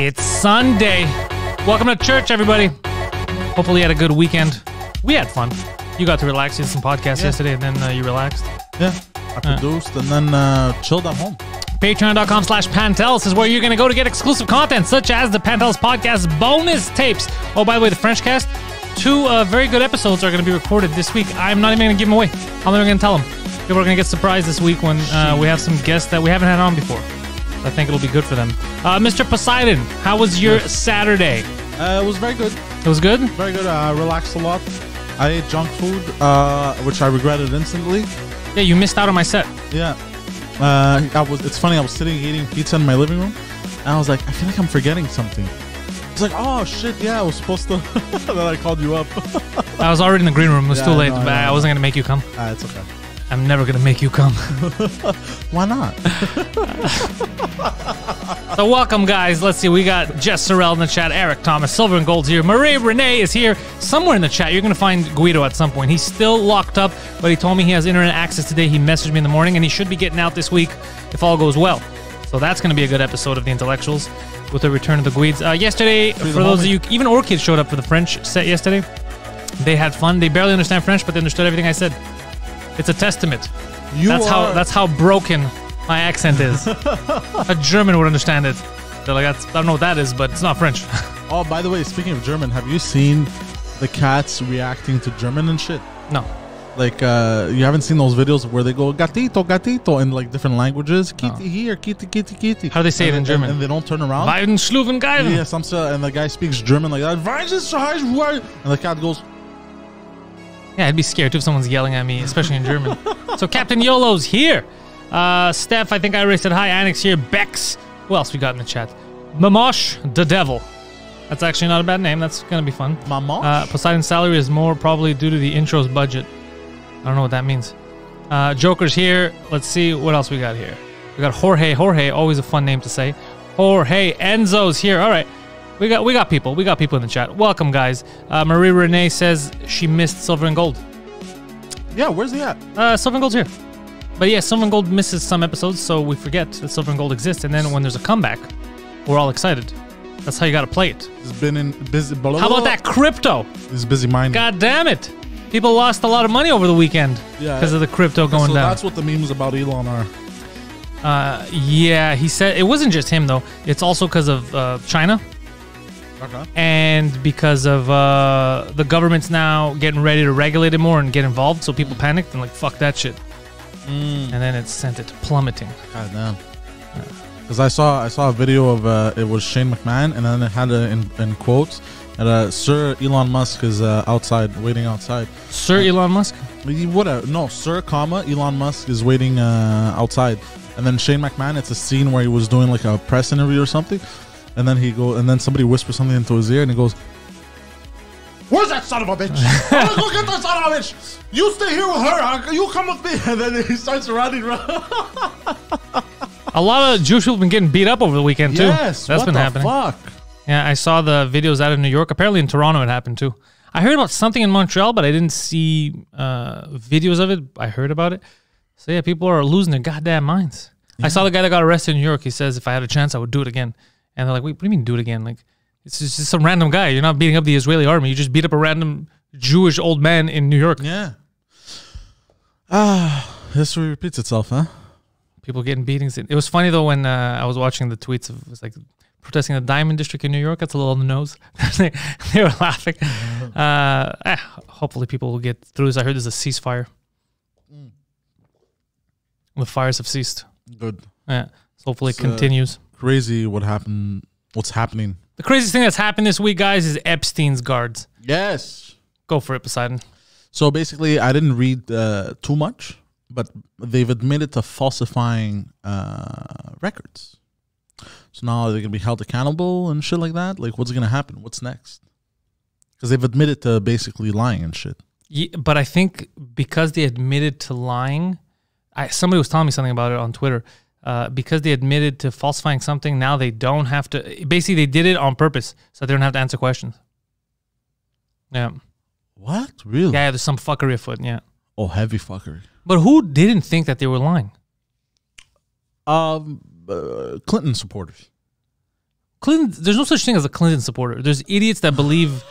It's Sunday. Welcome to church, everybody. Hopefully you had a good weekend. We had fun. You got to relax. You did some podcasts yesterday, and then you relaxed. Yeah, I produced and then chilled at home. Patreon.com/Pantelis is where you're going to go to get exclusive content, such as the Pantelis Podcast bonus tapes. Oh, by the way, the French cast, 2 very good episodes are going to be recorded this week. I'm not even going to give them away. I'm not even going to tell them. People are going to get surprised this week when we have some guests that we haven't had on before. I think it'll be good for them. Mr. Poseidon, how was your Saturday? It was very good. It was good? Very good. I relaxed a lot. I ate junk food, which I regretted instantly. Yeah, you missed out on my set. Yeah. It's funny, I was sitting eating pizza in my living room, and I was like, I feel like I'm forgetting something. It's like, oh shit, yeah, I was supposed to. Then I called you up. I was already in the green room. It was too late. No, I wasn't going to make you come. It's okay. I'm never going to make you come. Why not? So welcome, guys. Let's see. We got Jess Sorrell in the chat. Eric Thomas, Silver and Gold's here. Marie Renee is here. Somewhere in the chat, you're going to find Guido at some point. He's still locked up, but he told me he has internet access today. He messaged me in the morning, and he should be getting out this week if all goes well. So that's going to be a good episode of The Intellectuals with the return of the Guides. Yesterday, for those of you, even Orchid showed up for the French set yesterday. They had fun. They barely understand French, but they understood everything I said. It's a testament. That's how broken my accent is. A German would understand it. They're like, I don't know what that is, but it's not French. Oh, by the way, speaking of German, have you seen the cats reacting to German and shit? No. Like, you haven't seen those videos where they go gatito, gatito in like different languages. Kitty here, kitty, kitty, kitty. How do they say it in German? And they don't turn around. Weiden, schluven, geiden. Yes, and the guy speaks German like that. And the cat goes. Yeah, I'd be scared too if someone's yelling at me, especially in German. So Captain YOLO's here. Steph, I think I already said hi. Annex here. Bex. Who else we got in the chat? Mamosh the Devil. That's actually not a bad name. That's going to be fun. Mamosh? Poseidon's salary is more probably due to the intro's budget. I don't know what that means. Joker's here. Let's see what else we got here. We got Jorge. Jorge, always a fun name to say. Jorge. Enzo's here. All right. We got people. We got people in the chat. Welcome, guys. Marie Renee says she missed Silver and Gold. Yeah, where's he at? Silver and Gold's here. But yeah, Silver and Gold misses some episodes, so we forget that Silver and Gold exists. And then when there's a comeback, we're all excited. That's how you got to play it. He's been in busy. Blah, blah, how about that crypto? He's busy minding. God damn it. People lost a lot of money over the weekend because of the crypto going down. That's what the memes about Elon are. Yeah, he said it wasn't just him, though. It's also because of China. Okay. And because of the government's now getting ready to regulate it more and get involved, so people panicked and like, fuck that shit. And then it sent it plummeting. God damn. Because I saw a video of it was Shane McMahon, and then it had in quotes that Sir Elon Musk is waiting outside. Sir Elon Musk? Whatever. No, Sir, Elon Musk is waiting outside. And then Shane McMahon, it's a scene where he was doing like a press interview or something. And then somebody whispers something into his ear, and he goes, "Where's that son of a bitch? Let's go get that son of a bitch. You stay here with her. You come with me." And then he starts running. A lot of Jewish people have been getting beat up over the weekend too. Yes, that's been happening. Fuck? Yeah, I saw the videos out of New York. Apparently in Toronto it happened too. I heard about something in Montreal, but I didn't see videos of it. I heard about it. So yeah, people are losing their goddamn minds. Yeah. I saw the guy that got arrested in New York. He says, if I had a chance, I would do it again. And they're like, wait, what do you mean do it again? Like, it's just some random guy. You're not beating up the Israeli army. You just beat up a random Jewish old man in New York. Yeah. History repeats itself, huh? People getting beatings. It was funny, though, when I was watching the tweets of, it was like, protesting the Diamond District in New York. That's a little on the nose. they were laughing. Hopefully people will get through this. I heard there's a ceasefire. The fires have ceased. Good. Yeah. So hopefully it continues. Crazy what's happening. The craziest thing that's happened this week, guys, is Epstein's guards. Yes. Go for it, Poseidon. So basically, I didn't read too much, but they've admitted to falsifying records. So now they're going to be held accountable and shit like that. Like, what's going to happen? What's next? Because they've admitted to basically lying and shit. Yeah, but I think because they admitted to lying, somebody was telling me something about it on Twitter. Because they admitted to falsifying something, now they don't have to. Basically, they did it on purpose, so they don't have to answer questions. Yeah. What? Really? Yeah, there's some fuckery afoot. Yeah. Oh, heavy fuckery. But who didn't think that they were lying? Clinton supporters. Clinton. There's no such thing as a Clinton supporter. There's idiots that believe.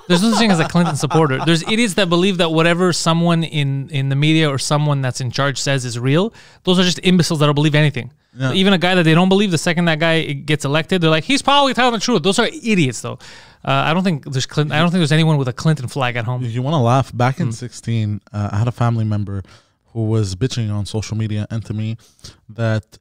There's no such thing as a Clinton supporter. There's idiots that believe that whatever someone in the media or someone that's in charge says is real. Those are just imbeciles that don't believe anything. Yeah. Even a guy that they don't believe, the second that guy gets elected, they're like, he's probably telling the truth. Those are idiots, though. I don't think there's Clinton. I don't think there's anyone with a Clinton flag at home. If you want to laugh, back in 16, I had a family member who was bitching on social media and to me that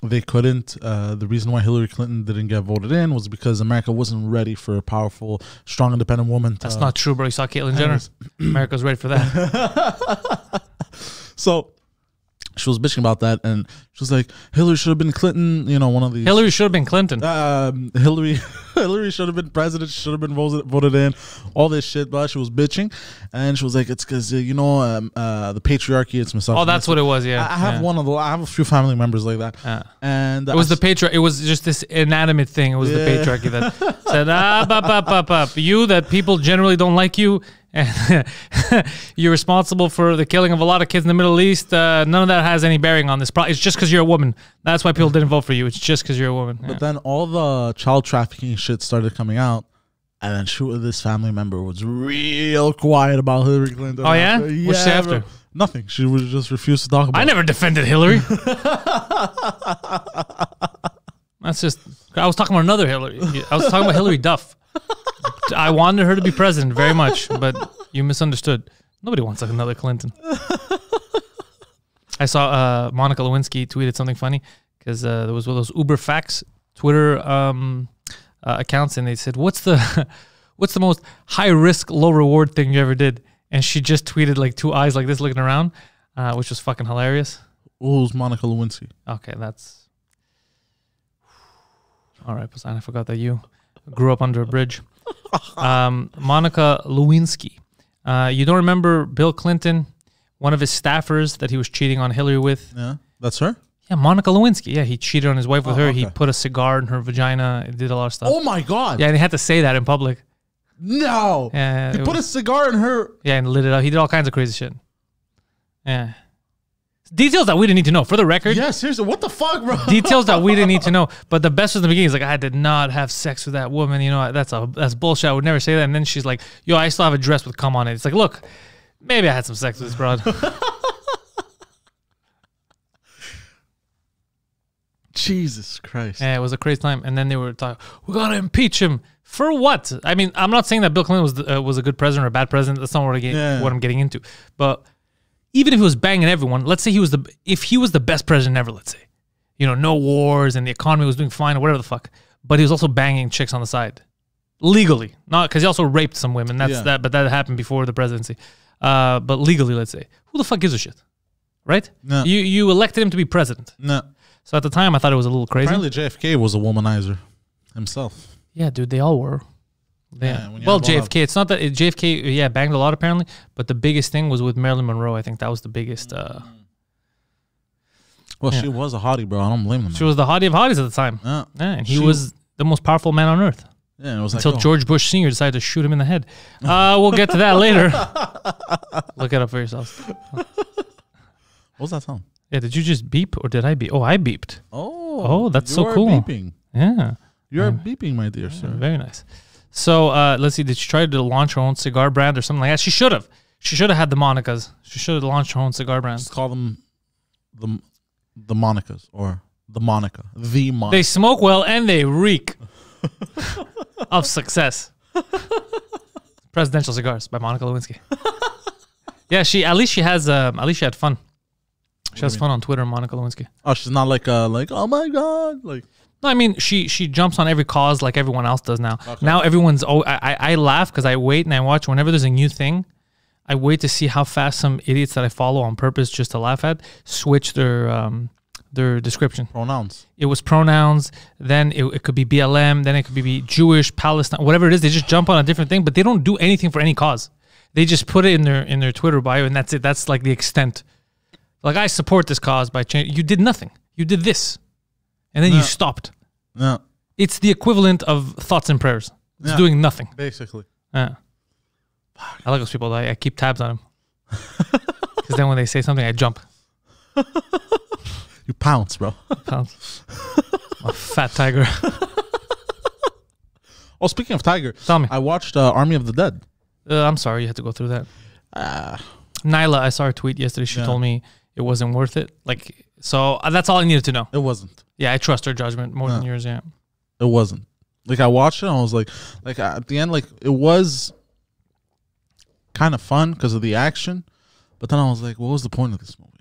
they couldn't. The reason why Hillary Clinton didn't get voted in was because America wasn't ready for a powerful, strong, independent woman. That's not true, bro. You saw Caitlyn Jenner. America's ready for that. So she was bitching about that, and she was like, Hillary should have been Clinton, you know, one of these. Hillary should have been Clinton. Hillary should have been president, should have been voted in, all this shit, but she was bitching, and she was like, it's because, you know, the patriarchy, it's misogyny. Oh, that's what it was, yeah. I have a few family members like that. And it was the patriarchy. It was just this inanimate thing. It was the patriarchy that said, you, that people generally don't like you, and you're responsible for the killing of a lot of kids in the Middle East. None of that has any bearing on this. It's just because you're a woman. That's why people didn't vote for you. It's just because you're a woman. But then all the child trafficking shit started coming out, and then this family member was real quiet about Hillary Clinton. Oh, yeah? What'd she say after? Nothing. She would just refuse to talk about it. I never defended Hillary. That's just... I was talking about another Hillary. I was talking about Hillary Duff. I wanted her to be president very much, but you misunderstood. Nobody wants another Clinton. I saw Monica Lewinsky tweeted something funny because there was one of those Uber Facts Twitter accounts, and they said, "What's the most high risk, low reward thing you ever did?" And she just tweeted like two eyes like this looking around, which was fucking hilarious. Who's Monica Lewinsky? Okay, that's all right, Poseidon. I forgot that you grew up under a bridge. Monica Lewinsky. You don't remember Bill Clinton, one of his staffers that he was cheating on Hillary with? Yeah, that's her? Yeah, Monica Lewinsky. Yeah, he cheated on his wife with her. Okay. He put a cigar in her vagina. He did a lot of stuff. Oh, my God. Yeah, and he had to say that in public. No. Yeah, he put a cigar in her. Yeah, and lit it up. He did all kinds of crazy shit. Yeah. Details that we didn't need to know. For the record. Yeah, seriously. What the fuck, bro? Details that we didn't need to know. But the best was in the beginning. He's like, I did not have sex with that woman. You know, that's bullshit. I would never say that. And then she's like, yo, I still have a dress with cum on it. It's like, look, maybe I had some sex with this broad. Jesus Christ. Yeah, it was a crazy time. And then they were talking, we got to impeach him. For what? I mean, I'm not saying that Bill Clinton was a good president or a bad president. That's not what I'm getting into. But even if he was banging everyone, let's say if he was the best president ever, let's say, you know, no wars and the economy was doing fine or whatever the fuck, but he was also banging chicks on the side, legally, not because he also raped some women. But that happened before the presidency. But legally, let's say, who the fuck gives a shit, right? No. You elected him to be president. No. So at the time, I thought it was a little crazy. Apparently, JFK was a womanizer himself. Yeah, dude, they all were. Yeah. Well, JFK, it's not that JFK, banged a lot apparently, but the biggest thing was with Marilyn Monroe. I think that was the biggest. Well, she was a hottie, bro. I don't blame them. She was the hottie of hotties at the time. Yeah, and he was the most powerful man on earth. Yeah, it was until George Bush Sr. decided to shoot him in the head. We'll get to that later. Look it up for yourselves. What was that sound? Yeah, did you just beep or did I beep? Oh, I beeped. Oh, that's so cool. Beeping. Yeah, you're beeping, my dear sir. Very nice. So let's see. Did she try to launch her own cigar brand or something like that? She should have. She should have had the Monicas. She should have launched her own cigar brand. Just call them the Monicas or the Monica. The Monica. They smoke well and they reek of success. Presidential Cigars by Monica Lewinsky. Yeah, at least she had fun. She has fun on Twitter, Monica Lewinsky. Oh, she's not like oh my God, like. No, I mean she jumps on every cause like everyone else does now. Okay. Now everyone's I laugh because I wait and I watch whenever there's a new thing. I wait to see how fast some idiots that I follow on purpose just to laugh at switch their description. Pronouns. It was pronouns. Then it could be BLM. Then it could be Jewish, Palestine, whatever it is. They just jump on a different thing, but they don't do anything for any cause. They just put it in their Twitter bio, and that's it. That's like the extent. Like, I support this cause by change. You did nothing. You did this. And then you stopped. No. It's the equivalent of thoughts and prayers. It's doing nothing. Basically. Yeah. I like those people. I keep tabs on them. Because then when they say something, I jump. You pounce, bro. Pounce. I'm a fat tiger. Oh, speaking of Tiger, Tell me. I watched Army of the Dead. I'm sorry you had to go through that. Nyla, I saw her tweet yesterday. She told me it wasn't worth it. Like, so that's all I needed to know. It wasn't. Yeah, I trust her judgment more than yours. Yeah, it wasn't. Like, I watched it and I was like at the end, like, it was kind of fun because of the action, but then I was like, what was the point of this movie?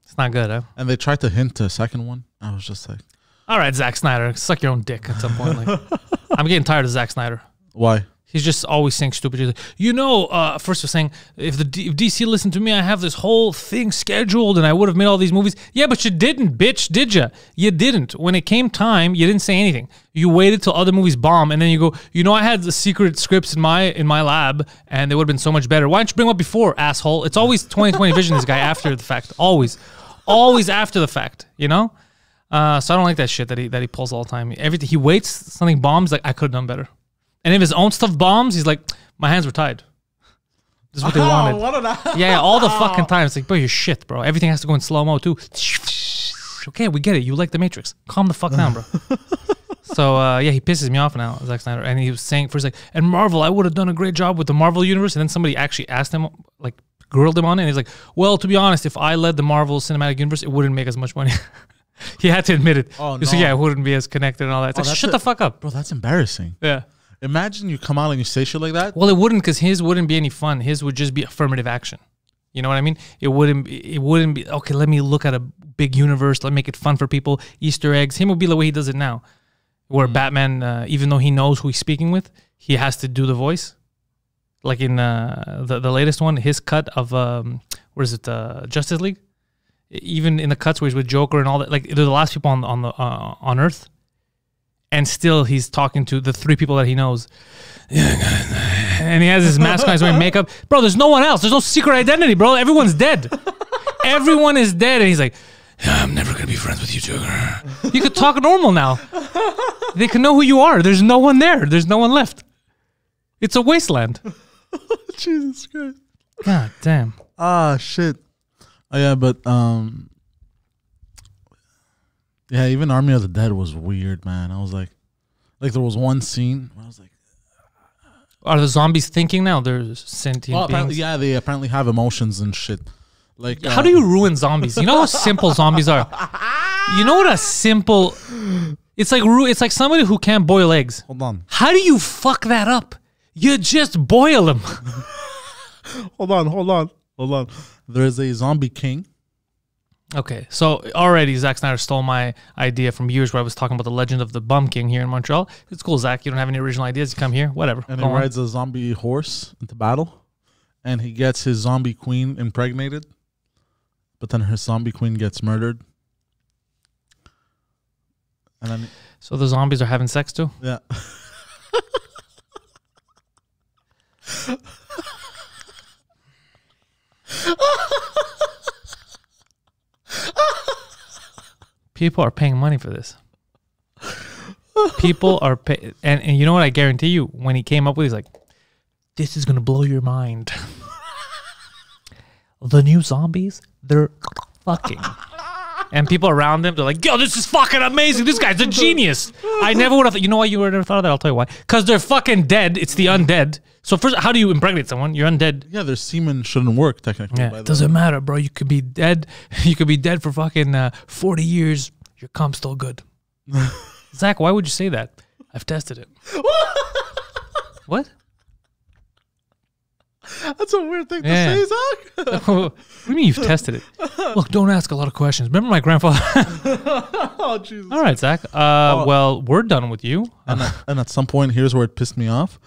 It's not good, huh? And they tried to hint to a second one. I was just like, all right, Zack Snyder, suck your own dick at some point. Like, I'm getting tired of Zack Snyder. why? He's just always saying stupid shit. You know, first was saying, if DC listened to me, I have this whole thing scheduled and I would have made all these movies. Yeah, but you didn't, bitch, did you? You didn't. When it came time, you didn't say anything. You waited till other movies bomb, and then you go, you know, I had the secret scripts in my lab, and they would have been so much better. Why don't you bring them up before, asshole? It's always 2020 vision, this guy, after the fact. Always. Always after the fact, you know? So I don't like that shit that he pulls all the time. Everything, he waits, something bombs, like, I could have done better. And if his own stuff bombs, he's like, my hands were tied. This is what they wanted. Yeah, all the fucking time. It's like, bro, you're shit, bro. Everything has to go in slow-mo, too. Okay, we get it. You like the Matrix. Calm the fuck down, bro. So, yeah, he pisses me off now, Zack Snyder. And he was saying, first, like, and Marvel, I would have done a great job with the Marvel universe. And then somebody actually asked him, like, grilled him on it. And he's like, well, to be honest, if I led the Marvel Cinematic Universe, it wouldn't make as much money. He had to admit it. Oh, no. So, yeah, it wouldn't be as connected and all that. It's like, shut the fuck up. Bro, that's embarrassing. Yeah. Imagine you come out and you say shit like that. Well, it wouldn't, because his wouldn't be any fun. His would just be affirmative action. You know what I mean? It wouldn't be, okay, let me look at a big universe. Let me make it fun for people. Easter eggs. Him would be the way he does it now. Where Batman, even though he knows who he's speaking with, he has to do the voice. Like in the latest one, his cut of, what is it, Justice League? Even in the cuts where he's with Joker and all that, like, they're the last people on Earth. And still, he's talking to the three people that he knows. And he has his mask on, he's wearing makeup. Bro, there's no one else. There's no secret identity, bro. Everyone's dead. Everyone is dead. And he's like, I'm never going to be friends with you, Joker. You could talk normal now. They can know who you are. There's no one there. There's no one left. It's a wasteland. Jesus Christ. God damn. Ah, shit. Oh, yeah, but, yeah, even Army of the Dead was weird, man. I was like there was one scene where I was like, are the zombies thinking now? They're sentient beings? Yeah, they apparently have emotions and shit. Like, how do you ruin zombies? You know how simple zombies are. You know what a simple. It's like somebody who can't boil eggs. Hold on. How do you fuck that up? You just boil them. Hold on. There is a zombie king. Okay, so already Zack Snyder stole my idea from years where I was talking about the legend of the Bum King here in Montreal. It's cool, Zach. You don't have any original ideas. You come here, whatever. And he rides a zombie horse into battle, and he gets his zombie queen impregnated, but then her zombie queen gets murdered. And then, so the zombies are having sex too? Yeah. People are paying money for this. People are and you know what? I guarantee you, when he came up with, he's like, "This is gonna blow your mind." The new zombies, they're fucking. And people around him, they're like, "Yo, this is fucking amazing. This guy's a genius." I never would have. You know why you would have never thought of that? I'll tell you why. Because they're fucking dead. It's the undead. So first, how do you impregnate someone? You're undead. Yeah, their semen shouldn't work technically. Yeah, it doesn't matter, bro. You could be dead. You could be dead for fucking 40 years. Your cum's still good. Zach, why would you say that? I've tested it. What? That's a weird thing to say, Zach. What do you mean you've tested it? Look, don't ask a lot of questions. Remember my grandfather? Oh, Jesus. All right, Zach. Well, we're done with you. And at some point, here's where it pissed me off.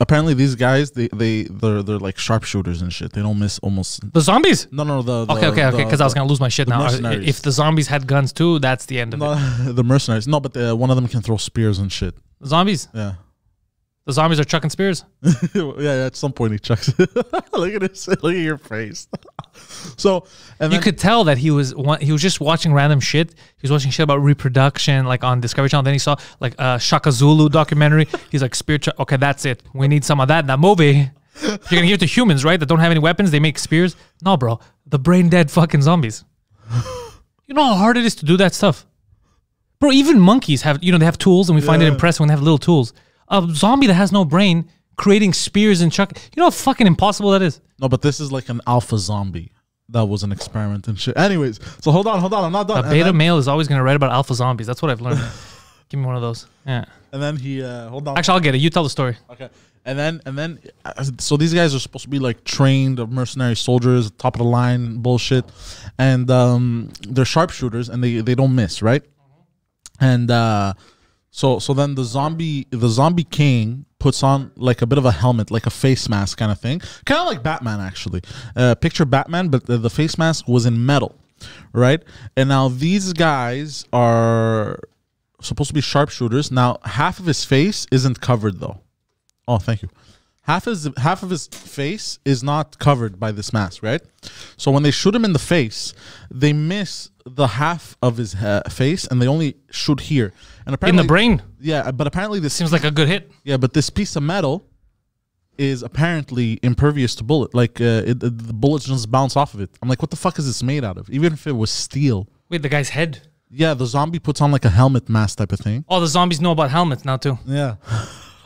Apparently, these guys, they're like sharpshooters and shit. They don't miss almost. The zombies? No. Okay. Because I was gonna lose my shit now. Mercenaries. If the zombies had guns too, that's the end of it. The mercenaries. No, but one of them can throw spears and shit. The zombies? Yeah. The zombies are chucking spears? Yeah, at some point he chucks it. Look at this. Look at your face. So, and you could tell that he was just watching random shit. He was watching shit about reproduction, like on Discovery Channel. Then he saw like a Shaka Zulu documentary. He's like, spear. Okay, that's it. We need some of that in that movie. You're gonna give it to humans, right? That don't have any weapons. They make spears. No, bro. The brain dead fucking zombies. You know how hard it is to do that stuff, bro. Even monkeys have, they have tools, and we find it impressive when they have little tools. A zombie that has no brain creating spears and chuck. You know how fucking impossible that is? No, but this is like an alpha zombie. That was an experiment and shit. Anyways, so hold on. I'm not done. A beta male is always going to write about alpha zombies. That's what I've learned. Give me one of those. Yeah. And then he, hold on. Actually, I'll get it. You tell the story. Okay. And then, so these guys are supposed to be like trained mercenary soldiers, top of the line bullshit, and they're sharpshooters and they don't miss, right? And so then the zombie king puts on like a bit of a helmet, like a face mask kind of thing, kind of like Batman actually. Picture Batman, but the face mask was in metal, right? And now these guys are supposed to be sharpshooters. Now half of his face isn't covered though. Oh, thank you. Half of his face is not covered by this mask, right? So when they shoot him in the face, they miss the half of his face, and they only shoot here. And apparently, in the brain. Yeah, but apparently this seems like a good hit. Yeah, but this piece of metal is apparently impervious to bullet. Like the bullets just bounce off of it. I'm like, what the fuck is this made out of? Even if it was steel. Wait, the guy's head. Yeah, the zombie puts on like a helmet mask type of thing. Oh, the zombies know about helmets now too. Yeah.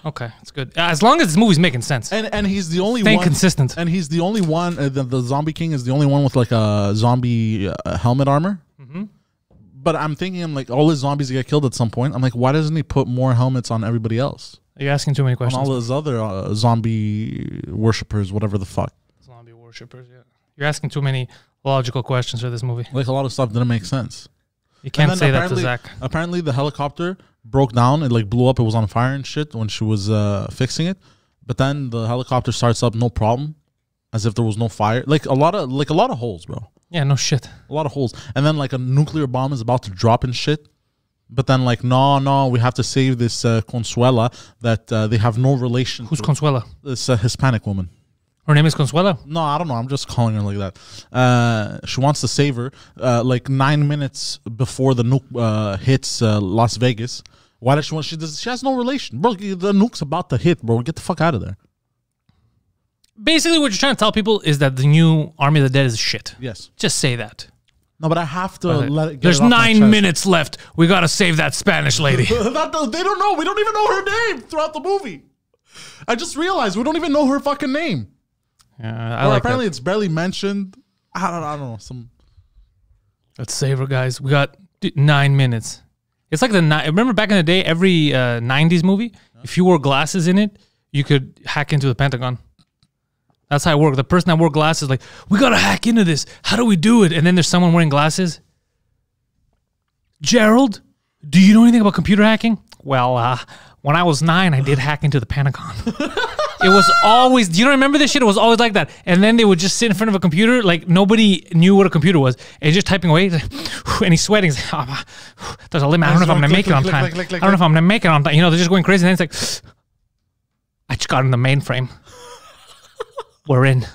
Okay, it's good. As long as this movie's making sense. And he's the only Staying one consistent. And he's the only one. The zombie king is the only one with like a zombie helmet armor. But I'm thinking, I'm like, all his zombies get killed at some point. I'm like, why doesn't he put more helmets on everybody else? You're asking too many On questions. all his other zombie worshippers, whatever the fuck. Zombie worshippers, yeah. You're asking too many logical questions for this movie. Like a lot of stuff didn't make sense. You can't say that to Zach. Apparently the helicopter broke down. It like blew up. It was on fire and shit when she was fixing it. But then the helicopter starts up, no problem, as if there was no fire. Like a lot of holes, bro. Yeah, no shit. A lot of holes. And then like a nuclear bomb is about to drop and shit. But then like, no, we have to save this Consuela that they have no relation Who's to. Consuela? This Hispanic woman. Her name is Consuela? No, I don't know. I'm just calling her like that. She wants to save her like 9 minutes before the nuke hits Las Vegas. Why does she want? She has no relation. Bro, the nuke's about to hit, bro. Get the fuck out of there. Basically, what you're trying to tell people is that the new Army of the Dead is shit. Yes. Just say that. No, but I have to let it get There's it off my 9 chest. minutes left. We got to save that Spanish lady. They don't know. We don't even know her name throughout the movie. I just realized we don't even know her fucking name. Yeah, I Or like apparently that. it's barely mentioned. I don't know. Let's save her, guys. We got 9 minutes. It's like remember back in the day, every 90s movie, if you wore glasses in it, you could hack into the Pentagon. That's how it worked. The person that wore glasses like, we got to hack into this. How do we do it? And then there's someone wearing glasses. Gerald, do you know anything about computer hacking? Well, when I was 9, I did hack into the Pentagon. It was always, do you remember this shit? It was always like that. And then they would just sit in front of a computer, like nobody knew what a computer was. And just typing away, and he's sweating. He's like, there's a limit. I don't know if I'm going to make it on time. I don't know if I'm going to make it on time. You know, they're just going crazy. And then it's like, I just got in the mainframe. We're in.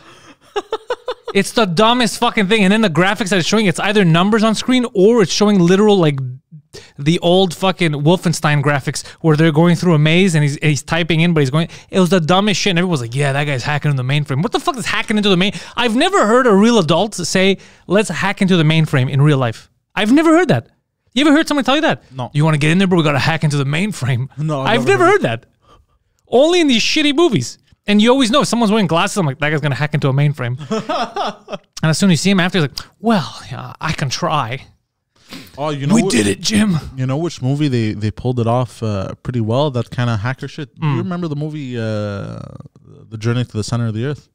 It's the dumbest fucking thing. And then the graphics that it's showing, it's either numbers on screen or it's showing literal, like, the old fucking Wolfenstein graphics where they're going through a maze and he's typing in, but he's going. It was the dumbest shit. And everyone was like, yeah, that guy's hacking into the mainframe. What the fuck is hacking into the main? I've never heard a real adult say, let's hack into the mainframe in real life. I've never heard that. You ever heard someone tell you that? No. You want to get in there, but we got to hack into the mainframe. No, I've never heard that. Only in these shitty movies. And you always know if someone's wearing glasses, I'm like, that guy's going to hack into a mainframe. And as soon as you see him after, he's like, well, yeah, I can try. Oh, you know we did it, Jim. You know which movie they pulled it off pretty well? That kind of hacker shit. Do you remember the movie The Journey to the Center of the Earth?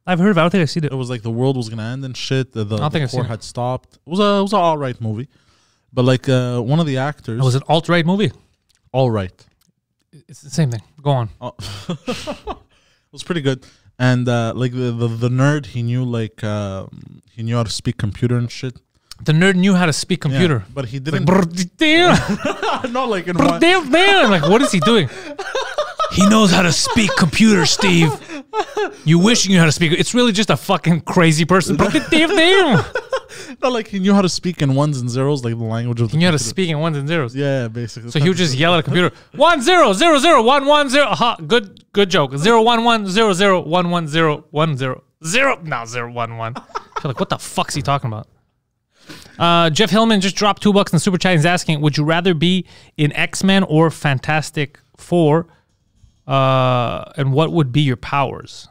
I've heard of it. I don't think I've seen it. It was like the world was gonna end and shit. The core had stopped. It was an all right movie, but like one of the actors. It was an alt-right movie. All right. It's the same thing. Go on. It was pretty good. And like the nerd, he knew he knew how to speak computer and shit. The nerd knew how to speak computer. Yeah, but he didn't. Not like in one. Like, what is he doing? He knows how to speak computer, Steve. You wish you knew how to speak. It's really just a fucking crazy person. Not like he knew how to speak in ones and zeros, like the language of the He knew how to computer. speak in ones and zeros. Yeah, basically. So he would just yell at a computer, 1 0 0 0 1 1 0. Aha, good joke. 0 1 1 0 0 1 1 0 1 0 0. Now 0 1 1. I feel like, what the fuck's he talking about? Jeff Hillman just dropped $2 in the super chat. He's asking, would you rather be in X-Men or Fantastic Four. And what would be your powers?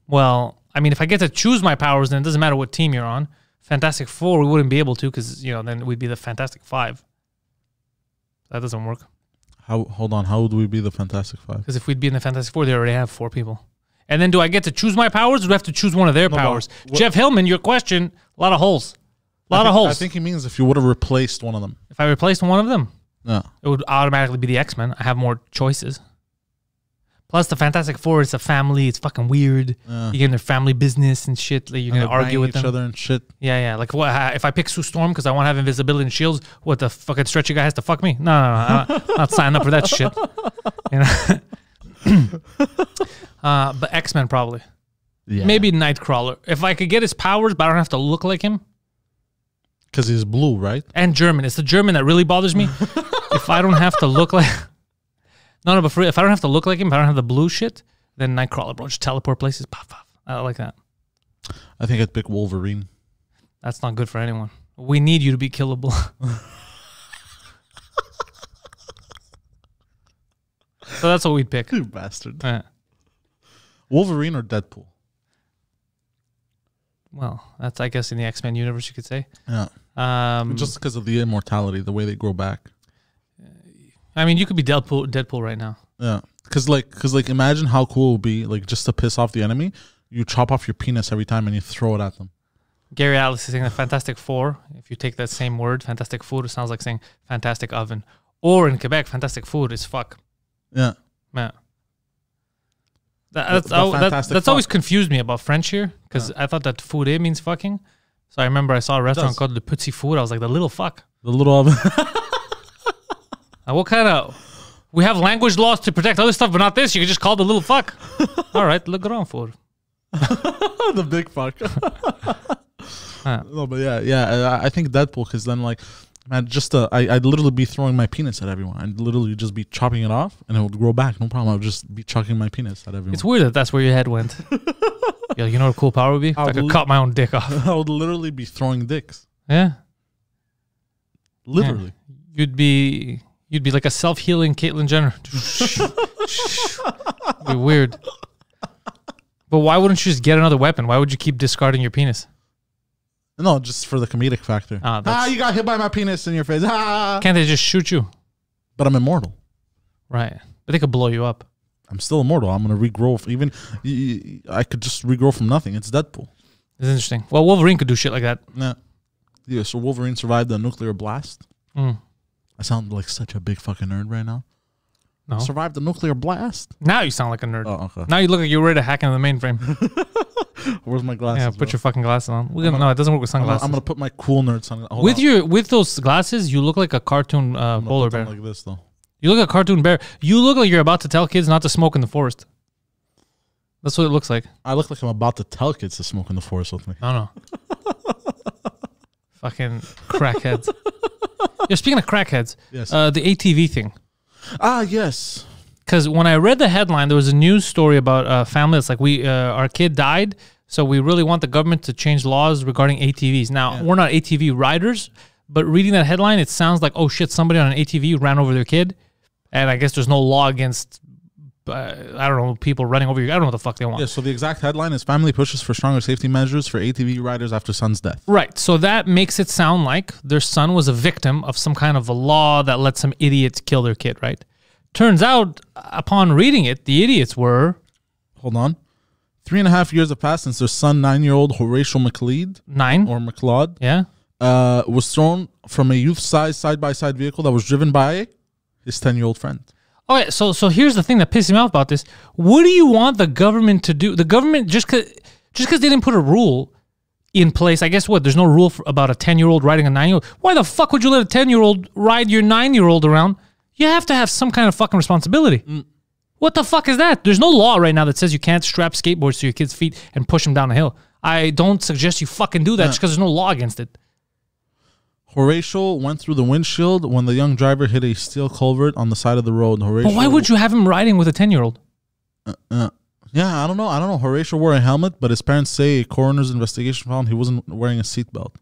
Well, I mean, if I get to choose my powers, then it doesn't matter what team you're on. Fantastic Four, we wouldn't be able to because, then we'd be the Fantastic Five. That doesn't work. Hold on. How would we be the Fantastic Five? Because if we'd be in the Fantastic Four, they already have 4 people. And then do I get to choose my powers or do I have to choose one of their powers? Jeff Hillman, your question, a lot of holes. I think he means if you would have replaced one of them. If I replaced one of them, yeah, it would automatically be the X-Men. I have more choices. Plus, the Fantastic Four, it's a family. It's fucking weird. You get in their family business and shit. Like, you're going to argue with each them. other and shit. Yeah. Like, what? If I pick Sue Storm because I want to have invisibility and shields, what, the fucking stretchy guy has to fuck me? No. I'm not signing up for that shit. But X-Men probably. Yeah. Maybe Nightcrawler. If I could get his powers, but I don't have to look like him. Because he's blue, right? And German. It's the German that really bothers me. If I don't have to look like... No, but if I don't have to look like him, if I don't have the blue shit, then Nightcrawler, bro. Just teleport places. Pop, pop. I like that. I think I'd pick Wolverine. That's not good for anyone. We need you to be killable. So that's what we'd pick. You bastard. Yeah. Wolverine or Deadpool? Well, that's, I guess, in the X-Men universe, you could say. Yeah. Just because of the immortality, the way they grow back. I mean, you could be Deadpool right now. Yeah, because imagine how cool it would be, like, just to piss off the enemy. You chop off your penis every time and you throw it at them. Gary Alice is saying the Fantastic Four. If you take that same word, Fantastic Food, it sounds like saying Fantastic Oven. Or in Quebec, Fantastic Food is fuck. Yeah. Yeah. That's always confused me about French here, because I thought that food means fucking. So I remember I saw a restaurant called Le Petit Food. I was like, the little fuck. The little oven. What kind of... We have language laws to protect other stuff, but not this. You can just call it the little fuck. All right, le grand food. The big fuck. No, but yeah. I think Deadpool, because then, like, man, I'd literally be throwing my penis at everyone. I'd literally just be chopping it off, and it would grow back. No problem. I would just be chucking my penis at everyone. It's weird that that's where your head went. Yo, you know what a cool power would be? If I could cut my own dick off. I would literally be throwing dicks. Yeah. Literally. Yeah. You'd be like a self-healing Caitlyn Jenner. It'd be weird. But why wouldn't you just get another weapon? Why would you keep discarding your penis? No, just for the comedic factor. You got hit by my penis in your face. Can't they just shoot you? But I'm immortal. Right. But they could blow you up. I'm still immortal. I'm going to regrow. I could just regrow from nothing. It's Deadpool. It's interesting. Well, Wolverine could do shit like that. Yeah, so Wolverine survived the nuclear blast. I sound like such a big fucking nerd right now. No. Survived the nuclear blast? Now you sound like a nerd. Oh, okay. Now you look like you're ready to hack into the mainframe. Where's my glasses? Yeah, put your fucking glasses on. No, it doesn't work with sunglasses. I'm going to put my cool nerd sunglasses. With those glasses, you look like a cartoon polar bear. Like this, though. You look like a cartoon bear. You look like you're about to tell kids not to smoke in the forest. That's what it looks like. I look like I'm about to tell kids to smoke in the forest with me. No. Fucking crackheads. Yeah, speaking of crackheads, yes. The ATV thing. Yes. Because when I read the headline, there was a news story about a family that's like, our kid died, so we really want the government to change laws regarding ATVs. Now, we're not ATV riders, but reading that headline, it sounds like, oh shit, somebody on an ATV ran over their kid, and I guess there's no law against, I don't know, people running over you. I don't know what the fuck they want. Yeah, so the exact headline is family pushes for stronger safety measures for ATV riders after son's death. Right, so that makes it sound like their son was a victim of some kind of a law that let some idiots kill their kid, right? Turns out, upon reading it, the idiots were... Hold on. 3.5 years have passed since their son, 9-year-old Horatio McLeod. 9? Or McLeod. Yeah. Was thrown from a youth-sized side-by-side vehicle that was driven by his 10-year-old friend. Okay, so here's the thing that pisses me off about this. What do you want the government to do? The government, just because they didn't put a rule in place, I guess what? There's no rule about a 10-year-old riding a 9-year-old. Why the fuck would you let a 10-year-old ride your 9-year-old around? You have to have some kind of fucking responsibility. What the fuck is that? There's no law right now that says you can't strap skateboards to your kid's feet and push them down the hill. I don't suggest you fucking do that just because there's no law against it. Horatio went through the windshield when the young driver hit a steel culvert on the side of the road. Horatio, but why would you have him riding with a 10-year-old? Yeah, I don't know. Horatio wore a helmet, but his parents say a coroner's investigation found he wasn't wearing a seatbelt.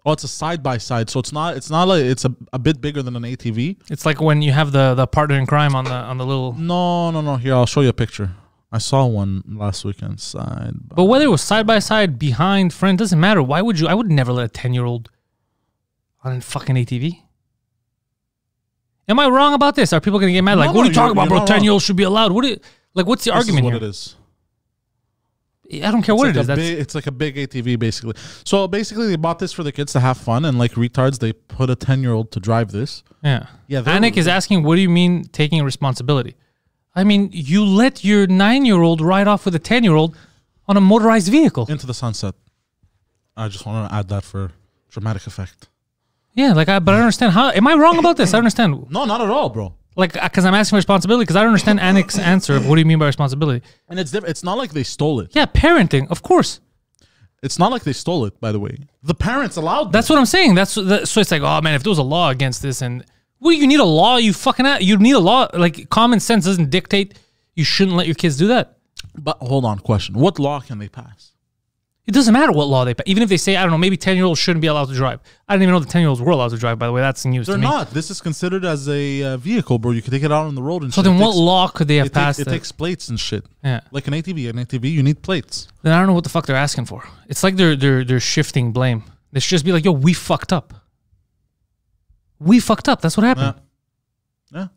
Oh, it's a side by side, so it's not. It's not like it's a bit bigger than an ATV. It's like when you have the partner in crime on the little. No. Here, I'll show you a picture. I saw one last weekend. But whether it was side by side, behind, front, doesn't matter. Why would you? I would never let a 10-year-old on a fucking ATV. Am I wrong about this? Are people gonna get mad? Like, what are you talking about, bro? 10-year-olds should be allowed. What's the argument here? What it is. I don't care what it is. It's like a big ATV, basically. So basically, they bought this for the kids to have fun, and like retards, they put a 10-year-old to drive this. Yeah. Anik is asking, what do you mean taking responsibility? I mean, you let your 9-year-old ride off with a 10-year-old on a motorized vehicle into the sunset. I just want to add that for dramatic effect. Yeah, but I don't understand how. Am I wrong about this? I don't understand. No, not at all, bro. Like, because I'm asking for responsibility, because I don't understand Anik's answer of what do you mean by responsibility? And it's not like they stole it. Yeah, parenting, of course. It's not like they stole it, by the way. The parents allowed them. That's what I'm saying. So it's like, oh man, if there was a law against this, and well, you need a law. You need a law. Like, common sense doesn't dictate you shouldn't let your kids do that. But hold on, question: what law can they pass? It doesn't matter what law they pass. Even if they say, I don't know, maybe 10-year-olds shouldn't be allowed to drive. I didn't even know the 10-year-olds were allowed to drive. By the way, that's news to me. They're not. This is considered as a vehicle, bro. You can take it out on the road and so shit. So then what law could they have passed? It takes plates and shit. Yeah. Like an ATV. An ATV, you need plates. Then I don't know what the fuck they're asking for. It's like they're shifting blame. They should just be like, yo, we fucked up. We fucked up. That's what happened. Yeah.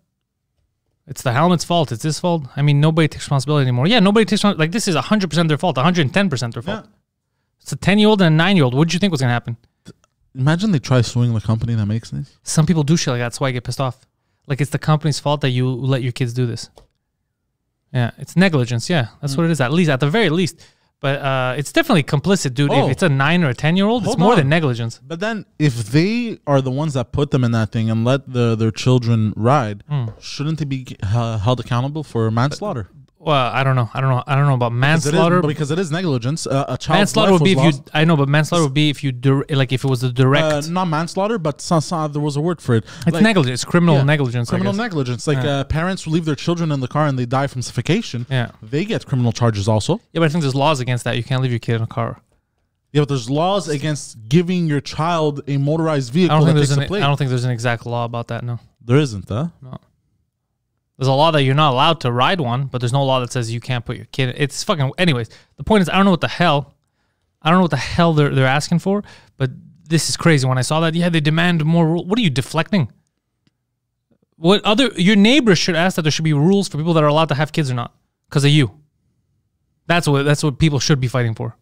It's the helmet's fault. It's his fault. I mean, nobody takes responsibility anymore. Yeah, nobody takes like this is 100% their fault. 110% their fault. Yeah. It's a 10-year-old and a 9-year-old. What did you think was going to happen? Imagine they try suing the company that makes this. Some people do shit like that. That's why I get pissed off. Like, it's the company's fault that you let your kids do this. Yeah, it's negligence. Yeah, that's what it is. At the very least. But it's definitely complicit, dude. If it's a 9 or a 10-year-old, it's more than negligence. But then if they are the ones that put them in that thing and let their children ride, shouldn't they be held accountable for manslaughter? Well, I don't know. I don't know about manslaughter because it is negligence. A child's manslaughter would be if you. I know, but manslaughter would be if you if it was a direct. Not manslaughter, but there was a word for it. It's like, negligence. It's criminal negligence. Criminal negligence. Like parents who leave their children in the car and they die from suffocation. Yeah, they get criminal charges also. Yeah, but I think there's laws against that. You can't leave your kid in a car. Yeah, but there's laws against giving your child a motorized vehicle. I don't think there's an exact law about that. No, there isn't. No. There's a law that you're not allowed to ride one, but there's no law that says you can't put your kid in. It's fucking... Anyways, the point is, I don't know what the hell they're asking for, but this is crazy. When I saw that, they demand more rules. What are you deflecting? Your neighbors should ask that there should be rules for people that are allowed to have kids or not because of you. That's what people should be fighting for.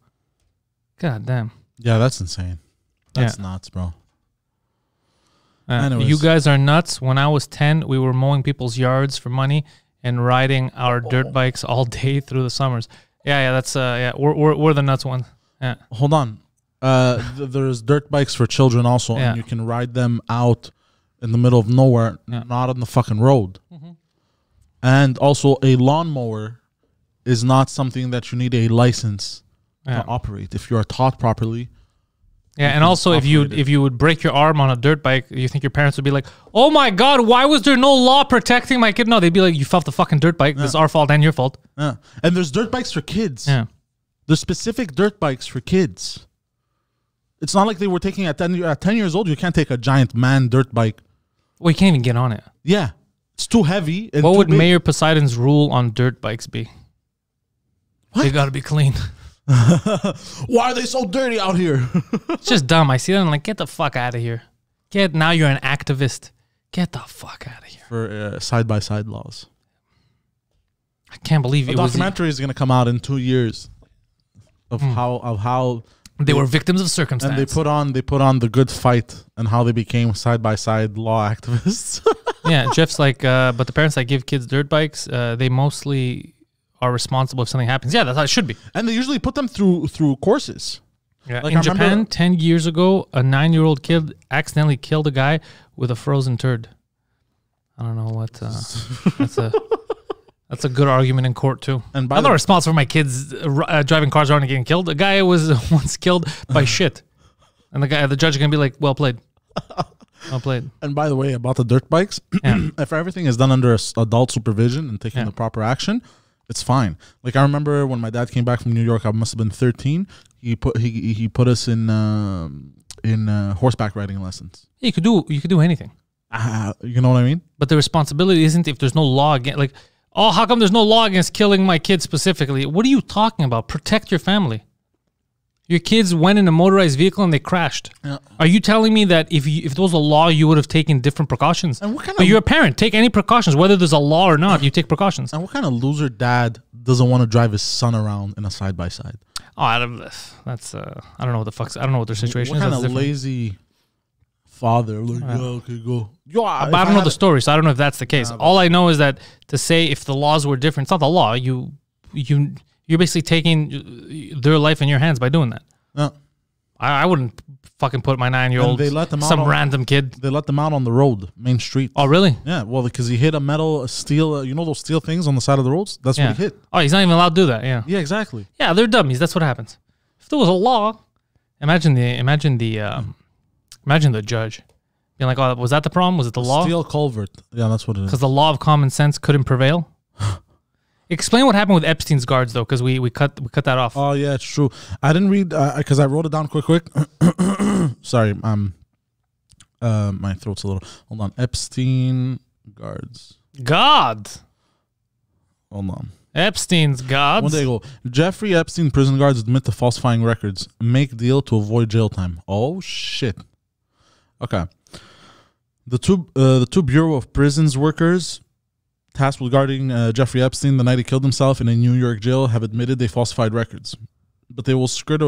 God damn. Yeah, that's insane. That's nuts, bro. You guys are nuts. When I was 10, we were mowing people's yards for money and riding our dirt bikes all day through the summers. That's we're the nuts ones. Yeah. Hold on. There's dirt bikes for children also, and you can ride them out in the middle of nowhere, not on the fucking road. Mm-hmm. And also, a lawnmower is not something that you need a license to operate. If you are taught properly. Yeah, and also if you would break your arm on a dirt bike, you think your parents would be like, "Oh my God, why was there no law protecting my kid?" No, they'd be like, "You fell off the fucking dirt bike. It's our fault and your fault." Yeah, and there's dirt bikes for kids. Yeah, there's specific dirt bikes for kids. It's not like they were taking at 10 years old. You can't take a giant man dirt bike. Well, you can't even get on it. Yeah, it's too heavy. And what would Mayor Poseidon's rule on dirt bikes be? What? They got to be clean. Why are they so dirty out here? It's just dumb. I see that and I'm like, get the fuck out of here. Now you're an activist. Get the fuck out of here. For side-by-side laws. I can't believe it. A documentary is going to come out in 2 years of how they were victims of circumstance. And they put on the good fight and how they became side-by-side law activists. Yeah, Jeff's like, but the parents that give kids dirt bikes, they mostly are responsible if something happens. Yeah, that's how it should be. And they usually put them through courses. Yeah. Like in Japan, 10 years ago, a 9-year-old kid accidentally killed a guy with a frozen turd. I don't know what... that's a good argument in court, too. And I'm not responsible for my kids driving cars around and getting killed. A guy was once killed by shit. And the judge is going to be like, well played. Well played. And by the way, about the dirt bikes, if everything is done under adult supervision and taking the proper action... It's fine. Like I remember when my dad came back from New York, I must have been 13. He put us in in horseback riding lessons. You could do anything. You know what I mean? But the responsibility isn't if there's no law against, like, oh, how come there's no law against killing my kids specifically? What are you talking about? Protect your family. Your kids went in a motorized vehicle and they crashed. Yeah. Are you telling me that if there was a law, you would have taken different precautions? And but you're a parent. Take any precautions, whether there's a law or not. You take precautions. And what kind of loser dad doesn't want to drive his son around in a side by side? Oh, I don't know what the fuck's. I don't know what their situation is. What kind of lazy father? Like, okay, go. But I don't know the story, so I don't know if that's the case. All I know is that to say if the laws were different, it's not the law. You're basically taking their life in your hands by doing that. Yeah. I wouldn't fucking put my 9-year-old, some random kid. They let them out on the road, main street. Oh, really? Yeah, well, because he hit a steel, you know those steel things on the side of the roads? That's what he hit. Oh, he's not even allowed to do that, yeah. Yeah, exactly. Yeah, they're dummies. That's what happens. If there was a law, imagine the judge being like, oh, was that the problem? Was it the law? Steel culvert. Yeah, that's what it is. Because the law of common sense couldn't prevail? Explain what happened with Epstein's guards, though, because we cut that off. Oh yeah, it's true. I didn't read because I wrote it down quick. Sorry, my throat's a little. Hold on, Epstein guards. God. Hold on. Epstein's guards. One day ago, Jeffrey Epstein prison guards admit to falsifying records. Make deal to avoid jail time. Oh shit. Okay. The two Bureau of Prisons workers tasked with guarding Jeffrey Epstein the night he killed himself in a New York jail have admitted they falsified records. But they will skirt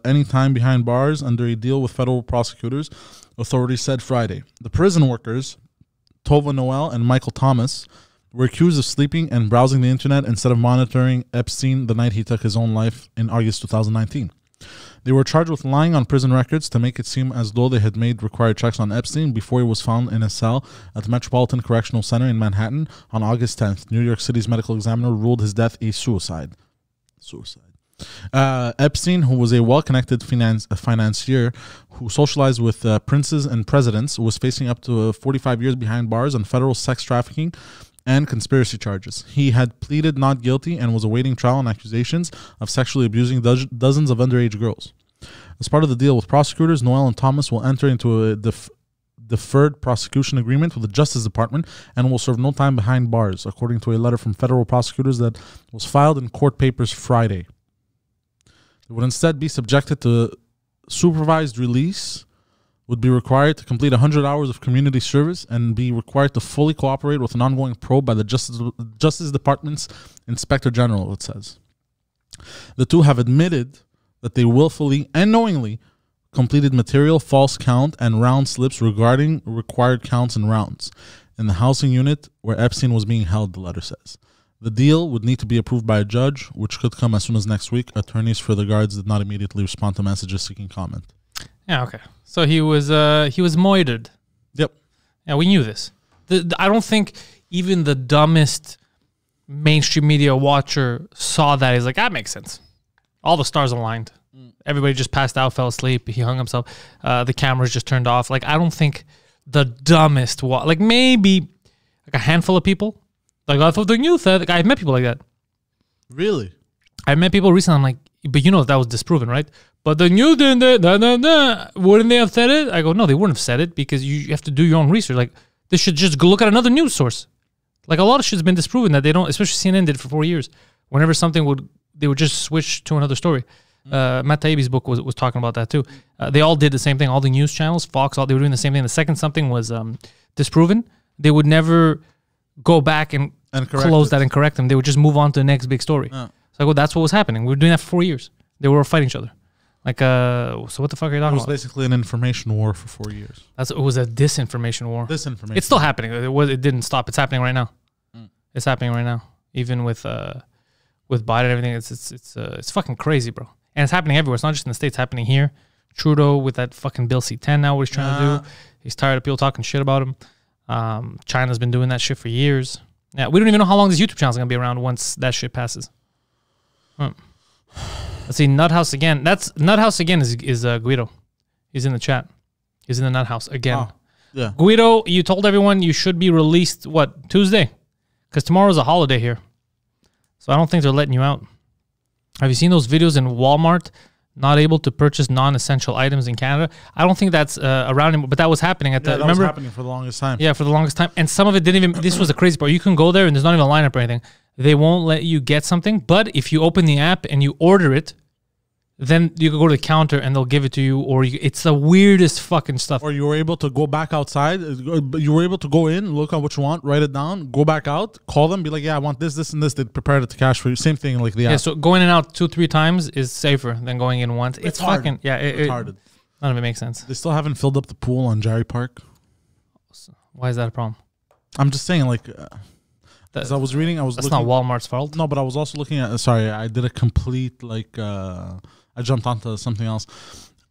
any time behind bars under a deal with federal prosecutors, authorities said Friday. The prison workers, Tova Noel and Michael Thomas, were accused of sleeping and browsing the internet instead of monitoring Epstein the night he took his own life in August 2019. They were charged with lying on prison records to make it seem as though they had made required checks on Epstein before he was found in a cell at the Metropolitan Correctional Center in Manhattan on August 10th. New York City's medical examiner ruled his death a suicide. Epstein, who was a well-connected financier who socialized with princes and presidents, was facing up to 45 years behind bars on federal sex trafficking and conspiracy charges. He had pleaded not guilty and was awaiting trial on accusations of sexually abusing dozens of underage girls. As part of the deal with prosecutors, Noel and Thomas will enter into a deferred prosecution agreement with the Justice Department and will serve no time behind bars, according to a letter from federal prosecutors that was filed in court papers Friday. They would instead be subjected to supervised release, would be required to complete 100 hours of community service, and be required to fully cooperate with an ongoing probe by the Justice Department's Inspector General, it says. The two have admitted that they willfully and knowingly completed material false count and round slips regarding required counts and rounds in the housing unit where Epstein was being held, the letter says. The deal would need to be approved by a judge, which could come as soon as next week. Attorneys for the guards did not immediately respond to messages seeking comment. Yeah, okay. So he was moited. Yep. Yeah, we knew this. I don't think even the dumbest mainstream media watcher saw that. He's like, that makes sense. All the stars aligned. Everybody just passed out, fell asleep. He hung himself. The cameras just turned off. Like, I don't think the dumbest, like maybe like a handful of people. Like, I thought the news said. I've met people like that. Really? I met people recently. I'm like, but you know that was disproven, right? But the news didn't. Wouldn't they have said it? I go, no, they wouldn't have said it because you have to do your own research. Like, they should just go look at another news source. Like, a lot of shit's been disproven that they don't. Especially CNN did it for 4 years. Whenever something they would just switch to another story. Matt Taibbi's book was talking about that too. They all did the same thing. All the news channels, Fox, they were doing the same thing. The second something was disproven, they would never go back and close that and correct them. They would just move on to the next big story. So I go, that's what was happening. We were doing that for 4 years. They were fighting each other. Like, so what the fuck are you talking about? It was basically an information war for 4 years. It was a disinformation war. Disinformation. It's still happening. It didn't stop. It's happening right now. It's happening right now. Even with Biden and everything, it's fucking crazy, bro. And it's happening everywhere. It's not just in the States. It's happening here. Trudeau with that fucking Bill C-10 now, what he's trying to do. He's tired of people talking shit about him. China's been doing that shit for years. Yeah, we don't even know how long this YouTube channel is going to be around once that shit passes. Let's see, Nuthouse again. Nuthouse again is Guido. He's in the chat. He's in the Nuthouse again. Oh, yeah. Guido, you told everyone you should be released, Tuesday? Because tomorrow's a holiday here. So I don't think they're letting you out. Have you seen those videos in Walmart? not able to purchase non-essential items in Canada. I don't think that's around anymore, but that was happening at the. That remember was happening for the longest time. Yeah, for the longest time, and some of it didn't even. This was the crazy part. You can go there and there's not even a lineup or anything. They won't let you get something, but if you open the app and you order it, then you can go to the counter and they'll give it to you, or it's the weirdest fucking stuff. Or you were able to go back outside. You were able to go in, look at what you want, write it down, go back out, call them, be like, yeah, I want this, this, and this. They prepared it to cash for you. Same thing like the app. Yeah, so going in and out 2-3 times is safer than going in once. It's fucking, yeah. Retarded. None of it makes sense. They still haven't filled up the pool on Jerry Park. Why is that a problem? I'm just saying, like, as I was reading, that's not Walmart's fault. No, but I was also looking at, sorry, I did a complete, like, I jumped onto something else.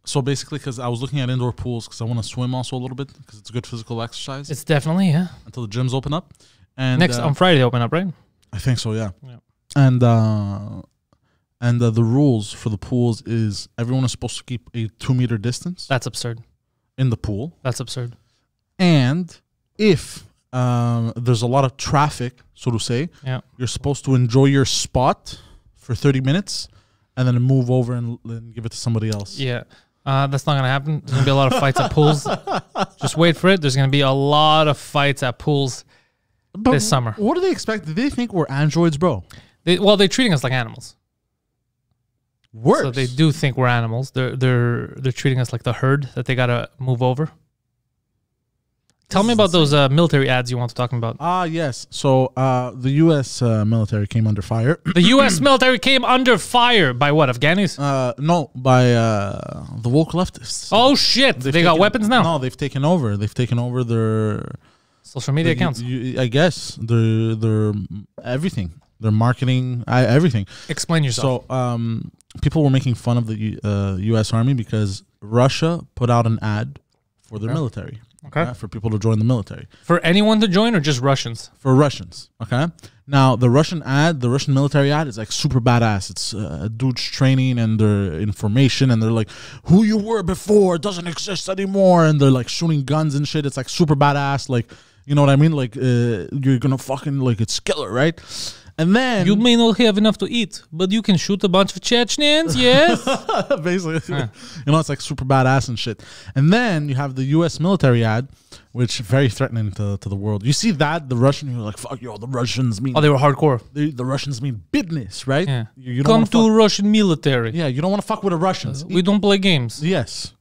So basically, because I was looking at indoor pools, because I want to swim also a little bit, because it's a good physical exercise. It's definitely, yeah. Until the gyms open up. And next, on Friday, they open up, right? I think so, yeah. And the rules for the pools is everyone is supposed to keep a 2-meter distance. That's absurd. In the pool. That's absurd. And if there's a lot of traffic, so to say, you're supposed to enjoy your spot for 30 minutes and then move over and give it to somebody else. Yeah. That's not going to happen. There's going to be a lot of fights at pools. Just wait for it. There's going to be a lot of fights at pools this summer. What do they expect? Do they think we're androids, bro? They're treating us like animals. Worse. So they do think we're animals. They're treating us like the herd that they got to move over. Tell me about those military ads you want to talk about. Yes. So the U.S. Military came under fire. The U.S. military came under fire by what? Afghanis? No, by the woke leftists. Oh, shit. They got weapons now? No, they've taken over. They've taken over their... social media accounts. I guess. Their everything. Their marketing, everything. Explain yourself. So people were making fun of the U.S. Army because Russia put out an ad for their military. Okay. For people to join the military. For anyone to join or just Russians? For Russians. Okay. Now, the Russian military ad is like super badass. It's dudes training and their information, and they're like, who you were before doesn't exist anymore. And they're like shooting guns and shit. It's like super badass. Like, you know what I mean? Like, you're going to fucking, like, it's killer, right? And then... You may not have enough to eat, but you can shoot a bunch of Chechens, yes? Basically. You know, it's like super badass and shit. And then you have the U.S. military ad, which is very threatening to the world. You see that, the Russian, you're like, fuck, yo, the Russians mean... Oh, they were hardcore. The Russians mean business, right? Yeah. You don't Come to Russian military. Yeah, you don't want to fuck with the Russians. We don't play games. Yes.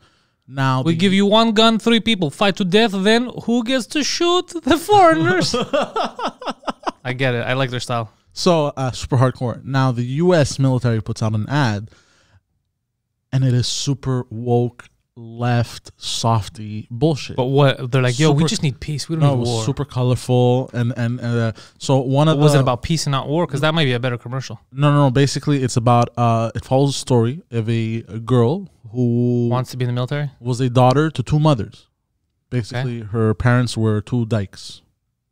Now we give you one gun, 3 people, fight to death, then who gets to shoot the foreigners? I get it. I like their style. So, super hardcore. Now, the U.S. military puts out an ad, and it is super woke, left, softy bullshit. But what? They're like, yo, we just need peace. We don't need war. Super colorful. And so one of was it about peace and not war? Because that might be a better commercial. No. Basically, it's about, it follows a story of a girl who... wants to be in the military? Was a daughter to 2 mothers. Basically, her parents were 2 dykes.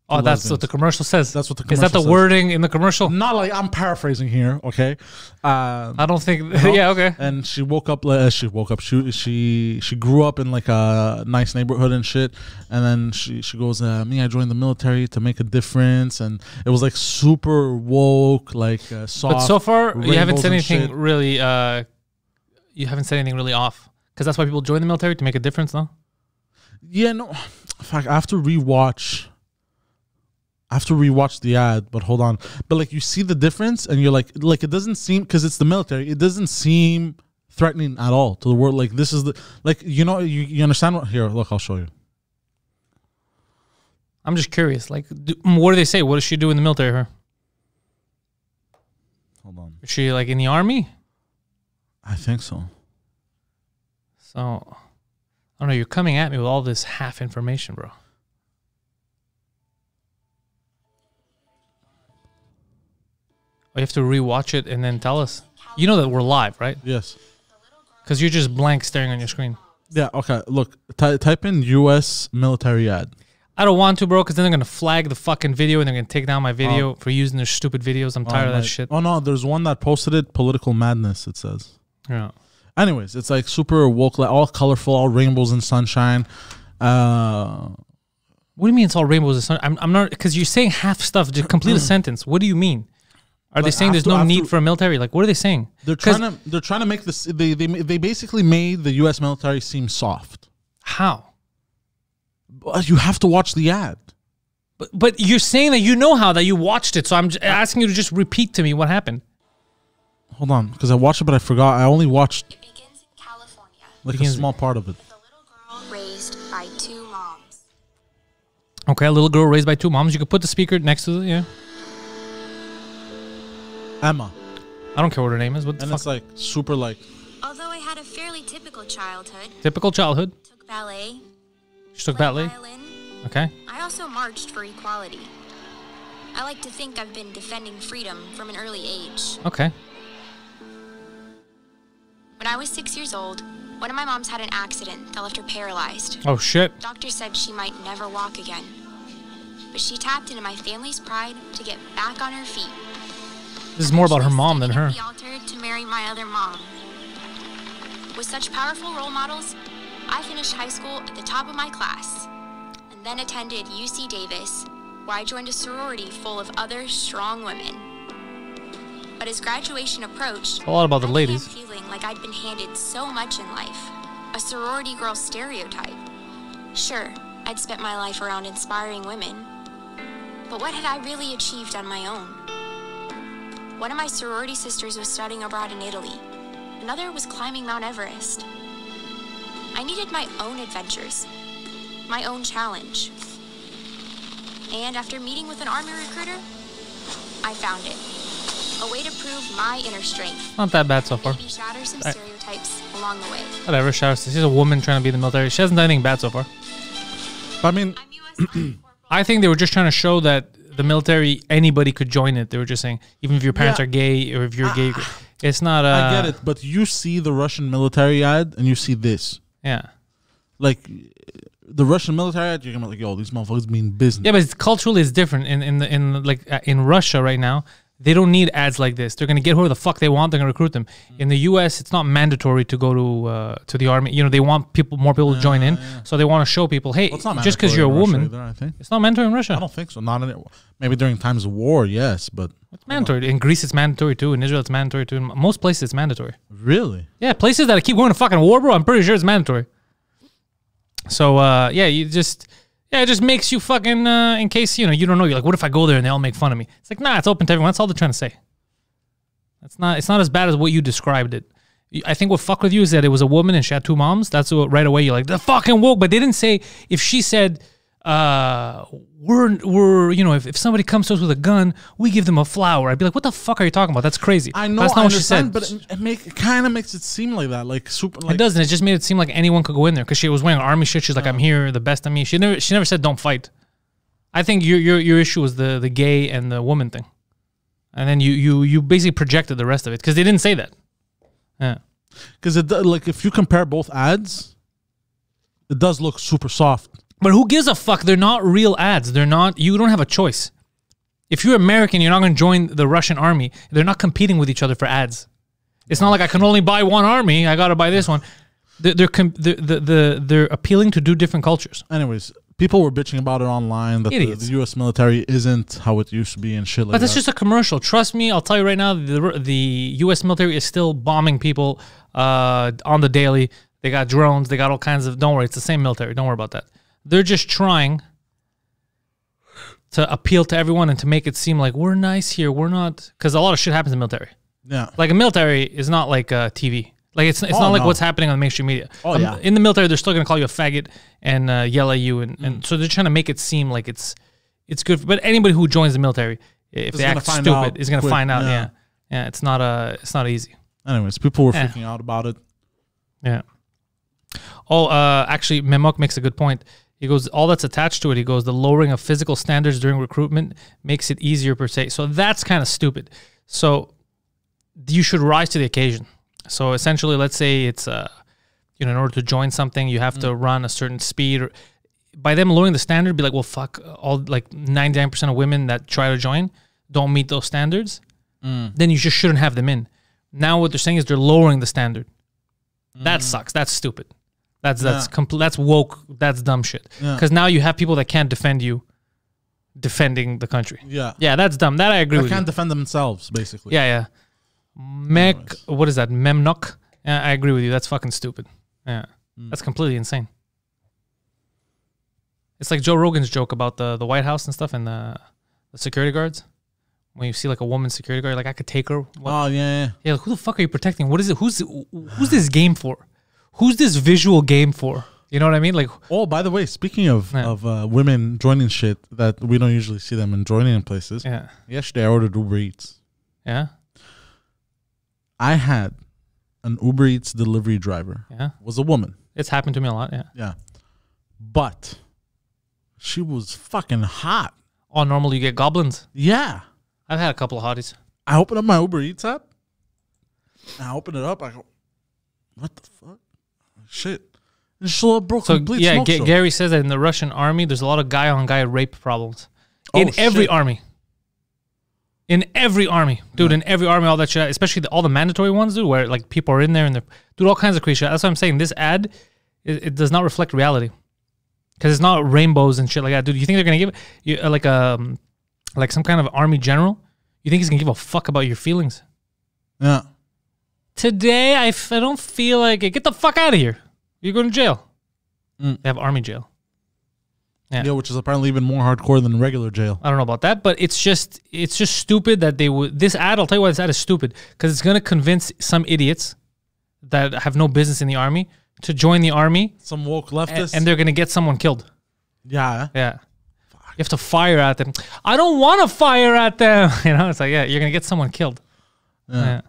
Oh, that's what the commercial says. That's what the commercial says. Is that the wording in the commercial? Not like I'm paraphrasing here, okay? I don't think. Yeah, okay. And she woke up. She grew up in like a nice neighborhood and shit. And then she goes, "Me, I joined the military to make a difference." And it was like super woke, like soft. But so far, you haven't said anything really. You haven't said anything really off, because that's why people join the military, to make a difference, no? Yeah, no. Fuck, I have to rewatch the ad, but hold on. But like, you see the difference, and you're like it doesn't seem, because it's the military, it doesn't seem threatening at all to the world. Like, this is the, like, you know, you understand what? Here, look, I'll show you. I'm just curious. Like, what do they say? What does she do in the military? Her? Hold on. Is she like in the army? I think so. So, I don't know. You're coming at me with all this half information, bro. You have to rewatch it and then tell us. You know that we're live, right? Yes. Because you're just blank staring on your screen. Yeah, okay. Look, type in U.S. military ad. I don't want to, bro, because then they're going to flag the fucking video and they're going to take down my video for using their stupid videos. I'm tired of that shit. Oh, no, there's one that posted it, Political Madness, it says. Yeah. Anyways, it's like super woke, like all colorful, all rainbows and sunshine. What do you mean it's all rainbows and sunshine? I'm not, because you're saying half stuff. Just complete a sentence. What do you mean? Are they saying there's no need for a military? Like, what are they saying? They're trying to make this. They basically made the U.S. military seem soft. How? But you have to watch the ad. But you're saying that you know how, that you watched it. So I'm asking you to just repeat to me what happened. Hold on, because I watched it, but I forgot. I only watched. It begins in California. Like a small part of it. With a little girl raised by 2 moms. Okay, a little girl raised by 2 moms. You could put the speaker next to it, yeah. Emma. I don't care what her name is. What the And fuck? it's like super like. Although I had a fairly typical childhood, Typical childhood. took ballet, She took played ballet. violin, Okay. I also marched for equality. I like to think I've been defending freedom from an early age. Okay. When I was 6 years old, one of my moms had an accident that left her paralyzed. Oh, shit. Doctors said she might never walk again. But she tapped into my family's pride to get back on her feet. This is more about her mom than her. The altar to marry my other mom. With such powerful role models, I finished high school at the top of my class, and then attended UC Davis, where I joined a sorority full of other strong women. But as graduation approached, A lot about the I ladies. began feeling like I'd been handed so much in life, a sorority girl stereotype. Sure, I'd spent my life around inspiring women, but what had I really achieved on my own? One of my sorority sisters was studying abroad in Italy. Another was climbing Mount Everest. I needed my own adventures, my own challenge. And after meeting with an army recruiter, I found it. A way to prove my inner strength. Not that bad so far. Maybe shatter some stereotypes along the way. Whatever. She's a woman trying to be in the military. She hasn't done anything bad so far. I mean, I'm U.S. Army Corporal. I think they were just trying to show that the military, anybody could join it. They were just saying, even if your parents Yeah. are gay or if you're gay, it's not. I get it, but you see the Russian military ad and you see this. Yeah. Like the Russian military ad, you're gonna be like, yo, these motherfuckers mean business. Yeah, but it's, culturally it's different. In Russia right now, they don't need ads like this. They're gonna get whoever the fuck they want. They're gonna recruit them. In the U.S., it's not mandatory to go to the army. You know, they want more people to join in, so they want to show people, hey, Well, it's not just because mandatory you're a in Russia woman, either, I think. it's not mandatory in Russia. I don't think so. Not in it. Maybe during times of war, yes, but It's mandatory. In Greece, it's mandatory too. In Israel, it's mandatory too. In most places, it's mandatory. really, Yeah, places that keep going to fucking war, bro, I'm pretty sure it's mandatory. So, yeah, it just makes you fucking, in case, you don't know, you're like, what if I go there and they all make fun of me? It's like, nah, it's open to everyone. That's all they're trying to say. It's not as bad as what you described it. I think what fuck with you is that it was a woman and she had 2 moms. That's what right away you're like, the fucking woke. But they didn't say, if she said, if somebody comes to us with a gun, we give them a flower. I'd be like, what the fuck are you talking about? That's crazy. I know. That's not I what she said. understand, but it kind of makes it seem like that, like super. Like, It doesn't. It just made it seem like anyone could go in there because she was wearing army shit. She's like, I'm here, the best of me. She never said don't fight. I think your issue was the gay and the woman thing, and then you basically projected the rest of it because they didn't say that. Yeah. because like if you compare both ads, it does look super soft. But who gives a fuck? They're not real ads. They're not. You don't have a choice. If you're American, you're not going to join the Russian army. They're not competing with each other for ads. It's not like I can only buy one army. I got to buy this one. They're appealing to 2 different cultures. Anyways, people were bitching about it online that the Idiots. U.S. military isn't how it used to be and shit like But that's that. just a commercial. Trust me, I'll tell you right now, the U.S. military is still bombing people on the daily. They got drones. They got all kinds of... Don't worry, it's the same military. Don't worry about that. They're just trying to appeal to everyone and to make it seem like we're nice here. We're not... Because a lot of shit happens in the military. Yeah. Like a military is not like TV. Like it's not like no. what's happening on the mainstream media. Oh, yeah. In the military, they're still going to call you a faggot and yell at you, and so they're trying to make it seem like it's good. But anybody who joins the military, if they act stupid, is going to find out. Yeah, it's not easy. Anyways, people were freaking out about it. Yeah. Oh, actually, Memok makes a good point. He goes, all that's attached to it. He goes, the lowering of physical standards during recruitment makes it easier per se. So that's kind of stupid. So you should rise to the occasion. So essentially, let's say it's in order to join something, you have to run a certain speed. Or by them lowering the standard, be like, well, fuck, all like 99% of women that try to join don't meet those standards. Then you just shouldn't have them in. Now what they're saying is they're lowering the standard. That sucks. That's stupid. That's woke. That's dumb shit. Because now you have people that can't defend you defending the country. Yeah. Yeah, that's dumb. That I agree They with can't you. defend themselves, basically. Yeah. What is that? Memnok? Yeah, I agree with you. That's fucking stupid. Yeah. That's completely insane. It's like Joe Rogan's joke about the White House and stuff and the security guards. When you see like a woman security guard, like I could take her. What? Oh, yeah. Yeah, like, who the fuck are you protecting? What is it? Who's this game for? Who's this visual game for? You know what I mean? Like, Oh, by the way, speaking of women joining shit that we don't usually see them in joining in places. yeah. Yesterday, I ordered Uber Eats. Yeah. I had an Uber Eats delivery driver. Yeah. Was a woman. It's happened to me a lot. Yeah. Yeah. But she was fucking hot. Oh, normally you get goblins. Yeah. I've had a couple of hotties. I open up my Uber Eats app. I open it up. I go, what the fuck? Shit. It's just a little broken. So complete yeah, smoke show. Gary says that in the Russian army, there's a lot of guy-on-guy rape problems. Oh, In every shit. army. In every army. Dude, in every army, all that shit, especially all the mandatory ones, dude, where like people are in there and they're, dude, all kinds of crazy shit. That's what I'm saying. This ad, it does not reflect reality. Because it's not rainbows and shit like that. Dude, you think they're going to give you like some kind of army general? You think he's going to give a fuck about your feelings? Yeah. Today, I don't feel like it. Get the fuck out of here. You're going to jail. They have army jail. Yeah, which is apparently even more hardcore than regular jail. I don't know about that, but it's just stupid that they would. This ad, I'll tell you why this ad is stupid, because it's going to convince some idiots that have no business in the army to join the army, Some woke leftists. and they're going to get someone killed. yeah. Yeah. You have to fire at them. I don't want to fire at them. You know, it's like, yeah, you're going to get someone killed. Yeah.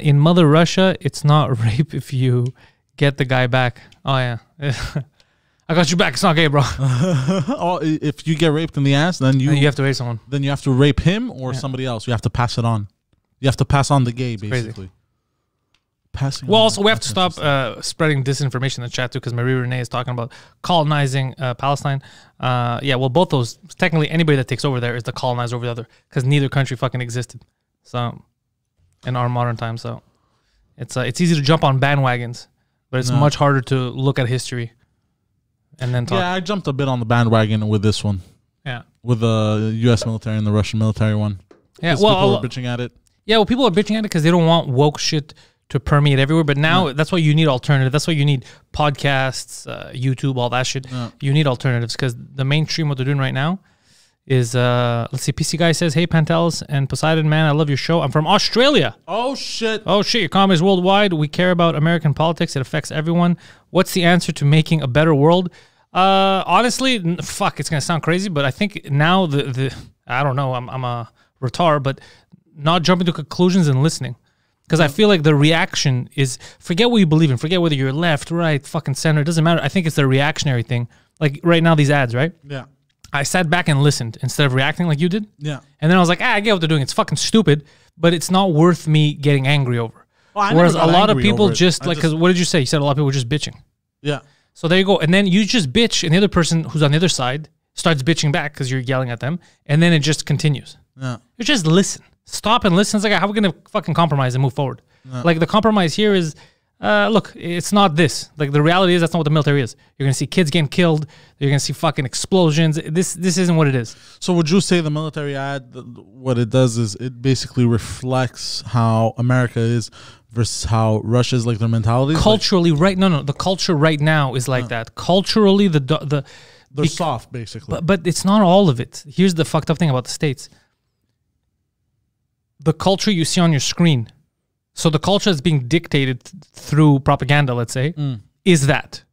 In Mother Russia, it's not rape if you get the guy back. Oh, yeah. I got you back. It's not gay, bro. Oh, if you get raped in the ass, then you You have to rape someone. then you have to rape him or somebody else. You have to pass it on. You have to pass on the gay, basically. crazy. Passing. Well, on also, we have to that's stop spreading disinformation in the chat, too, because Marie Renee is talking about colonizing Palestine. Yeah, well, both those, technically, anybody that takes over there is the colonizer over the other, because neither country fucking existed. So, in our modern time, so it's easy to jump on bandwagons, but it's much harder to look at history and then talk. Yeah, I jumped a bit on the bandwagon with this one, Yeah. with the U.S. military and the Russian military one. Yeah, People well, were bitching at it. yeah, well, people are bitching at it because they don't want woke shit to permeate everywhere. But now that's why you need alternative. That's why you need podcasts, YouTube, all that shit. You need alternatives because the mainstream, what they're doing right now is, let's see, PC Guy says, hey, Pantelis and Poseidon, man, I love your show. I'm from Australia. Oh, shit. Oh, shit, your comment is worldwide. We care about American politics. It affects everyone. What's the answer to making a better world? Honestly, fuck, it's going to sound crazy, but I think now I don't know, I'm a retard, but not jumping to conclusions and listening. Because I feel like the reaction is, forget what you believe in, forget whether you're left, right, fucking center, it doesn't matter. I think it's the reactionary thing. Like right now, these ads, right? Yeah. I sat back and listened instead of reacting like you did. Yeah. And then I was like, I get what they're doing. It's fucking stupid, but it's not worth me getting angry over. Well, I never Whereas a got lot of angry people over it. just, I like, because what did you say? You said a lot of people were just bitching. Yeah. So there you go. And then you just bitch, and the other person who's on the other side starts bitching back because you're yelling at them. And then it just continues. Yeah. You just listen. Stop and listen. It's like, how are we going to fucking compromise and move forward? Like, the compromise here is, look, it's not this. Like, the reality is that's not what the military is. You're going to see kids getting killed. You're going to see fucking explosions. This isn't what it is. So would you say the military ad, what it does is it basically reflects how America is versus how Russia is, like their mentality? Culturally, the culture right now is like that. Culturally, They're soft, basically. But it's not all of it. Here's the fucked up thing about the States. The culture you see on your screen, so the culture that's being dictated through propaganda, let's say, is that.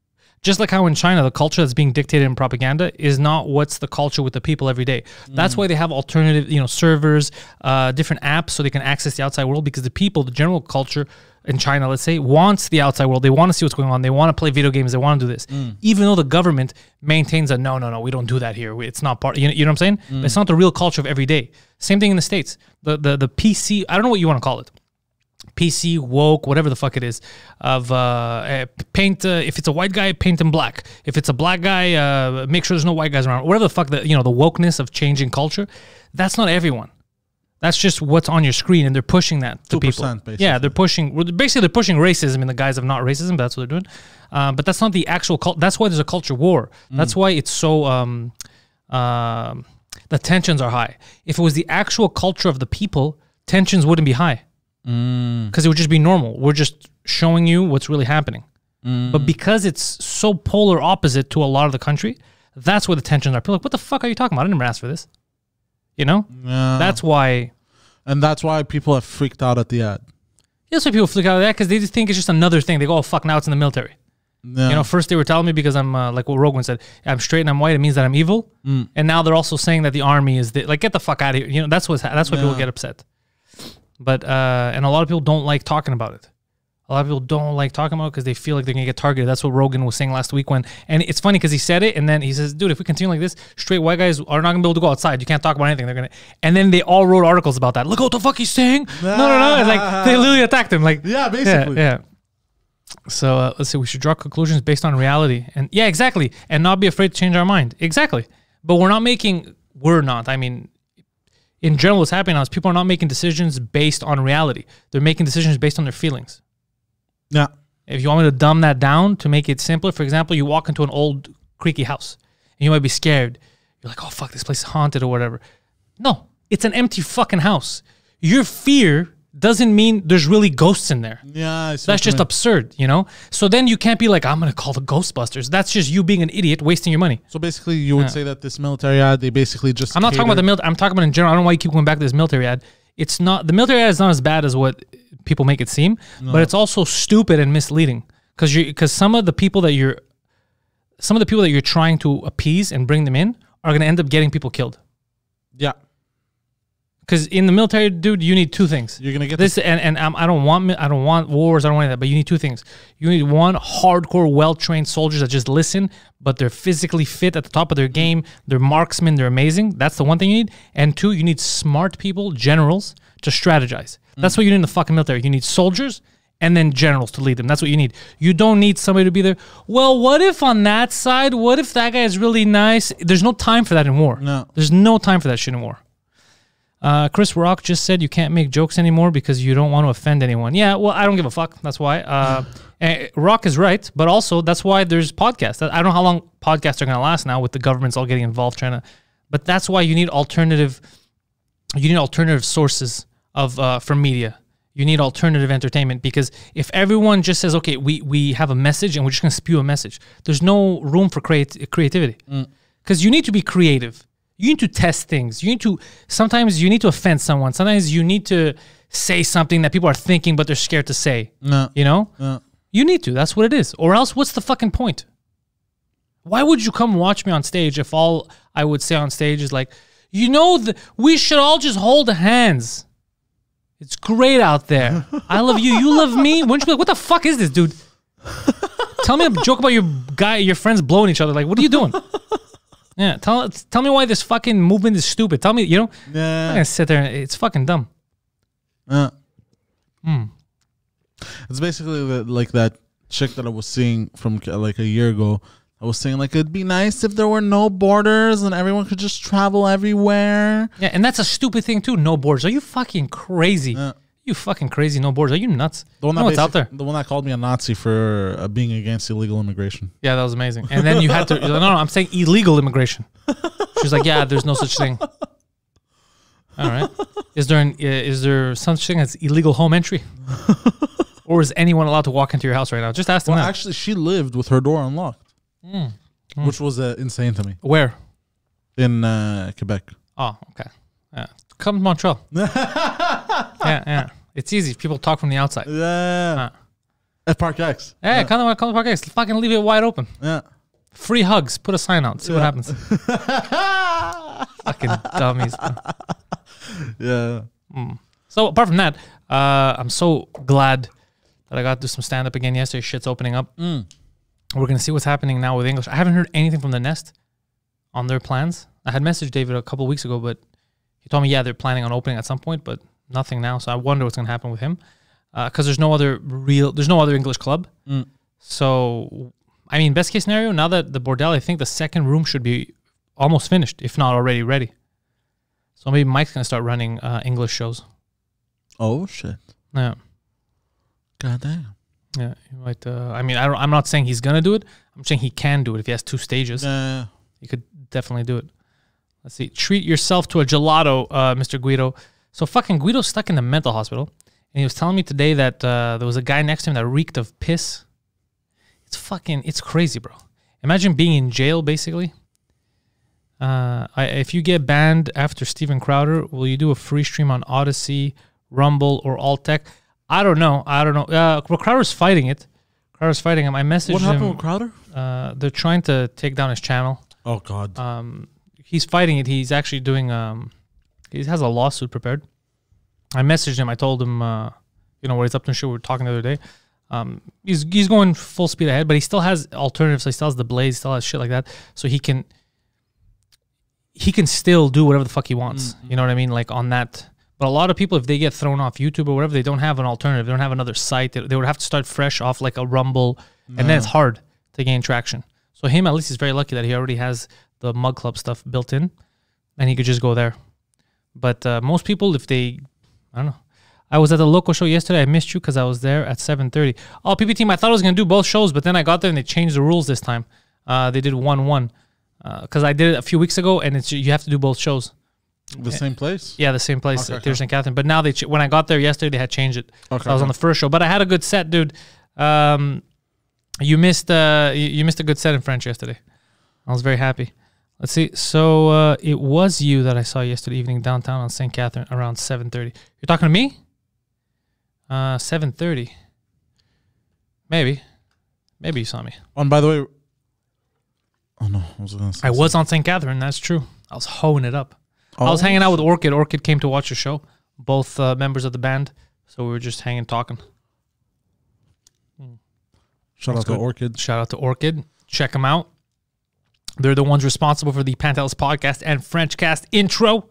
Just like how in China, the culture that's being dictated in propaganda is not what's the culture with the people every day. That's why they have alternative, servers, different apps so they can access the outside world, because the people, the general culture in China, let's say, wants the outside world. They want to see what's going on. They want to play video games. They want to do this. Even though the government maintains a, no, we don't do that here. It's not part, you know what I'm saying? It's not the real culture of every day. Same thing in the States. The PC, I don't know what you want to call it. PC, woke, whatever the fuck it is, of paint, if it's a white guy, paint him black. If it's a black guy, make sure there's no white guys around. Whatever the fuck, the wokeness of changing culture, that's not everyone. That's just what's on your screen, and they're pushing that to people. Basically. Yeah, they're pushing racism in the guise of not racism, but that's what they're doing. But that's not the actual culture. That's why there's a culture war. That's why it's so, the tensions are high. If it was the actual culture of the people, tensions wouldn't be high because it would just be normal. We're just showing you what's really happening. But because it's so polar opposite to a lot of the country, that's where the tensions are. People are like, what the fuck are you talking about? I didn't ask for this. You know? Yeah. That's why. And that's why people have freaked out at the ad. Yeah, that's why people freak out at that because they just think it's just another thing. They go, oh, fuck, now it's in the military. Yeah. You know, first they were telling me because I'm, like what Rogan said, I'm straight and I'm white, it means that I'm evil. And now they're also saying that the army is, like, get the fuck out of here. You know, that's why people get upset. But, and a lot of people don't like talking about it. A lot of people don't like talking about it because they feel like they're going to get targeted. That's what Rogan was saying last week and it's funny because he said it and then he says, dude, if we continue like this, straight white guys are not going to be able to go outside. You can't talk about anything. They're going to, and then they all wrote articles about that. Look what the fuck he's saying. No. It's like, they literally attacked him. Like, yeah, basically. Yeah. So let's see, we should draw conclusions based on reality. And yeah, exactly. And not be afraid to change our mind. Exactly. But I mean, in general, what's happening now is people are not making decisions based on reality. They're making decisions based on their feelings. Yeah. If you want me to dumb that down to make it simpler, for example, you walk into an old creaky house and you might be scared. You're like, oh, fuck, this place is haunted or whatever. No, it's an empty fucking house. Your fear doesn't mean there's really ghosts in there. Yeah, I see that's just absurd, you know? So then you can't be like, I'm going to call the Ghostbusters. That's just you being an idiot, wasting your money. So basically, you would say that this military ad, they basically just. I'm not talking about the military. I'm talking about in general. I don't know why you keep going back to this military ad. It's not, the military ad is not as bad as what people make it seem, but it's also stupid and misleading because some of the people that you're trying to appease and bring them in are going to end up getting people killed. Yeah. Because in the military, dude, you need two things. You're gonna get this, and I don't want wars. I don't want any of that. But you need two things. You need one, hardcore, well-trained soldiers that just listen, but they're physically fit at the top of their game. They're marksmen. They're amazing. That's the one thing you need. And two, you need smart people, generals, to strategize. That's what you need in the fucking military. You need soldiers and then generals to lead them. That's what you need. You don't need somebody to be there. Well, what if on that side? What if that guy is really nice? There's no time for that in war. No, there's no time for that shit in war. Chris Rock just said you can't make jokes anymore because you don't want to offend anyone. Yeah, well, I don't give a fuck. That's why. Rock is right, but also that's why there's podcasts. I don't know how long podcasts are going to last now with the governments all getting involved trying to. But that's why you need alternative. You need alternative sources of for media. You need alternative entertainment because if everyone just says, okay, we have a message and we're just going to spew a message, there's no room for creativity because you need to be creative. You need to test things. Sometimes you need to offend someone. Sometimes you need to say something that people are thinking, but they're scared to say. No. You know? No. You need to. That's what it is. Or else, what's the fucking point? Why would you come watch me on stage if all I would say on stage is like, we should all just hold hands. It's great out there. I love you. You love me. Wouldn't you be like, what the fuck is this, dude? Tell me a joke about your friends blowing each other. Like, what are you doing? Yeah, tell me why this fucking movement is stupid. Tell me, I'm gonna sit there and it's fucking dumb. It's basically like that chick that I was seeing from like a year ago. I was saying like it'd be nice if there were no borders and everyone could just travel everywhere. Yeah, and that's a stupid thing too. No borders. Are you fucking crazy? You fucking crazy. No borders. Are you nuts? What's out there? The one that called me a Nazi for being against illegal immigration. Yeah, that was amazing. And then you had to. No, I'm saying illegal immigration. She's like, yeah, there's no such thing. All right. Is there such thing as illegal home entry? Or is anyone allowed to walk into your house right now? Just ask them that. Actually, she lived with her door unlocked, which was insane to me. Where? In Quebec. Oh, okay. Yeah. Come to Montreal. Yeah. It's easy. People talk from the outside. Yeah. At Park X. Yeah, come to Park X. Fucking leave it wide open. Yeah. Free hugs. Put a sign out. See what happens. Fucking dummies. Yeah. So apart from that, I'm so glad that I got to do some stand-up again yesterday. Shit's opening up. We're going to see what's happening now with English. I haven't heard anything from the Nest on their plans. I had messaged David a couple of weeks ago, but he told me, yeah, they're planning on opening at some point, but nothing now. So I wonder what's going to happen with him because there's no other English club. So, I mean, best case scenario, now that the Bordel, I think the second room should be almost finished, if not already ready. So maybe Mike's going to start running English shows. Oh, shit. Yeah. God damn. Yeah. He might, I'm not saying he's going to do it. I'm saying he can do it if he has 2 stages. Yeah. He could definitely do it. Let's see. Treat yourself to a gelato, Mr. Guido. So fucking Guido's stuck in the mental hospital. And he was telling me today that there was a guy next to him that reeked of piss. It's crazy, bro. Imagine being in jail, basically. If you get banned after Steven Crowder, will you do a free stream on Odyssey, Rumble, or Altec? I don't know. Well, Crowder's fighting it. Crowder's fighting him. I messaged him. What happened with Crowder? They're trying to take down his channel. Oh, God. He's fighting it. He's actually doing... he has a lawsuit prepared. I messaged him. I told him, what he's up to and shit. We were talking the other day. He's going full speed ahead, but he still has alternatives. So he still has the Blaze, still has shit like that. So he can still do whatever the fuck he wants. You know what I mean? Like on that. But a lot of people, if they get thrown off YouTube or whatever, they don't have an alternative. They don't have another site. They would have to start fresh off like a Rumble. And then it's hard to gain traction. So him, at least, he's very lucky that he already has the Mug Club stuff built in. And he could just go there. But most people, if they... I don't know. I was at the local show yesterday. I missed you because I was there at 7:30. Oh, PP team, I thought I was going to do both shows, but then I got there and they changed the rules this time. They did 1-1. Because I did it a few weeks ago, and you have to do both shows. The same place? Yeah, the same place, Theater St. Catherine. But now when I got there yesterday, they had changed it. So I was on the first show, but I had a good set, dude. You missed a good set in French yesterday. I was very happy. Let's see. So it was you that I saw yesterday evening downtown on St. Catherine around 7:30. You're talking to me? 7:30. Maybe you saw me. And by the way, oh no, I was on St. Catherine. That's true. I was hoeing it up. I was hanging out with Orchid. Orchid came to watch the show. Both members of the band. So we were just hanging, talking. Shout out to Orchid. Shout out to Orchid. Check them out. They're the ones responsible for the Pantelis podcast and Frenchcast intro.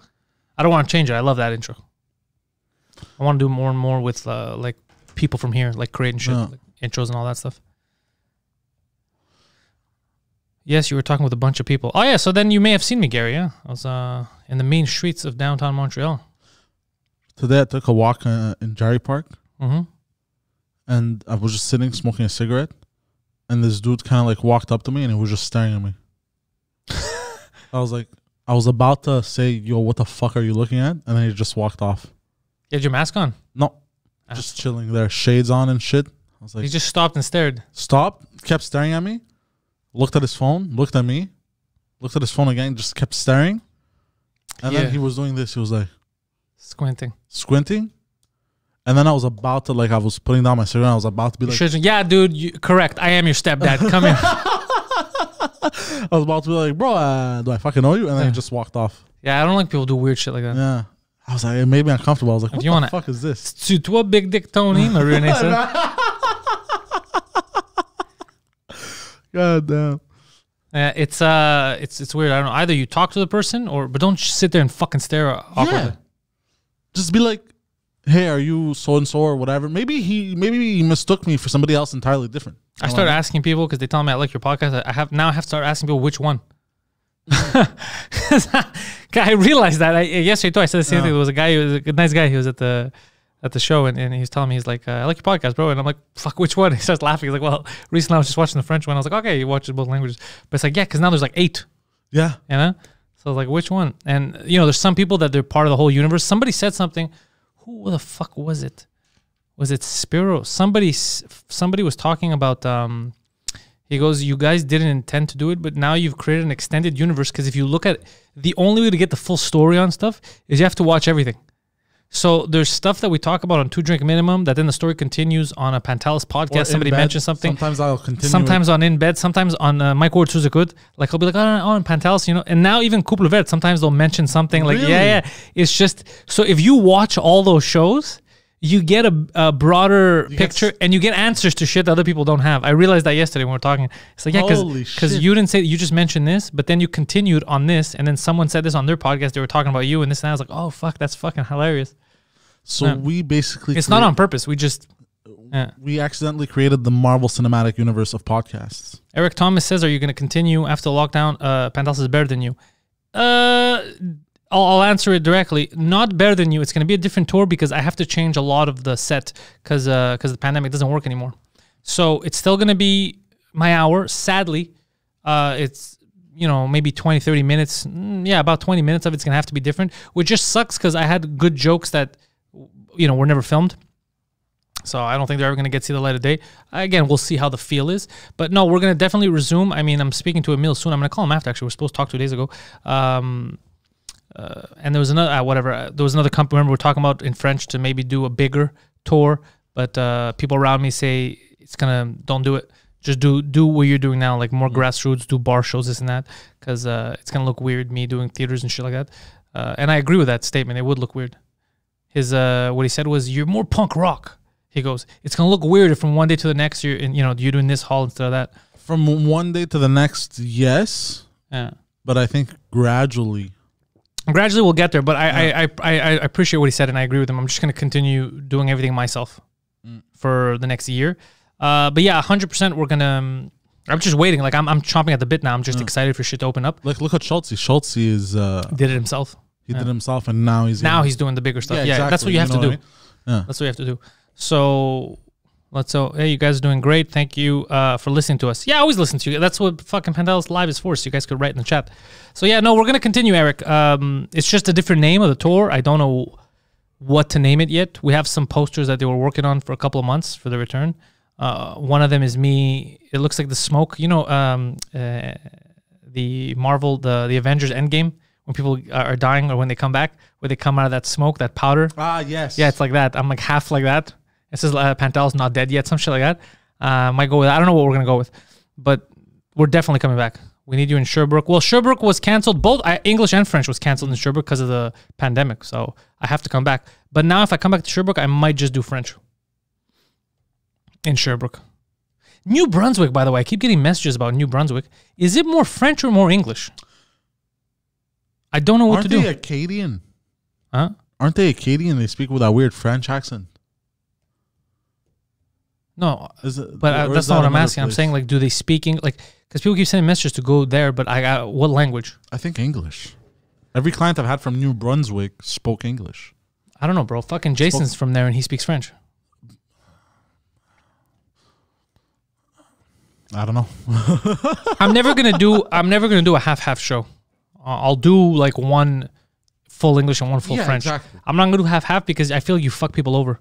I don't want to change it. I love that intro. I want to do more and more with like people from here, like creating shit, like intros and all that stuff. Yes, you were talking with a bunch of people. Oh, yeah, so then you may have seen me, Gary, yeah? I was in the main streets of downtown Montreal. Today I took a walk in Jarry Park. Mm-hmm. And I was just sitting, smoking a cigarette. And this dude kind of like walked up to me and he was just staring at me. I was about to say, yo, what the fuck are you looking at? And then he just walked off. You had your mask on? No. Just chilling there, shades on and shit. I was like, he just stopped and stared. Stopped, kept staring at me. Looked at his phone, looked at me, looked at his phone again, just kept staring. And then he was doing this. He was like... Squinting. And then I was about to, I was putting down my cigarette. I was about to be like... Yeah, dude, correct. I am your stepdad. Come here. I was about to be like, bro, do I fucking know you? And then he just walked off. Yeah, I don't like people do weird shit like that. Yeah. I was like, it made me uncomfortable. I was like, what the fuck is this? Tu toi, big dick Tony, Maria said. God damn. It's weird. I don't know. Either you talk to the person but don't sit there and fucking stare awkwardly. Yeah. Just be like, hey, are you so and so or whatever? Maybe he mistook me for somebody else entirely different. I started asking people because they tell me I like your podcast. I have to start asking people which one. I realized that yesterday too. I said the same thing. There was a guy, he was a nice guy. He was at the show and he was telling me, he's like, I like your podcast, bro. And I'm like, fuck, which one? He starts laughing. He's like, well, recently I was just watching the French one. I was like, okay, you watch both languages. But it's like, yeah, because now there's like 8. Yeah. You know? So I was like, which one? And there's some people that they're part of the whole universe. Somebody said something. Who the fuck was it? Was it Spiro? Somebody was talking about, he goes, you guys didn't intend to do it, but now you've created an extended universe, because if you look at the only way to get the full story on stuff is you have to watch everything. So there's stuff that we talk about on 2 Drink Minimum that then the story continues on a Pantelis podcast. Somebody mentions something. Sometimes I'll continue. Sometimes on In Bed. Sometimes on Mike Ward Good. Like I'll be like, on Pantelis, And now even Couple Vert, sometimes they'll mention something like, yeah. It's just, so if you watch all those shows, you get a broader picture and you get answers to shit that other people don't have. I realized that yesterday when we were talking. It's like, yeah, because you didn't say, you just mentioned this, but then you continued on this, and then someone said this on their podcast. They were talking about you and this, and I was like, oh, fuck, that's fucking hilarious. So we basically... It's not on purpose. We just... We accidentally created the Marvel Cinematic Universe of podcasts. Eric Thomas says, are you going to continue after the lockdown? Pantelis is better than you. I'll answer it directly. Not better than you. It's going to be a different tour because I have to change a lot of the set because the pandemic doesn't work anymore. So it's still going to be my hour. Sadly, it's maybe 20, 30 minutes. Yeah, about 20 minutes of it's going to have to be different, which just sucks because I had good jokes that, were never filmed. So I don't think they're ever going to see the light of day. Again, we'll see how the feel is. But no, we're going to definitely resume. I mean, I'm speaking to Emil soon. I'm going to call him after, actually. We're supposed to talk 2 days ago. And there was another, there was another company, remember, we're talking about in French to maybe do a bigger tour. But people around me say don't do it. Just do what you're doing now, like more grassroots, do bar shows, this and that, because it's going to look weird, me doing theaters and shit like that. And I agree with that statement. It would look weird. What he said was, you're more punk rock. He goes, it's going to look weird if from one day to the next you're doing this hall instead of that. From one day to the next, yes. Yeah. But I think gradually we'll get there. But I appreciate what he said, and I agree with him. I'm just going to continue doing everything myself for the next year. But yeah, 100% we're going to... I'm just waiting. Like, I'm chomping at the bit now. I'm just excited for shit to open up. Like, look at Schultze. Schultze is... did it himself. He did it himself, and now he's doing the bigger stuff. Yeah, exactly. That's what you have to do. I mean? Yeah. That's what you have to do. So hey, you guys are doing great. Thank you for listening to us. Yeah, I always listen to you. That's what fucking Pantelis Live is for, so you guys could write in the chat. So yeah, no, we're going to continue, Eric. It's just a different name of the tour. I don't know what to name it yet. We have some posters that they were working on for a couple of months for the return. One of them is me. It looks like the smoke. The Marvel, the Avengers Endgame, when people are dying or when they come back, where they come out of that smoke, that powder. Ah, yes. Yeah, it's like that. I'm like half like that. It says Pantelis not dead yet, some shit like that. Might go with that. I don't know what we're going to go with, but we're definitely coming back. We need you in Sherbrooke. Well, Sherbrooke was canceled. Both English and French was canceled in Sherbrooke because of the pandemic. So I have to come back. But now if I come back to Sherbrooke, I might just do French in Sherbrooke. New Brunswick, by the way. I keep getting messages about New Brunswick. Is it more French or more English? I don't know what to do. Aren't they Acadian? Huh? Aren't they Acadian? They speak with that weird French accent. No, but that's not what I'm asking. I'm saying, like, do they speak English? Like, because people keep sending messages to go there, but what language? I think English. Every client I've had from New Brunswick spoke English. I don't know, bro. Fucking Jason's from there and he speaks French. I don't know. I'm never gonna do a half show. I'll do like one full English and one full French. Exactly. I'm not gonna do half because I feel you fuck people over.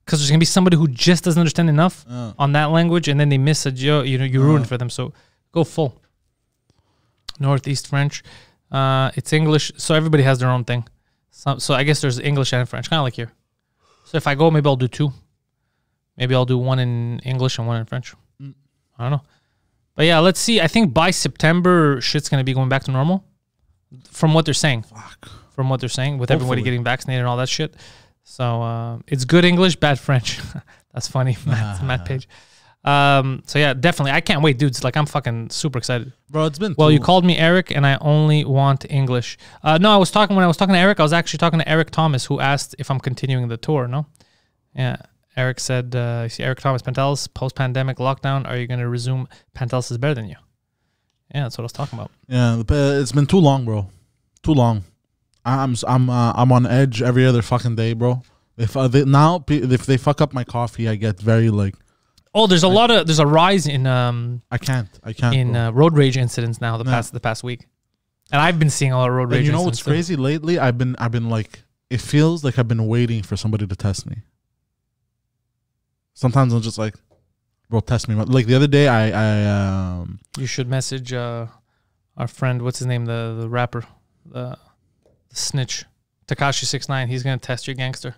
Because there's gonna be somebody who just doesn't understand enough on that language, and then they miss a joke. You ruin for them. So go full. Northeast French. It's English, so everybody has their own thing. So I guess there's English and French, kind of like here. So if I go, maybe I'll do two. Maybe I'll do one in English and one in French. I don't know. But yeah, let's see. I think by September, shit's going to be going back to normal. From what they're saying. Fuck. From what they're saying, with everybody getting vaccinated and all that shit. So it's good English, bad French. That's funny. Matt Page. So yeah, definitely. I can't wait, dudes. Like, I'm fucking super excited. Bro, it's been... Well, you called me Eric, and I only want English. No, when I was talking to Eric, I was actually talking to Eric Thomas, who asked if I'm continuing the tour, no? Yeah. Eric said, you see Eric Thomas, Pantelis, post-pandemic lockdown, are you going to resume Pantelis is better than you? Yeah, that's what I was talking about. Yeah, it's been too long, bro. Too long. I'm on edge every other fucking day, bro. If they fuck up my coffee, I get very like... Oh, there's a rise in I can't in road rage incidents now the past week. And I've been seeing a lot of road rage incidents. You know what's crazy lately? I've been like, it feels like I've been waiting for somebody to test me. Sometimes I'm just like, bro, test me. Like the other day, you should message our friend. What's his name? The rapper, the snitch, Tekashi 6ix9ine. He's gonna test your gangster.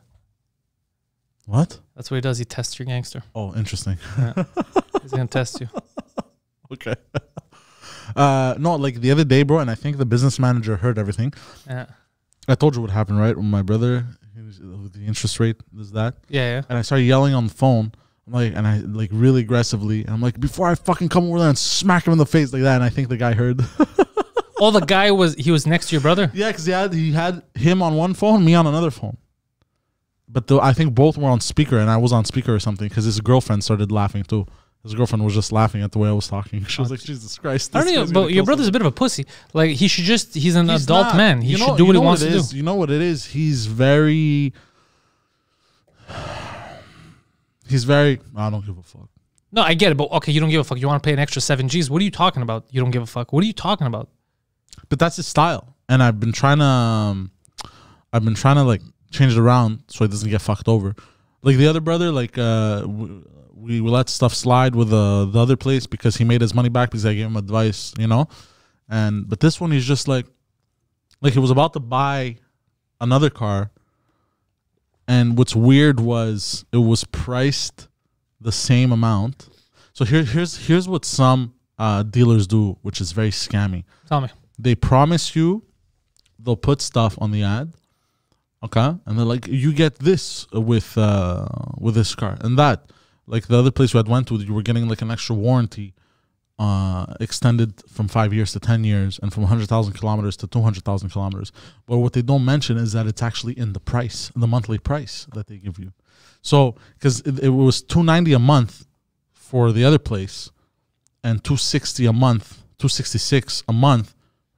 What? That's what he does. He tests your gangster. Oh, interesting. Yeah. He's gonna test you. Okay. No, like the other day, bro, and I think the business manager heard everything. Yeah. I told you what happened, right? With my brother. The interest rate is that. Yeah. And I started yelling on the phone. I really aggressively. And I'm like, before I fucking come over there and smack him in the face like that. And I think the guy heard. Oh, the guy was next to your brother? Yeah, because he had him on one phone, me on another phone. But I think both were on speaker, and I was on speaker or something because his girlfriend started laughing too. His girlfriend was just laughing at the way I was talking. She was like, Jesus Christ. I don't know, but your brother's a bit of a pussy. Like, he's an adult man. He should do what he wants to do. You know what it is? He's very, I don't give a fuck. No, I get it, but okay, you don't give a fuck. You want to pay an extra 7 Gs. What are you talking about? You don't give a fuck. What are you talking about? But that's his style, and I've been trying to like change it around so it doesn't get fucked over. Like the other brother, like we let stuff slide with the other place because he made his money back because I gave him advice, you know. But this one, he's just like he was about to buy another car, and what's weird was it was priced the same amount. So here's what some dealers do, which is very scammy. Tell me. They promise you they'll put stuff on the ad, okay, and they're like, you get this with this car and that. Like the other place we had went to, you were getting like an extra warranty extended from 5 years to 10 years and from 100,000 kilometers to 200,000 kilometers. But what they don't mention is that it's actually in the price, the monthly price that they give you. So because it was $290 a month for the other place and $260 a month, $266 a month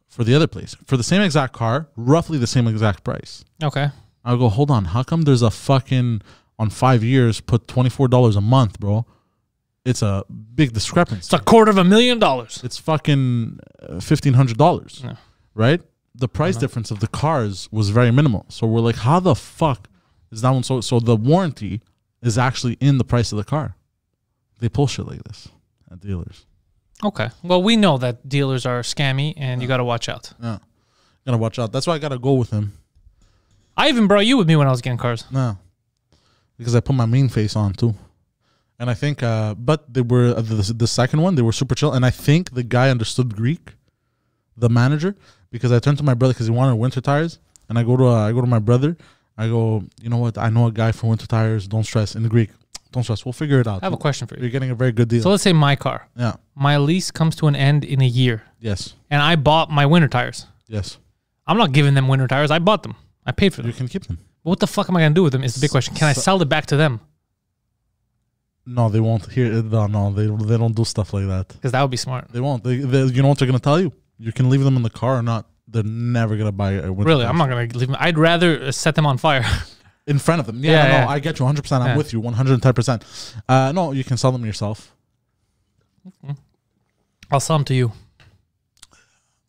for the other place for the same exact car, roughly the same exact price. Okay. I'll go, hold on, how come there's a fucking on 5 years put $24 a month, bro? It's a big discrepancy. It's $250,000. It's fucking $1,500, Yeah. right? The price difference of the cars was very minimal. So we're like, how the fuck is that one? So the warranty is actually in the price of the car. They pull shit like this at dealers. Okay. Well, we know that dealers are scammy, and you got to watch out. Yeah, gotta watch out. That's why I gotta go with him. I even brought you with me when I was getting cars. No, because I put my mean face on too. And I think, but they were the second one. They were super chill, and I think the guy understood Greek, the manager, because I turned to my brother because he wanted winter tires, and I go to my brother. I go, you know what? I know a guy for winter tires. Don't stress. In the Greek, don't stress. We'll figure it out. I have a question for you. You're getting a very good deal. So let's say my car. Yeah. My lease comes to an end in a year. Yes. And I bought my winter tires. Yes. I'm not giving them winter tires. I bought them. I paid for them. You can keep them. But what the fuck am I going to do with them is the big question. Can I sell it back to them? No, they won't. No, they don't do stuff like that. Because that would be smart. They won't. They you know what they're going to tell you? You can leave them in the car or not. They're never going to buy a winter Really? tires. I'm not going to leave them. I'd rather set them on fire. In front of them. Yeah, No, yeah. I get you 100%. I'm with you 110%. No, you can sell them yourself. I'll sell them to you.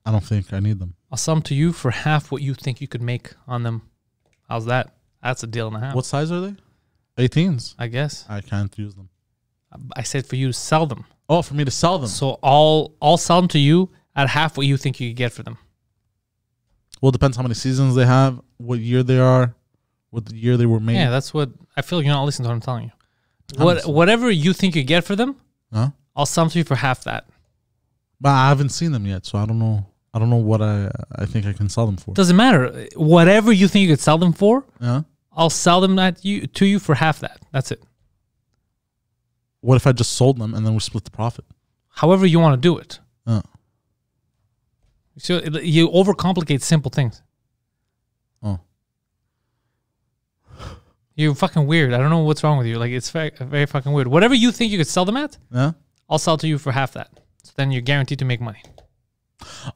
I don't think I need them. I'll sell them to you for half what you think you could make on them. How's that? That's a deal and a half. What size are they? 18s. I guess. I can't use them. I said for you to sell them. Oh, for me to sell them. So I'll sell them to you at half what you think you could get for them. Well, it depends how many seasons they have, what year they are, what year they were made. Yeah, that's what I feel. You're not listening to what I'm telling you. Whatever you think you get for them, Huh? I'll sell them to you for half that. But I haven't seen them yet, so I don't know. I don't know what I think I can sell them for. Doesn't matter. Whatever you think you could sell them for, Yeah. I'll sell them to you for half that. That's it. What if I just sold them and then we split the profit? However you want to do it. Yeah. So you overcomplicate simple things. Oh. You're fucking weird. I don't know what's wrong with you. Like, it's very, very fucking weird. Whatever you think you could sell them at, Yeah. I'll sell to you for half that. So then you're guaranteed to make money.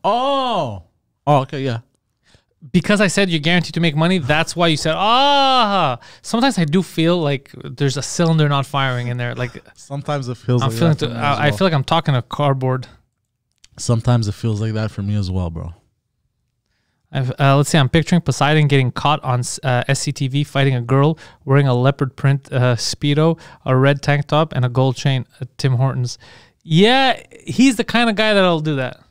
Oh. Oh, okay, yeah. Because I said you're guaranteed to make money, that's why you said, sometimes I do feel like there's a cylinder not firing in there. Like, Sometimes it feels I'm like feeling that. For me as I well. feel like I'm talking to cardboard. Sometimes it feels like that for me as well, bro. Let's see, I'm picturing Poseidon getting caught on SCTV fighting a girl wearing a leopard print Speedo, a red tank top, and a gold chain at Tim Hortons. Yeah, he's the kind of guy that'll do that.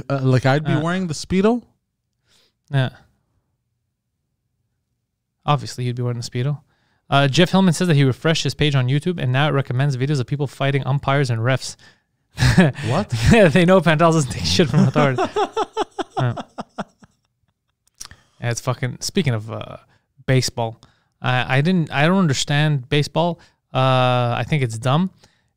Like I'd be wearing the Speedo. Yeah. Obviously, he'd be wearing the Speedo. Jeff Hillman says that he refreshed his page on YouTube, and now it recommends videos of people fighting umpires and refs. What? They know Pantelis doesn't take shit from authority. Yeah, it's fucking. Speaking of baseball, I don't understand baseball. I think it's dumb,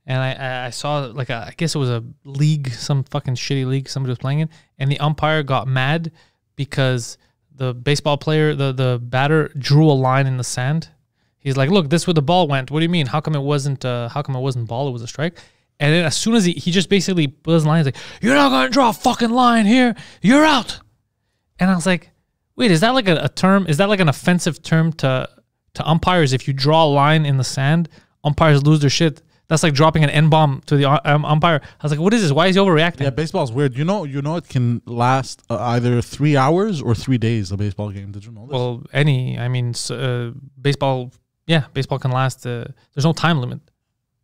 and I saw like I guess it was a league, some fucking shitty league somebody was playing in, and the umpire got mad because the baseball player, the batter, drew a line in the sand. He's like, "Look, this is where the ball went. What do you mean? How come it wasn't? How come it wasn't ball? It was a strike." And then as soon as he just basically put his line, he's like, "You're not gonna draw a fucking line here. You're out." And I was like, "Wait, is that like a term? Is that like an offensive term to umpires? If you draw a line in the sand, umpires lose their shit. That's like dropping an N-bomb to the umpire. I was like, what is this? Why is he overreacting? Yeah, baseball's weird. You know, it can last either 3 hours or 3 days. A baseball game. Did you know this? Well, baseball. Yeah, baseball can last. There's no time limit.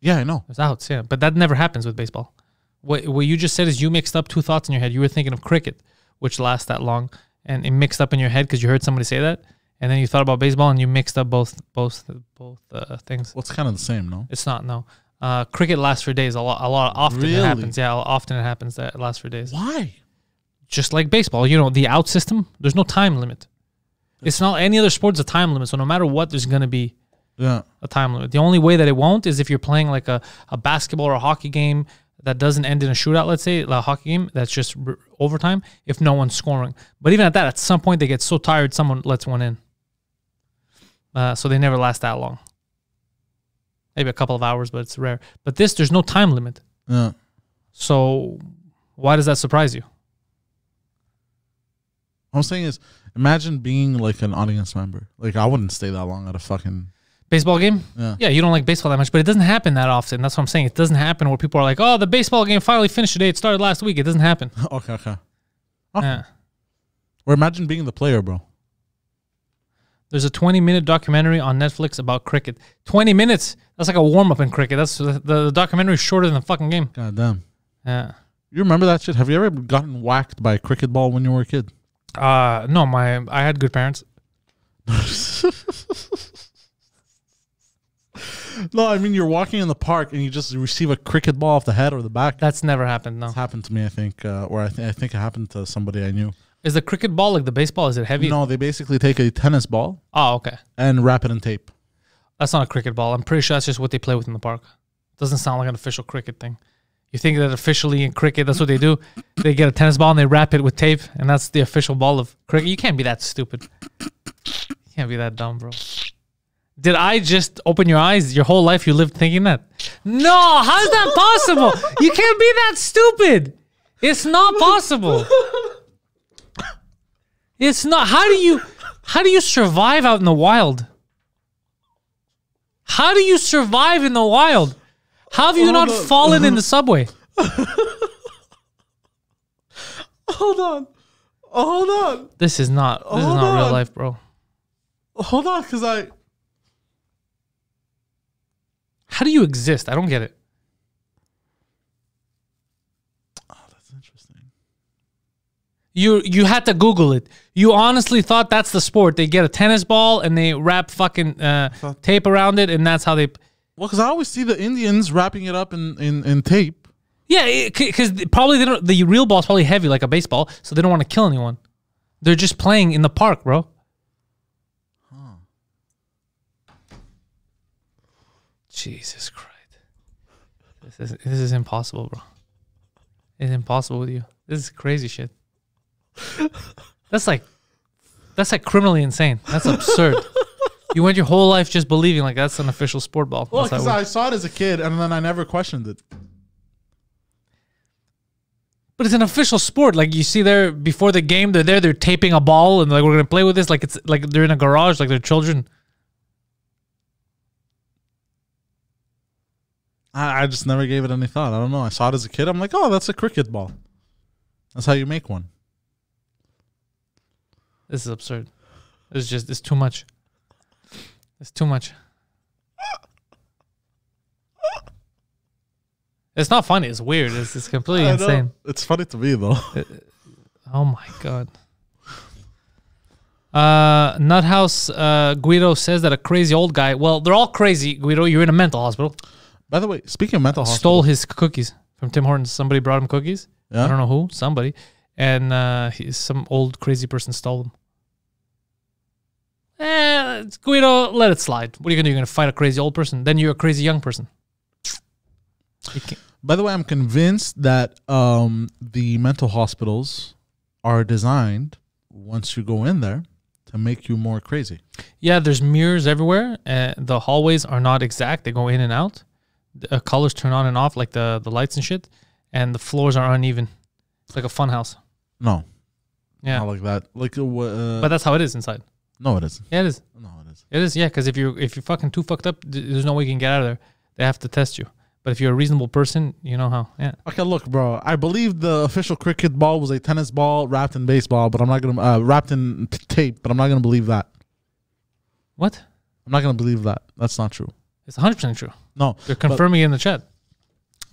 Yeah, I know. There's outs. Yeah, but that never happens with baseball. What you just said is you mixed up two thoughts in your head. You were thinking of cricket, which lasts that long, and it mixed up in your head because you heard somebody say that, and then you thought about baseball and you mixed up both things. Well, it's kind of the same, no? It's not. No. Cricket lasts for days. A lot. Often Really? it happens. Yeah, often it happens that it lasts for days. Why? Just like baseball, the out system. There's no time limit. It's not any other sport's a time limit. So no matter what, there's gonna be a time limit. The only way that it won't is if you're playing like a basketball or a hockey game that doesn't end in a shootout. Let's say a hockey game that's just overtime. If no one's scoring, but even at that, at some point they get so tired, someone lets one in. So they never last that long. Maybe a couple of hours, but it's rare. But there's no time limit. Yeah. So why does that surprise you? What I'm saying is, imagine being like an audience member. Like, I wouldn't stay that long at a fucking baseball game. Yeah, you don't like baseball that much, but it doesn't happen that often. That's what I'm saying. It doesn't happen where people are like, "Oh, the baseball game finally finished today. It started last week." It doesn't happen. Okay. Yeah. Or imagine being the player, bro. There's a 20-minute documentary on Netflix about cricket. 20 minutes. That's like a warm-up in cricket. That's the documentary is shorter than the fucking game. God damn. Yeah. You remember that shit? Have you ever gotten whacked by a cricket ball when you were a kid? No, I had good parents. No, I mean, you're walking in the park and you just receive a cricket ball off the head or the back. That's never happened, no. It's happened to me, I think, or I think it happened to somebody I knew. Is the cricket ball like the baseball? Is it heavy? No, they basically take a tennis ball Oh, okay. and wrap it in tape. That's not a cricket ball. I'm pretty sure that's just what they play with in the park. Doesn't sound like an official cricket thing. You think that officially in cricket, that's what they do? They get a tennis ball and they wrap it with tape, and that's the official ball of cricket. You can't be that stupid. You can't be that dumb, bro. Did I just open your eyes? Your whole life you lived thinking that? No, how's that possible? You can't be that stupid. It's not possible. It's not. How do you survive out in the wild? How do you survive in the wild? How have you not fallen in the subway? Hold on. This is not real life, bro. Hold on, because How do you exist? I don't get it. Oh, that's interesting. You had to Google it. You honestly thought that's the sport. They get a tennis ball and they wrap fucking tape around it, and that's how they... Well, because I always see the Indians wrapping it up in tape. Yeah, because probably the real ball's probably heavy like a baseball, so they don't want to kill anyone. They're just playing in the park, bro. Jesus Christ. This is impossible, bro. It's impossible with you. This is crazy shit. That's like criminally insane. That's absurd. You went your whole life just believing like that's an official sport ball. Well, because I saw it as a kid and then I never questioned it. But it's an official sport. Like you see there before the game, they're taping a ball and like we're gonna play with this. Like it's like they're in a garage, like they're children. I just never gave it any thought. I don't know. I saw it as a kid. I'm like, oh, that's a cricket ball. That's how you make one. This is absurd. It's too much. It's too much. It's not funny. It's weird. It's completely insane. It's funny to me, though. Oh, my God. Nuthouse Guido says that a crazy old guy... Well, they're all crazy, Guido. You're in a mental hospital. By the way, speaking of mental hospital... Stole his cookies from Tim Hortons. Somebody brought him cookies. Yeah? I don't know who. Somebody. And some old crazy person stole them. Guido, let it slide. What are you going to do? You're going to fight a crazy old person? Then you're a crazy young person. By the way, I'm convinced that the mental hospitals are designed, once you go in there, to make you more crazy. Yeah, there's mirrors everywhere. The hallways are not exact. They go in and out. The colors turn on and off, like the lights and shit. And the floors are uneven. It's like a fun house. No. Yeah. Not like that. But that's how it is inside. No, it isn't. Yeah, it is. No, it is. It is, yeah, because if you're fucking too fucked up, there's no way you can get out of there. They have to test you. But if you're a reasonable person, you know how. Yeah. Okay, look, bro. I believe the official cricket ball was a tennis ball wrapped in baseball, but I'm not gonna wrapped in tape. But I'm not gonna believe that. What? I'm not gonna believe that. That's not true. It's 100% true. No, They're confirming it in the chat.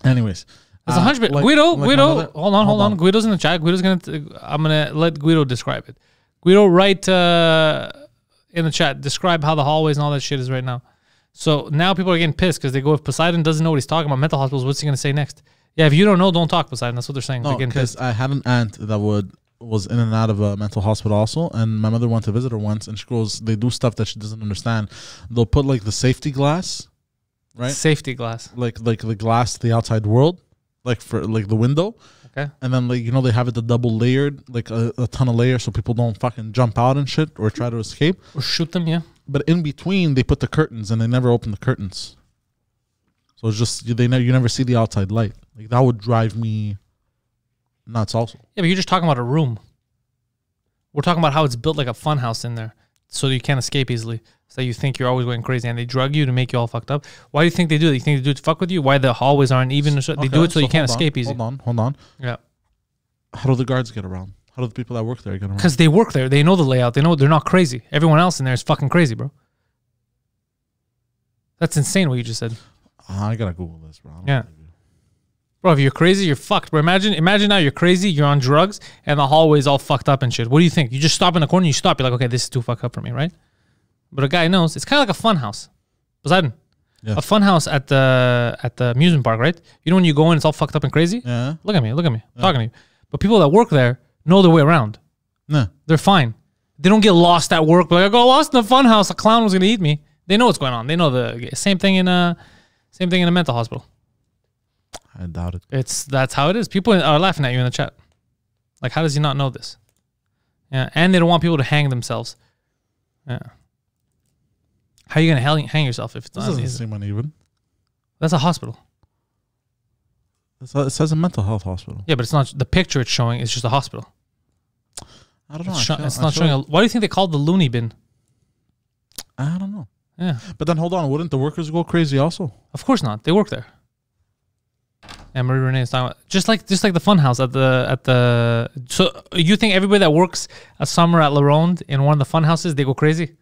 anyways, It's 100%. Guido, hold on. Guido's in the chat. I'm gonna let Guido describe it. Guido, write in the chat. Describe how the hallways and all that shit is right now. So now people are getting pissed because they go, if Poseidon doesn't know what he's talking about, mental hospitals, what's he gonna say next? Yeah, if you don't know, don't talk, Poseidon. That's what they're saying. No, because I had an aunt that was in and out of a mental hospital also, and my mother went to visit her once, and she goes, they do stuff that she doesn't understand. They'll put like the safety glass, right? Safety glass. Like the glass to the outside world, like for like the window. Okay. And then like they have it the double layered, like a ton of layers, so people don't fucking jump out and shit or try to escape or shoot them. Yeah. But in between, they put the curtains, and they never open the curtains. So it's just you never see the outside light. Like that would drive me nuts. Also. Yeah, but you're just talking about a room. We're talking about how it's built like a fun house in there, so you can't escape easily. So you think you're always going crazy, and they drug you to make you all fucked up. Why do you think they do that? You think they do it to fuck with you? Why the hallways aren't even? They do it so you can't escape easy. Hold on. Yeah. How do the guards get around? How do the people that work there get around? Because they work there. They know the layout. They know they're not crazy. Everyone else in there is fucking crazy, bro. That's insane what you just said. I gotta Google this, bro. Yeah. Bro, if you're crazy, you're fucked. Bro, imagine now you're crazy, you're on drugs, and the hallway's all fucked up and shit. What do you think? You just stop in the corner, you stop. You're like, okay, this is too fucked up for me, right? But a guy knows. It's kind of like a fun house. Poseidon. Yeah. A fun house at the amusement park, right? You know when you go in, it's all fucked up and crazy? Yeah. Look at me. I'm talking to you. But people that work there know their way around. No. They're fine. They don't get lost at work. Like, I got lost in the fun house. A clown was going to eat me. They know what's going on. They know the same thing in a mental hospital. I doubt it. That's how it is. People are laughing at you in the chat. Like, how does he not know this? Yeah, and they don't want people to hang themselves. Yeah. How are you going to hang yourself if it's this not doesn't easy? seem uneven. That's a hospital. It says a mental health hospital. Yeah, but it's not. The picture it's showing is just a hospital. I don't know. It's not showing. Why do you think they called the loony bin? I don't know. Yeah. But then hold on. Wouldn't the workers go crazy also? Of course not. They work there. And Marie Renee is talking about just like the fun house at the. So you think everybody that works a summer at La Ronde in one of the fun houses, they go crazy?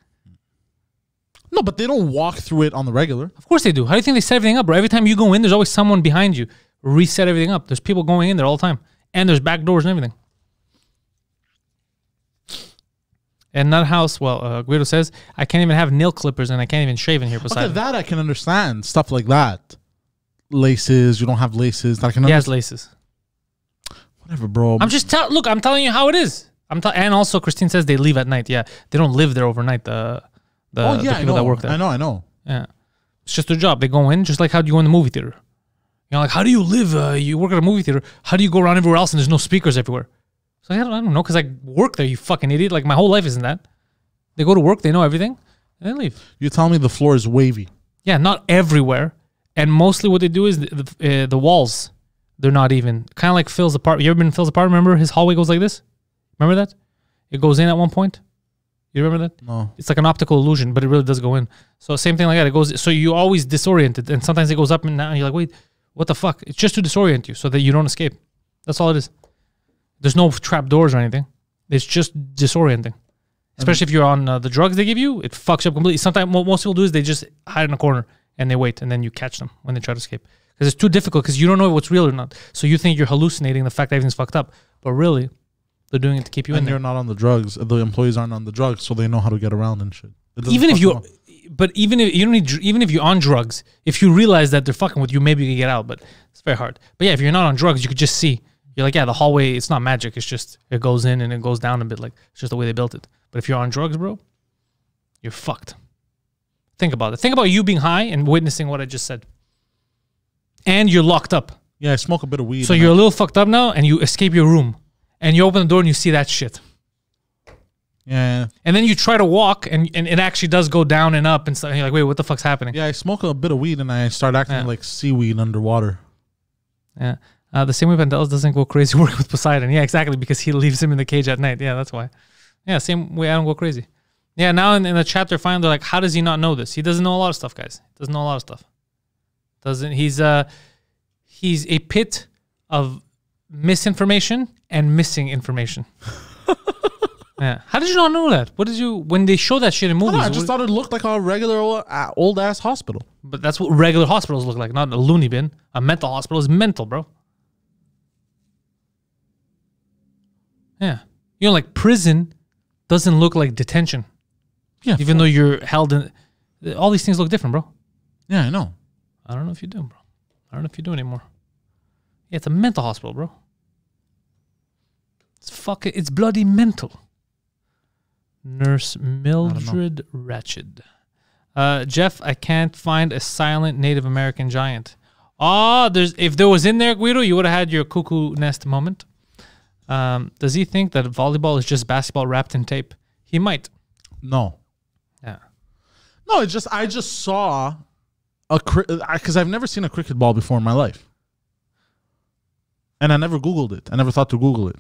No, but they don't walk through it on the regular. Of course they do. How do you think they set everything up, bro? Every time you go in, there's always someone behind you. Reset everything up. There's people going in there all the time. And there's back doors and everything. And that house, well, Guido says, I can't even have nail clippers and I can't even shave in here. Okay, that I can understand. Stuff like that. Laces, you don't have laces. That I can he has laces. Whatever, bro. I'm telling you how it is. And also Christine says they leave at night. Yeah. They don't live there overnight. The people that work there. I know. Yeah. It's just their job. They go in just like how do you go in the movie theater. You know, like how do you live? You work at a movie theater. How do you go around everywhere else and there's no speakers everywhere? So I don't know because I work there, you fucking idiot. Like my whole life isn't that. They go to work, they know everything, and they leave. You tell me the floor is wavy. Yeah, not everywhere. And mostly what they do is the walls, they're not even. Kind of like Phil's apartment. You ever been in Phil's apartment? Remember his hallway goes like this? Remember that? It goes in at one point. You remember that? No. It's like an optical illusion, but it really does go in. So same thing like that. It goes. So you always disoriented, and sometimes it goes up and down. And you're like, wait, what the fuck? It's just to disorient you so that you don't escape. That's all it is. There's no trap doors or anything. It's just disorienting. Especially if you're on the drugs they give you, it fucks you up completely. Sometimes what most people do is they just hide in a corner and they wait, and then you catch them when they try to escape. Because it's too difficult because you don't know what's real or not. So you think you're hallucinating the fact that everything's fucked up. But really, they're doing it to keep you in there. And you're not on the drugs. The employees aren't on the drugs, so they know how to get around and shit. Even if you don't need, even if you're on drugs, if you realize that they're fucking with you, maybe you can get out. But it's very hard. But yeah, if you're not on drugs, you could just see. You're like, yeah, the hallway, it's not magic. It's just, it goes in and it goes down a bit. Like, it's just the way they built it. But if you're on drugs, bro, you're fucked. Think about it. Think about you being high and witnessing what I just said. And you're locked up. Yeah, I smoke a bit of weed. So you're a little fucked up now and you escape your room. And you open the door and you see that shit. Yeah. And then you try to walk and it actually does go down and up and stuff. And you're like, wait, what the fuck's happening? Yeah, I smoke a bit of weed and I start acting like seaweed underwater. Yeah. The same way Pantelis doesn't go crazy working with Poseidon. Yeah, exactly, because he leaves him in the cage at night. Yeah, that's why. Yeah, same way I don't go crazy. Yeah, now in the chat they're finding, they're like, how does he not know this? He doesn't know a lot of stuff, guys. He doesn't know a lot of stuff. Doesn't he's a pit of misinformation and missing information. Yeah. How did you not know that? What did you when they show that shit in movies? I just thought it looked like a regular old ass hospital. But that's what regular hospitals look like, not a loony bin. A mental hospital is mental, bro. Yeah. You know, like prison doesn't look like detention. Yeah. Even though you're held in, all these things look different, bro. Yeah, I know. I don't know if you do, bro. I don't know if you do anymore. Yeah, it's a mental hospital, bro. It's bloody mental. Nurse Mildred Ratched. Jeff, I can't find a silent Native American giant. If there was in there, Guido, you would have had your cuckoo nest moment. Does he think that volleyball is just basketball wrapped in tape? He might. No. Yeah. No, I just saw because I've never seen a cricket ball before in my life. And I never Googled it. I never thought to Google it.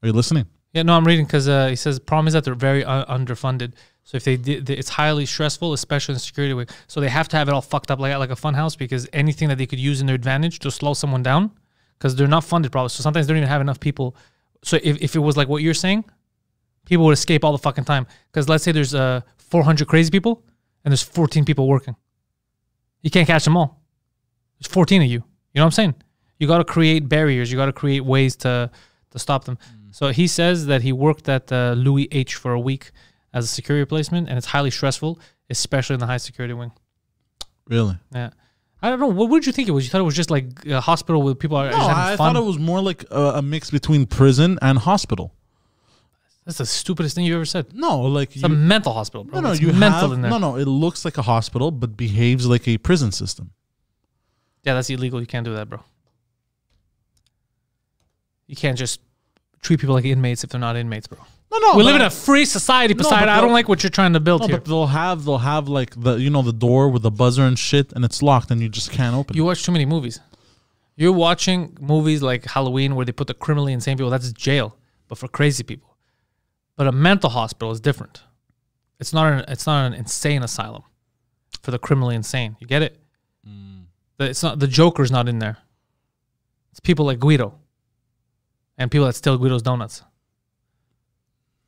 Are you listening? Yeah, no, I'm reading because he says problem is that they're very underfunded. So if it's highly stressful, especially in the security wing. So they have to have it all fucked up like a fun house because anything that they could use in their advantage to slow someone down because they're not funded probably. So sometimes they don't even have enough people. So if it was like what you're saying, people would escape all the fucking time. Because let's say there's 400 crazy people and there's 14 people working. You can't catch them all. There's 14 of you. You know what I'm saying? You got to create barriers. You got to create ways to stop them. So he says that he worked at Louis H for a week as a security replacement, and it's highly stressful, especially in the high security wing. Really? Yeah. I don't know. What did you think it was? You thought it was just like a hospital where people are No, having I fun? thought it was more like a mix between prison and hospital. That's the stupidest thing you've ever said. No, like It's a mental hospital, bro. No, It's you mental have in there. no. It looks like a hospital, but behaves like a prison system. Yeah, that's illegal. You can't do that, bro. You can't just treat people like inmates if they're not inmates, bro. No. We live in a free society, Poseidon. I don't like what you're trying to build here. But they'll have like the door with the buzzer and shit, and it's locked, and you just can't open it. You watch too many movies. You're watching movies like Halloween where they put the criminally insane people. That's jail, but for crazy people. But a mental hospital is different. It's not an insane asylum for the criminally insane. You get it? It's not the Joker's not in there. It's people like Guido and people that steal Guido's donuts.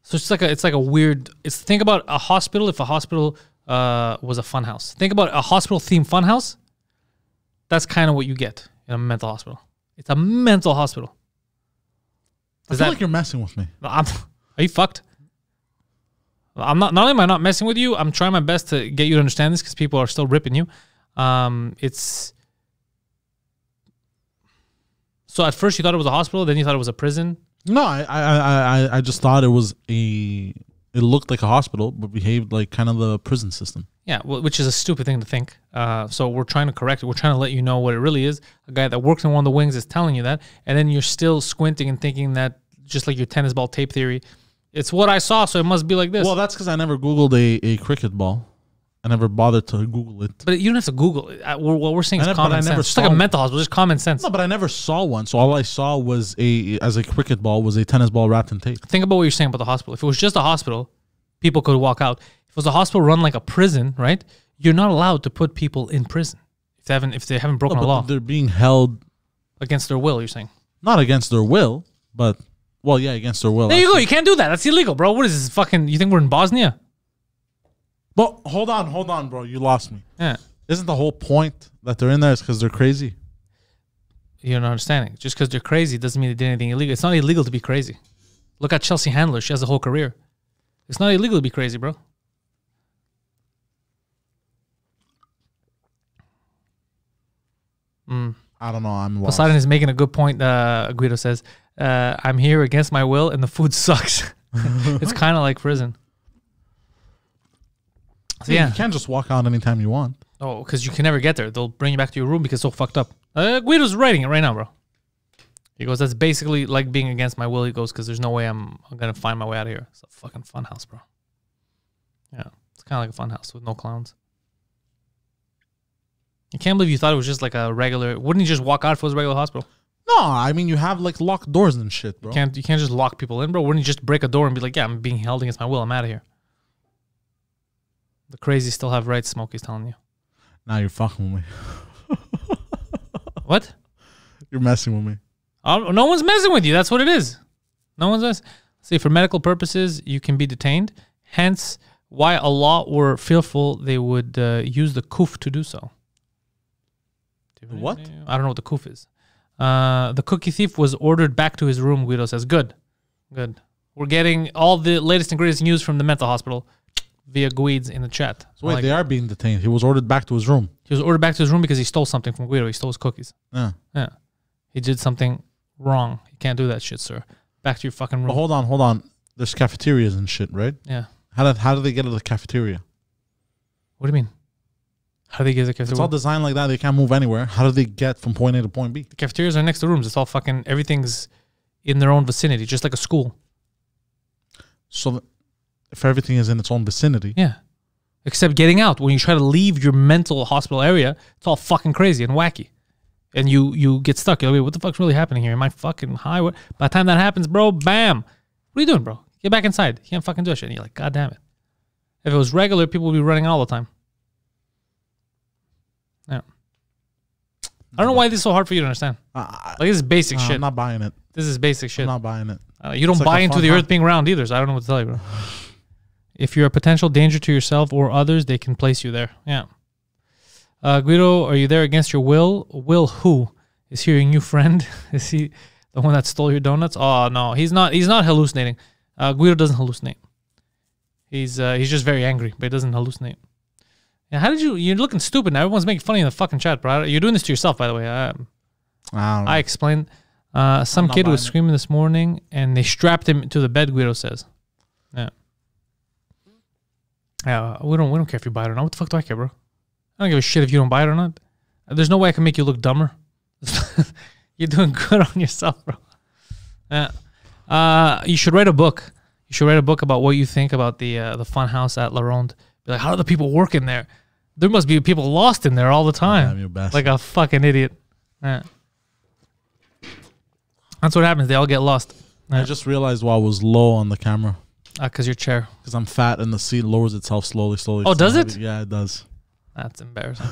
So it's like a weird. Think about a hospital. If a hospital was a fun house, think about a hospital themed fun house. That's kind of what you get in a mental hospital. It's a mental hospital. I feel like you're messing with me. Are you fucked? I'm not. Not only am I not messing with you, I'm trying my best to get you to understand this because people are still ripping you. So at first you thought it was a hospital, then you thought it was a prison. No, I just thought it was it looked like a hospital, but behaved like kind of the prison system. Yeah, which is a stupid thing to think. So we're trying to correct it. We're trying to let you know what it really is. A guy that works in one of the wings is telling you that, and then you're still squinting and thinking that just like your tennis ball tape theory, it's what I saw, so it must be like this. Well, that's because I never Googled a cricket ball. I never bothered to Google it. But you don't have to Google it. What we're saying is common sense. It's saw like a mental hospital, just common sense. No, but I never saw one. So all I saw was a cricket ball was a tennis ball wrapped in tape. Think about what you're saying about the hospital. If it was just a hospital, people could walk out. If it was a hospital run like a prison, right? You're not allowed to put people in prison if they haven't broken a law. They're being held against their will, you're saying? Not against their will, but against their will. There you go. You can't do that. That's illegal, bro. What is this fucking? You think we're in Bosnia? But hold on, bro. You lost me. Yeah. Isn't the whole point that they're in there is because they're crazy? You're not understanding. Just because they're crazy doesn't mean they did anything illegal. It's not illegal to be crazy. Look at Chelsea Handler. She has a whole career. It's not illegal to be crazy, bro. I don't know. I'm lost. Poseidon is making a good point. Guido says, I'm here against my will and the food sucks. It's kind of like prison. So, yeah. You can't just walk out anytime you want. Oh, because you can never get there. They'll bring you back to your room because it's so fucked up. Guido's writing it right now, bro. He goes, that's basically like being against my will. He goes, because there's no way I'm going to find my way out of here. It's a fucking fun house, bro. Yeah, it's kind of like a fun house with no clowns. I can't believe you thought it was just like a regular... Wouldn't you just walk out if it was a regular hospital? No, I mean, you have like locked doors and shit, bro. You can't just lock people in, bro. Wouldn't you just break a door and be like, yeah, I'm being held against my will. I'm out of here. The crazy still have rights, Smokey's telling you. Now you're fucking with me. What? You're messing with me. No one's messing with you. That's what it is. No one's messing. See, for medical purposes, you can be detained. Hence, why a lot were fearful they would use the kuf to do so. What? I don't know what the kuf is. The cookie thief was ordered back to his room, Guido says. Good. We're getting all the latest and greatest news from the mental hospital via Guides in the chat. So wait, they are being detained. He was ordered back to his room. He was ordered back to his room because he stole something from Guido. He stole his cookies. Yeah. He did something wrong. You can't do that shit, sir. Back to your fucking room. But hold on. There's cafeterias and shit, right? Yeah. How do they get to the cafeteria? What do you mean? How do they get to the cafeteria? It's all designed like that. They can't move anywhere. How do they get from point A to point B? The cafeterias are next to rooms. It's all fucking, everything's in their own vicinity, just like a school. So if everything is in its own vicinity. Yeah. Except getting out. When you try to leave your mental hospital area, it's all fucking crazy and wacky. And you get stuck. You're like, wait, what the fuck's really happening here? Am I fucking high? What? By the time that happens, bro, bam. What are you doing, bro? Get back inside. You can't fucking do that shit. And you're like, God damn it. If it was regular, people would be running all the time. Yeah. I don't know why this is so hard for you to understand. Like, this is basic shit. I'm not buying it. This is basic shit. I'm not buying it. You don't buy into the earth being round either, so I don't know what to tell you, bro. If you're a potential danger to yourself or others, they can place you there. Yeah. Guido, are you there against your will? Will who? Is he your new friend? Is he the one that stole your donuts? Oh, no. He's not hallucinating. Guido doesn't hallucinate. He's just very angry, but he doesn't hallucinate. Yeah, how did you're looking stupid now. Everyone's making fun of you in the fucking chat, bro. You're doing this to yourself, by the way. I explained. Some kid was screaming this morning, and they strapped him to the bed, Guido says. Yeah. Yeah, we don't care if you buy it or not. What the fuck do I care, bro? I don't give a shit if you don't buy it or not. There's no way I can make you look dumber. You're doing good on yourself, bro. Yeah. You should write a book. You should write a book about what you think about the fun house at La Ronde. Be like, how do the people work in there? There must be people lost in there all the time. You're best. Like a fucking idiot. Yeah. That's what happens. They all get lost. I just realized why I was low on the camera. Because your chair. Because I'm fat and the seat lowers itself slowly. Oh, does it? Yeah, it does. That's embarrassing.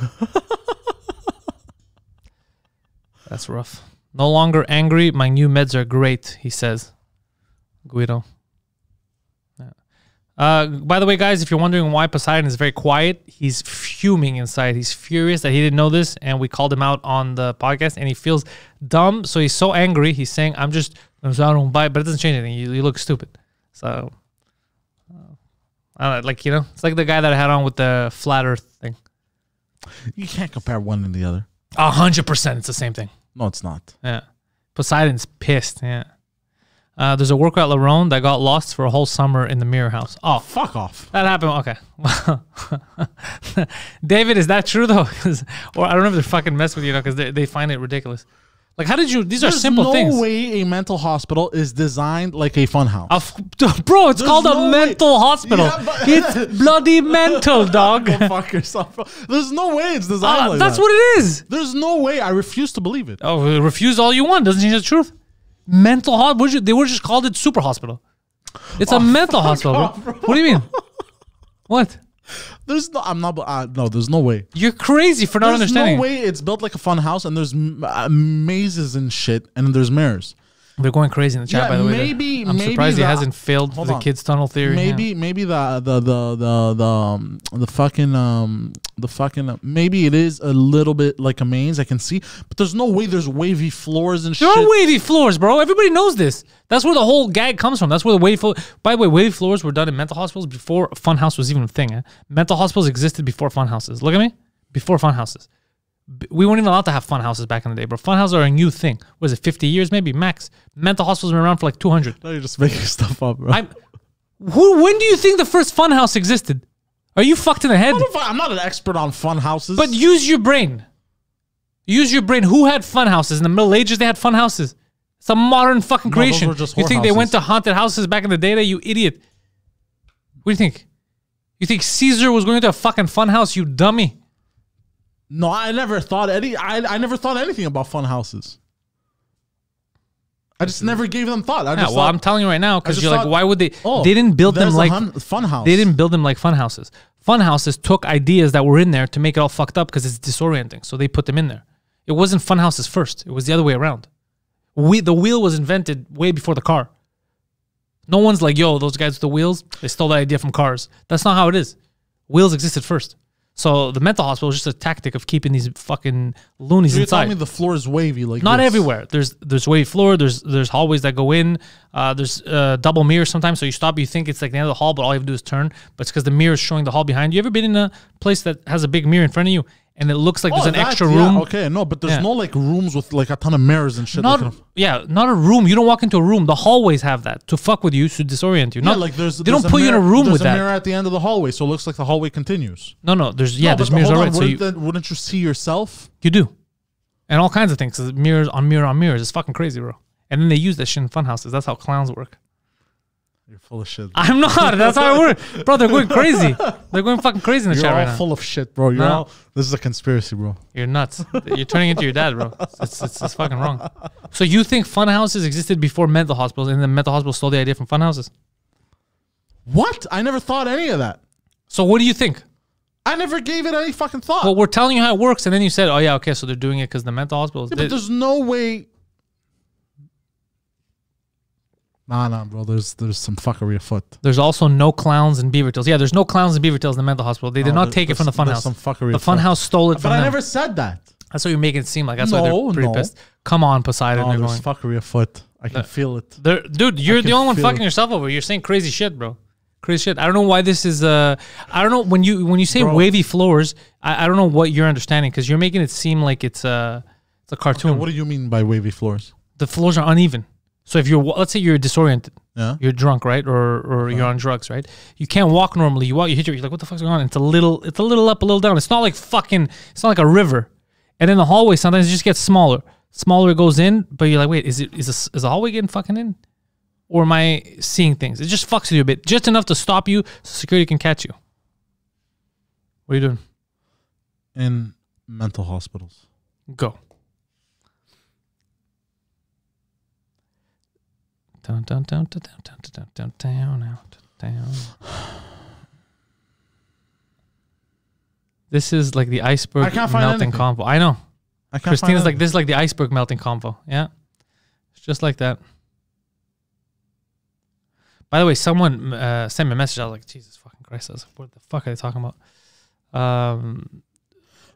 That's rough. No longer angry. My new meds are great, he says. Guido. Yeah. By the way, guys, if you're wondering why Poseidon is very quiet, he's fuming inside. He's furious that he didn't know this, and we called him out on the podcast, and he feels dumb, so he's so angry. He's saying, I don't buy it, but it doesn't change anything. You look stupid. So, it's like the guy that I had on with the flat earth thing. You can't compare one and the other. 100%. It's the same thing. No, it's not. Yeah. Poseidon's pissed. Yeah. There's a worker at La Ronde that got lost for a whole summer in the mirror house. Oh, fuck off. That happened. Okay. David, is that true though? Or I don't know if they're fucking mess with you because they find it ridiculous. Like, how did you? These are simple things. There's no way a mental hospital is designed like a fun house. Bro, it's called a mental hospital. Yeah, it's bloody mental, dog. Go fuck yourself, bro. There's no way it's designed like that's that. What it is. There's no way. I refuse to believe it. Oh, refuse all you want. Doesn't change the truth. Mental hospital. They would just called it super hospital. It's a mental hospital, bro. What do you mean? What? There's no. I'm not. No. There's no way. You're crazy for not understanding. There's no way it's built like a fun house, and there's mazes and shit, and there's mirrors. They're going crazy in the chat, by the way. I'm surprised it hasn't failed the kids' tunnel theory. Maybe the fucking maybe it is a little bit like a maze. I can see, but there's no way there's wavy floors and shit. There are wavy floors, bro. Everybody knows this. That's where the whole gag comes from. That's where the wavy floor. By the way, wavy floors were done in mental hospitals before funhouse was even a thing. Mental hospitals existed before funhouses. Look at me. Before funhouses. We weren't even allowed to have fun houses back in the day, bro. Fun houses are a new thing. What is it, 50 years maybe, max? Mental hospitals have been around for like 200. No, you're just making stuff up, bro. When do you think the first fun house existed? Are you fucked in the head? I'm not an expert on fun houses. But use your brain. Use your brain. Who had fun houses? In the Middle Ages, they had fun houses. It's a modern fucking creation. Those were just you think whorehouses. They went to haunted houses back in the day? You idiot. What do you think? You think Caesar was going to a fucking fun house? You dummy. No, I never thought I never thought anything about fun houses. I just never gave them thought. I'm telling you right now because you're like, why would they? They didn't build them like fun house. They didn't build them like fun houses. Fun houses took ideas that were in there to make it all fucked up because it's disorienting. So they put them in there. It wasn't fun houses first. It was the other way around. The wheel was invented way before the car. No one's like, yo, those guys with the wheels, they stole that idea from cars. That's not how it is. Wheels existed first. So the mental hospital is just a tactic of keeping these fucking loonies You're inside. telling me the floor is wavy like Not this. everywhere. There's wavy floor. There's hallways that go in. There's double mirrors sometimes. So you stop, you think it's like the end of the hall, but all you have to do is turn. But it's because the mirror is showing the hall behind you. You ever been in a place that has a big mirror in front of you and it looks like there's an extra room? Yeah, okay, no, but there's no like rooms with like a ton of mirrors and shit. Not a room. You don't walk into a room. The hallways have that to fuck with you, to disorient you. Yeah, Not like they don't put you in a room with There's a that. mirror at the end of the hallway, so it looks like the hallway continues. No, there's No, there's but mirrors hold on, already. So wouldn't you see yourself? you do, and all kinds of things. 'Cause mirrors on mirror on mirrors. It's fucking crazy, bro. And then they use that shit in fun houses. That's how clowns work. You're full of shit. I'm not. That's how it works, bro. They're going crazy. They're going fucking crazy in the You're chat all right now. full of shit, bro. This is a conspiracy, bro. You're nuts. You're turning into your dad, bro. It's fucking wrong. So you think fun houses existed before mental hospitals, and the mental hospitals stole the idea from fun houses? What? I never thought any of that. So what do you think? I never gave it any fucking thought. Well, we're telling you how it works, and then you said, "Oh yeah, okay." So they're doing it because the mental hospitals. Yeah, but there's no way. Nah, bro. There's some fuckery afoot. There's also no clowns in Beaver Tails. Yeah, there's no clowns in Beaver Tails in the mental hospital. They did not take it from the fun house. Some fuckery The fun house stole it But from I them. never said that. That's what you're making it seem like. That's why they're pretty No. pissed. Come on, Poseidon. No, They're there's going. fuckery afoot. I can feel it. Dude, you're the can only one feel fucking it. yourself over. You're saying crazy shit, bro. Crazy shit. I don't know why this is. I don't know when you say Bro. wavy floors. I don't know what you're understanding because you're making it seem like it's a cartoon. Okay, what do you mean by wavy floors? The floors are uneven. So if let's say you're disoriented, Yeah. you're drunk, right, or you're on drugs, right? You can't walk normally. You walk, you hit you're like, what the fuck's going on? It's a little up, a little down. It's not like it's not like a river. And in the hallway, sometimes it just gets smaller. Smaller it goes in, but you're like, wait, is the hallway getting fucking in? Or am I seeing things? It just fucks with you a bit. Just enough to stop you so security can catch you. What are you doing? In mental hospitals. Go. Down. This is like the iceberg I can't find melting anything. convo. I know. I can't Christina's find like, this is like the iceberg melting convo. Yeah. It's just like that. By the way, someone sent me a message. I was like, Jesus fucking Christ. I was like, what the fuck are they talking about?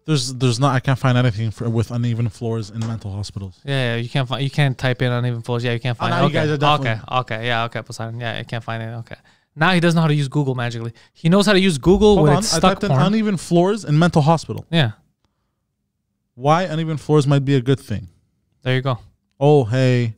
There's not. I can't find anything with uneven floors in mental hospitals. Yeah, you can't type in uneven floors. Yeah, you can't find now it. you Okay. guys are definitely- Okay, Poseidon. Yeah, I can't find it. Okay. Now he doesn't know how to use Google magically. He knows how to use Google Hold when on. it's I stuck typed in porn. uneven floors in mental hospital. Yeah. Why uneven floors might be a good thing. There you go. Oh, hey.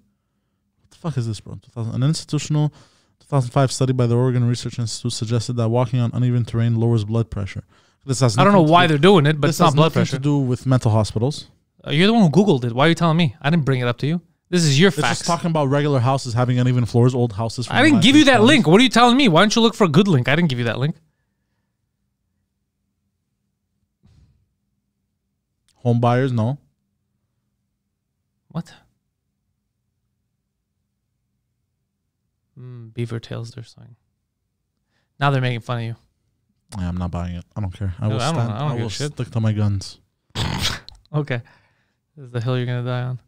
What the fuck is this, bro? An institutional 2005 study by the Oregon Research Institute suggested that walking on uneven terrain lowers blood pressure. This has I don't know nothing to why do- they're doing it, but this it's not has blood nothing pressure. to do with mental hospitals. You're the one who Googled it. Why are you telling me? I didn't bring it up to you. This is your It's facts. just talking about regular houses having uneven floors, old houses. From I didn't the give you that 1920s. link. What are you telling me? Why don't you look for a good link? I didn't give you that link. Home buyers, no. What? Beaver Tails, they're saying. Now they're making fun of you. Yeah, I'm not buying it. I don't care. I No, will I don't- stand. I don't I give a will shit. stick to my guns. Okay. This is the hill you're going to die on.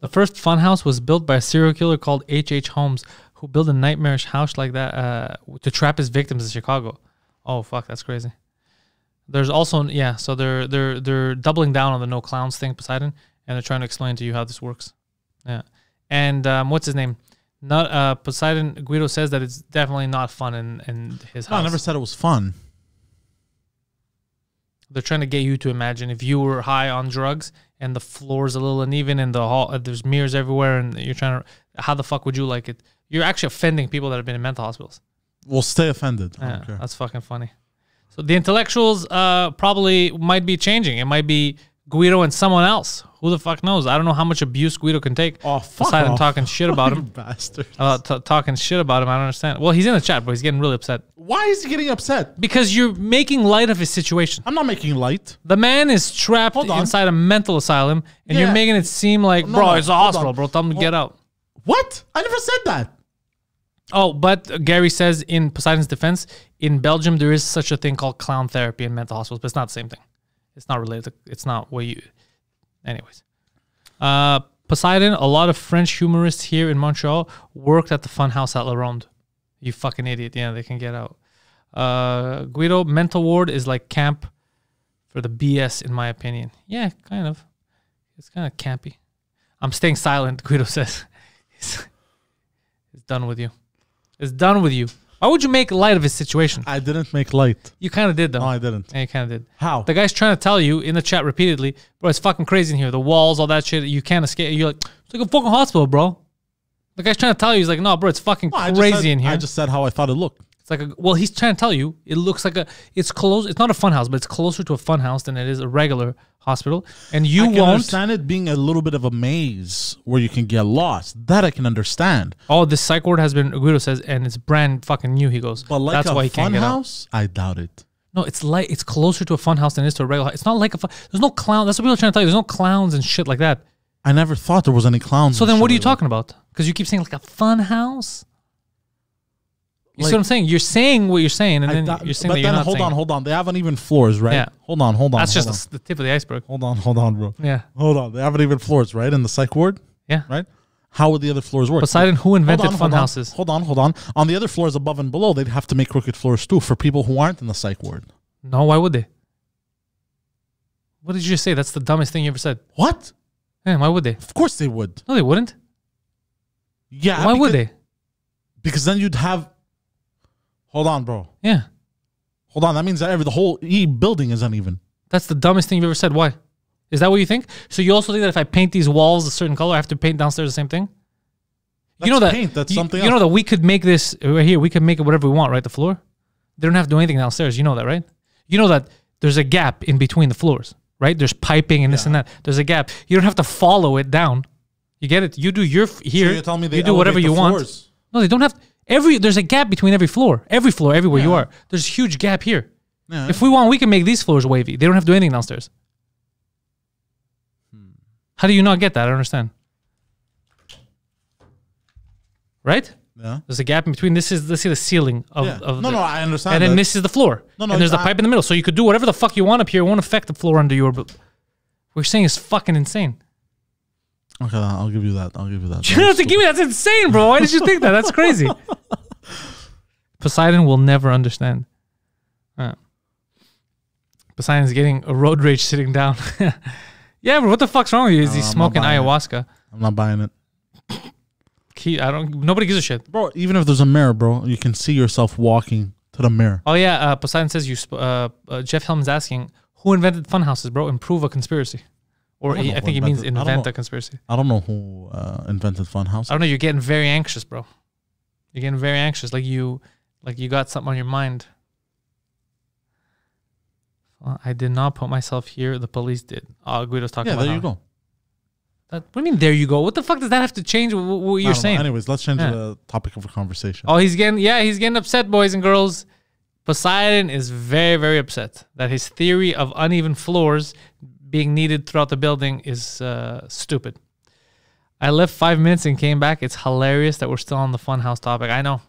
The first funhouse was built by a serial killer called H.H. Holmes, who built a nightmarish house like that to trap his victims in Chicago. Oh, fuck, that's crazy. There's also, yeah, so they're doubling down on the no clowns thing, Poseidon, and they're trying to explain to you how this works. Yeah. And what's his name? Not Poseidon. Guido says that it's definitely not fun in his house. No, I never said it was fun. They're trying to get you to imagine if you were high on drugs and the floor's a little uneven and the hall there's mirrors everywhere and you're trying to, how the fuck would you like it? You're actually offending people that have been in mental hospitals. We'll stay offended. I Yeah, don't care. that's fucking funny. So the intellectuals probably might be changing. It might be Guido and someone else. Who the fuck knows? I don't know how much abuse Guido can take. Oh, fuck Poseidon off. talking shit about him. Bastard. Talking shit about him. I don't understand. Well, he's in the chat, but he's getting really upset. Why is he getting upset? Because you're making light of his situation. I'm not making light. The man is trapped Hold on. inside a mental asylum, and Yeah. you're making it seem like, No, bro, no, it's a hold hospital, on. bro. Tell him to get out. What? I never said that. Oh, but Gary says in Poseidon's defense, in Belgium, there is such a thing called clown therapy in mental hospitals, but it's not the same thing. It's not related. It's not what you... Anyways. Poseidon, a lot of French humorists here in Montreal worked at the Funhouse at La Ronde. You fucking idiot. Yeah, they can get out. Guido, mental ward is like camp for the BS, in my opinion. Yeah, kind of. It's kind of campy. I'm staying silent, Guido says. It's done with you. It's done with you. Why would you make light of his situation? I didn't make light. You kind of did, though. No, I didn't. Yeah, you kind of did. How? The guy's trying to tell you in the chat repeatedly, bro, it's fucking crazy in here. The walls, all that shit, you can't escape. You're like, it's like a fucking hospital, bro. The guy's trying to tell you, he's like, no, bro, it's fucking crazy in here. I just said how I thought it looked. It's like well, he's trying to tell you, it looks like it's close. It's not a fun house, but it's closer to a fun house than it is a regular hospital. And you I can understand it being a little bit of a maze where you can get lost. That I can understand. Oh, this psych ward has been, Guido says, and it's brand fucking new, he goes. But like that's why a he can't fun get house, I doubt it. No, it's closer to a fun house than it is to a regular house. It's not like there's no clown. That's what people are trying to tell you. There's no clowns and shit like that. I never thought there was any clowns. So then what are you talking about? Because you keep saying like a fun house. You see what I'm saying? You're saying what you're saying, and then you're saying that you're not saying. Hold on. They have uneven floors, right? Yeah. Hold on. That's just the tip of the iceberg. Hold on, bro. Yeah. Hold on. They have uneven floors, right? In the psych ward? Yeah. Right? How would the other floors work? Poseidon, who invented fun houses? Hold on. On the other floors above and below, they'd have to make crooked floors too for people who aren't in the psych ward. No, why would they? What did you just say? That's the dumbest thing you ever said. What? Yeah, why would they? Of course they would. No, they wouldn't. Yeah. Why would they? Because then you'd have... Hold on, bro. Yeah. Hold on. That means that the whole building is uneven. That's the dumbest thing you've ever said. Why? Is that what you think? So you also think that if I paint these walls a certain color, I have to paint downstairs the same thing? That's you know that paint. That's something else. You know that we could make this right here. We could make it whatever we want, right? The floor. They don't have to do anything downstairs. You know that, right? You know that there's a gap in between the floors, right? There's piping and this and that. There's a gap. You don't have to follow it down. You get it? You do your here. So you're telling me they you do whatever you want. Floors. No, they don't have. There's a gap between every floor, everywhere you are. There's a huge gap here. Yeah. If we want, we can make these floors wavy. They don't have to do anything downstairs. How do you not get that? I don't understand. Right? Yeah. There's a gap in between. This is the ceiling of. No, I understand. And then this is the floor. No, and there's a pipe in the middle, so you could do whatever the fuck you want up here. It won't affect the floor under your. What you're saying is fucking insane. Okay, I'll give you that. You don't have to give me that. That's insane, bro. Why did you think that? That's crazy. Poseidon will never understand. Poseidon's getting a road rage sitting down. Yeah, but what the fuck's wrong with you? Is he smoking ayahuasca? I'm not buying it. Nobody gives a shit. Bro, even if there's a mirror, bro, you can see yourself walking to the mirror. Oh, yeah. Poseidon says Jeff Helm's asking, who invented fun houses, bro? Improve a conspiracy. Or I think he means invent a conspiracy. I don't know who invented fun houses. I don't know. You're getting very anxious, bro. You're getting very anxious. Like you got something on your mind. I did not put myself here. The police did. Oh, Guido's talking about there you go. What do you mean, there you go? What the fuck does that have to change what you're saying? Anyways, let's change the topic of the conversation. Oh, he's getting upset, boys and girls. Poseidon is very, very upset that his theory of uneven floors being needed throughout the building is stupid. I left 5 minutes and came back. It's hilarious that we're still on the funhouse topic. I know.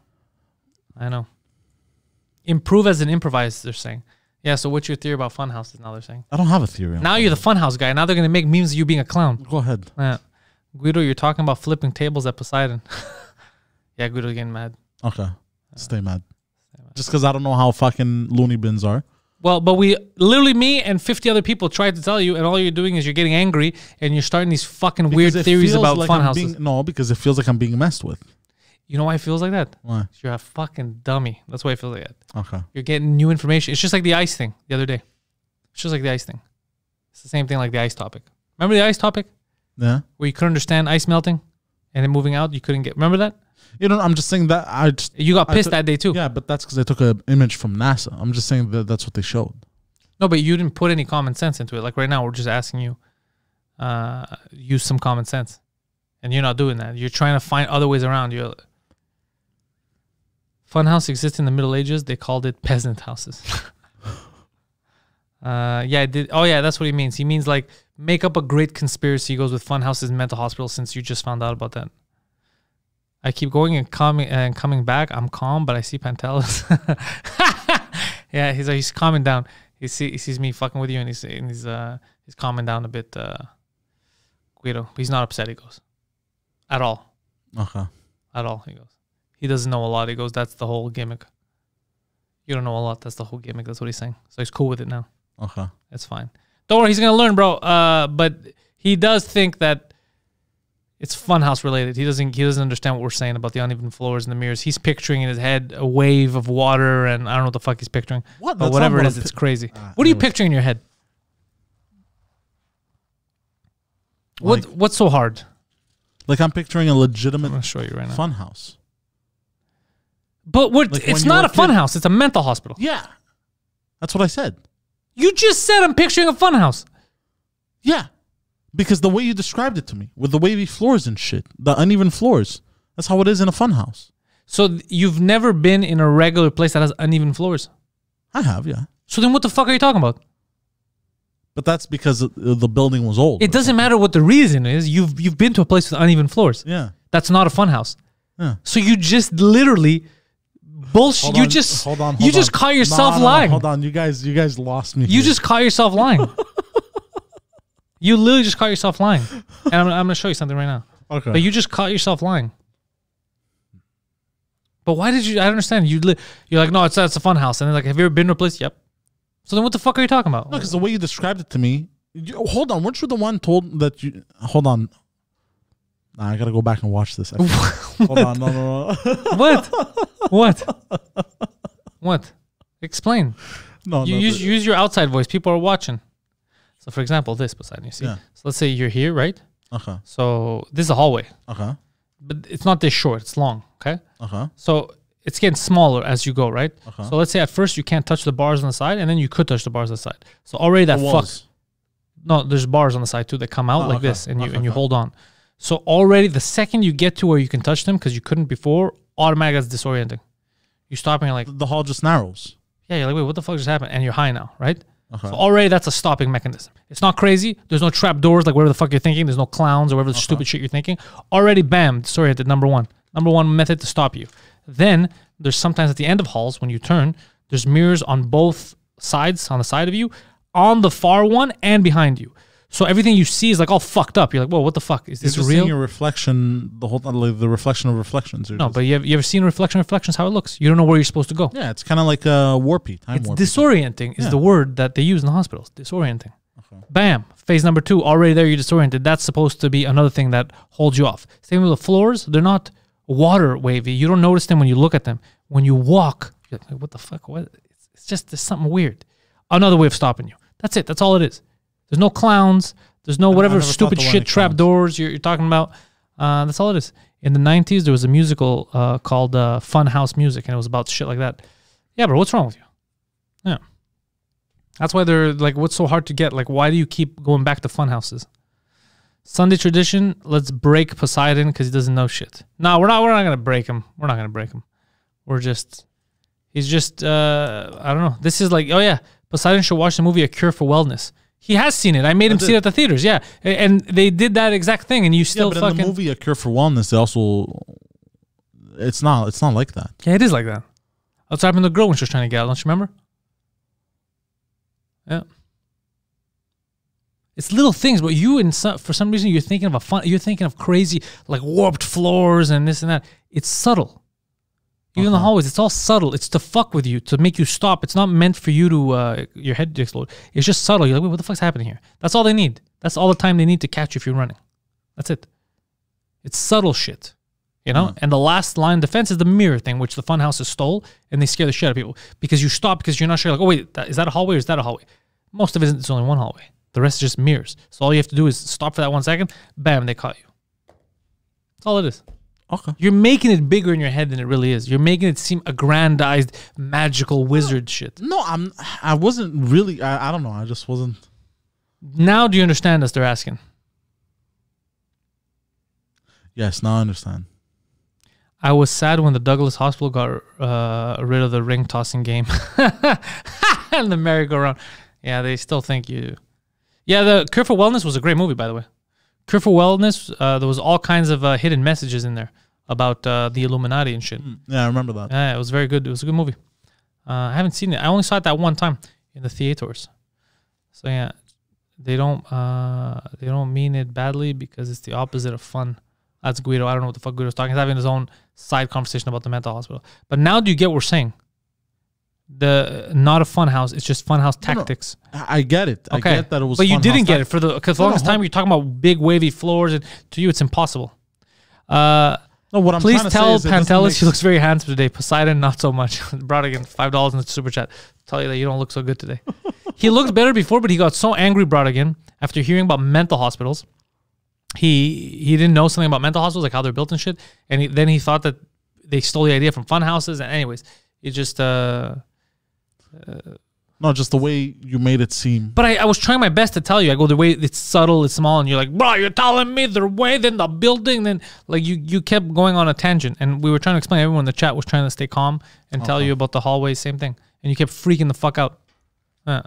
Improve as an improvise, they're saying. Yeah, so what's your theory about fun houses now, they're saying? I don't have a theory. Now you're the fun house guy. Now they're going to make memes of you being a clown. Go ahead. Yeah. Guido, you're talking about flipping tables at Poseidon. Yeah, Guido's getting mad. Okay. Stay mad. Just because I don't know how fucking loony bins are. Well, but me and 50 other people tried to tell you, and all you're doing is you're getting angry, and you're starting these fucking weird theories about like fun houses. No, because it feels like I'm being messed with. You know why it feels like that? Why? You're a fucking dummy. That's why it feels like that. Okay. You're getting new information. It's just like the ice thing the other day. It's just like the ice thing. It's the same thing like the ice topic. Remember the ice topic? Yeah. Where you couldn't understand ice melting and then moving out, you couldn't get... Remember that? You know, I'm just saying that You got pissed that day too. Yeah, but that's because I took an image from NASA. I'm just saying that's what they showed. No, but you didn't put any common sense into it. Like right now, we're just asking you, use some common sense. And you're not doing that. You're trying to find other ways around. Funhouse existed in the Middle Ages. They called it peasant houses. Yeah, it did. Oh, yeah, that's what he means. He means like make up a great conspiracy. He goes with fun houses and mental hospitals since you just found out about that. I keep going and coming back. I'm calm, but I see Pantelis. Yeah, he's calming down. He sees me fucking with you, and he's calming down a bit. Guido. He's not upset, he goes. At all. Okay. At all, he goes. He doesn't know a lot. He goes, that's the whole gimmick. You don't know a lot. That's the whole gimmick. That's what he's saying. So he's cool with it now. Okay. It's fine. Don't worry, he's going to learn, bro. But he does think that it's funhouse related. He doesn't understand what we're saying about the uneven floors and the mirrors. He's picturing in his head a wave of water, and I don't know what the fuck he's picturing. What? But whatever it is, it's crazy. What are you picturing in your head? What's so hard? Like I'm picturing a legitimate I'm going to show you right now. funhouse. But it's not a funhouse. It's a mental hospital. Yeah. That's what I said. You just said I'm picturing a funhouse. Yeah. Because the way you described it to me, with the wavy floors and shit, the uneven floors, that's how it is in a funhouse. So you've never been in a regular place that has uneven floors? I have, yeah. So then what the fuck are you talking about? But that's because the building was old. It doesn't matter what the reason is. You've been to a place with uneven floors. Yeah. That's not a funhouse. Yeah. So you just literally bullshit. You just caught yourself lying. Hold on, you guys lost me. You just caught yourself lying. You literally just caught yourself lying. And I'm going to show you something right now. Okay. But you just caught yourself lying. But why did you? I don't understand. You're like, no, it's a fun house. And then like, have you ever been to a place? Yep. So then what the fuck are you talking about? No, because the way you described it to me. Hold on, weren't you the one told that you? Hold on. Nah, I gotta go back and watch this. Hold on, no. What? Explain. No, use your outside voice. People are watching. So for example, this Poseidon, you see. Yeah. So let's say you're here, right? Okay. So this is a hallway. Okay. But it's not this short. It's long. Okay. Okay. So it's getting smaller as you go, right? Okay. So let's say at first you can't touch the bars on the side, and then you could touch the bars on the side. So already that fucks. No, there's bars on the side too that come out like this, and you hold on. So already the second you get to where you can touch them, because you couldn't before, automatically that's disorienting. You stop and you're like, the hall just narrows. Yeah, you're like, wait, what the fuck just happened? And you're high now, right? Okay. So already that's a stopping mechanism. It's not crazy. There's no trap doors like whatever the fuck you're thinking. There's no clowns or whatever the stupid shit you're thinking. Already, bam, disoriented, number one. Number one method to stop you. Then there's sometimes at the end of halls when you turn, there's mirrors on both sides, on the side of you, on the far one and behind you. So everything you see is like all fucked up. You're like, whoa, what the fuck? Is this real? real? Seeing your reflection, the whole like the reflection of reflections. No, but you ever seen reflections? How it looks? You don't know where you're supposed to go. Yeah, it's kind of like a warpy. It's disorienting is the word that they use in the hospitals. Disorienting. Okay. Bam. Phase number 2. Already there, you're disoriented. That's supposed to be another thing that holds you off. Same with the floors. They're not water wavy. You don't notice them when you look at them. When you walk, you're like, what the fuck? What? It's just there's something weird. Another way of stopping you. That's it. That's all it is. There's no clowns. There's no whatever stupid shit trap doors you're talking about. That's all it is. In the 90s, there was a musical called Fun House Music, and it was about shit like that. Yeah, bro, what's wrong with you? Yeah. That's why they're like, what's so hard to get? Like, why do you keep going back to fun houses? Sunday tradition, let's break Poseidon because he doesn't know shit. No, we're not going to break him. We're not going to break him. He's just, I don't know. This is like, oh yeah, Poseidon should watch the movie A Cure for Wellness. He has seen it. I made him see it at the theaters. Yeah, and they did that exact thing, and you still but fucking. In the movie A Cure for Wellness, they also, it's not like that. Yeah, it is like that. That's what happened to the girl when she was trying to get out. Don't you remember? Yeah. It's little things, but you for some reason you're thinking of crazy like warped floors and this and that. It's subtle. Even in the hallways, it's all subtle. It's to fuck with you, to make you stop. It's not meant for you to your head to explode. It's just subtle. You're like, wait, what the fuck's happening here? That's all they need. That's all the time they need to catch you if you're running. That's it. It's subtle shit, you know. And the last line of defense is the mirror thing, which the fun houses stole, and they scare the shit out of people because you stop because you're not sure. Like, oh wait, is that a hallway or is that a hallway? Most of it isn't. It's only one hallway. The rest is just mirrors. So all you have to do is stop for that 1 second. Bam, they caught you. That's all it is. Okay. You're making it bigger in your head than it really is. You're making it seem aggrandized, magical wizard shit. No, I wasn't really. I don't know. I just wasn't. Now do you understand us? They're asking. Yes, now I understand. I was sad when the Douglas Hospital got rid of the ring tossing game and the merry-go-round. Yeah, they still think you. Yeah, the Cure for Wellness was a great movie, by the way. Cure for Wellness, there was all kinds of hidden messages in there about the Illuminati and shit. Yeah, I remember that. Yeah, it was very good. It was a good movie. I haven't seen it. I only saw it that one time in the theaters. So yeah, They don't mean it badly because it's the opposite of fun. That's Guido. I don't know what the fuck Guido's talking. He's having his own side conversation about the mental hospital. But now do you get what we're saying? Not a fun house. It's just fun house tactics. No. I get it. Okay. I get that it was. But you fun didn't house get it for the longest time. You're talking about big wavy floors, and to you it's impossible. No, what I'm Please trying to tell say is Pantelis he looks very handsome today. Poseidon, not so much. Brought again $5 in the super chat. Tell you that you don't look so good today. He looked better before, but he got so angry, brought again, after hearing about mental hospitals. He didn't know something about mental hospitals, like how they're built and shit. And then he thought that they stole the idea from fun houses. And anyways, it just no, just the way you made it seem. But I was trying my best to tell you. I go, the way it's subtle, it's small, and you're like, bro, you're telling me the way, then the building, then like you kept going on a tangent, and we were trying to explain. Everyone in the chat was trying to stay calm and tell you about the hallways, same thing, and you kept freaking the fuck out. I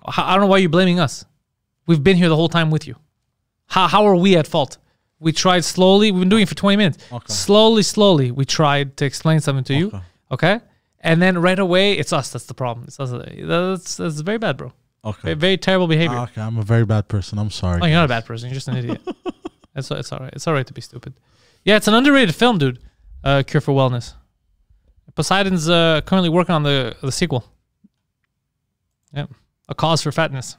don't know why you're blaming us. We've been here the whole time with you. How are we at fault? We tried slowly. We've been doing it for 20 minutes. Okay. Slowly, we tried to explain something to you. Okay? And then right away, it's us. That's the problem. It's us. That's very bad, bro. Okay. Very, very terrible behavior. Okay, I'm a very bad person. I'm sorry. Oh, you're not a bad person. You're just an idiot. It's all right. It's all right to be stupid. Yeah, it's an underrated film, dude. Cure for Wellness. Poseidon's currently working on the sequel. Yeah. A Cause for Fatness.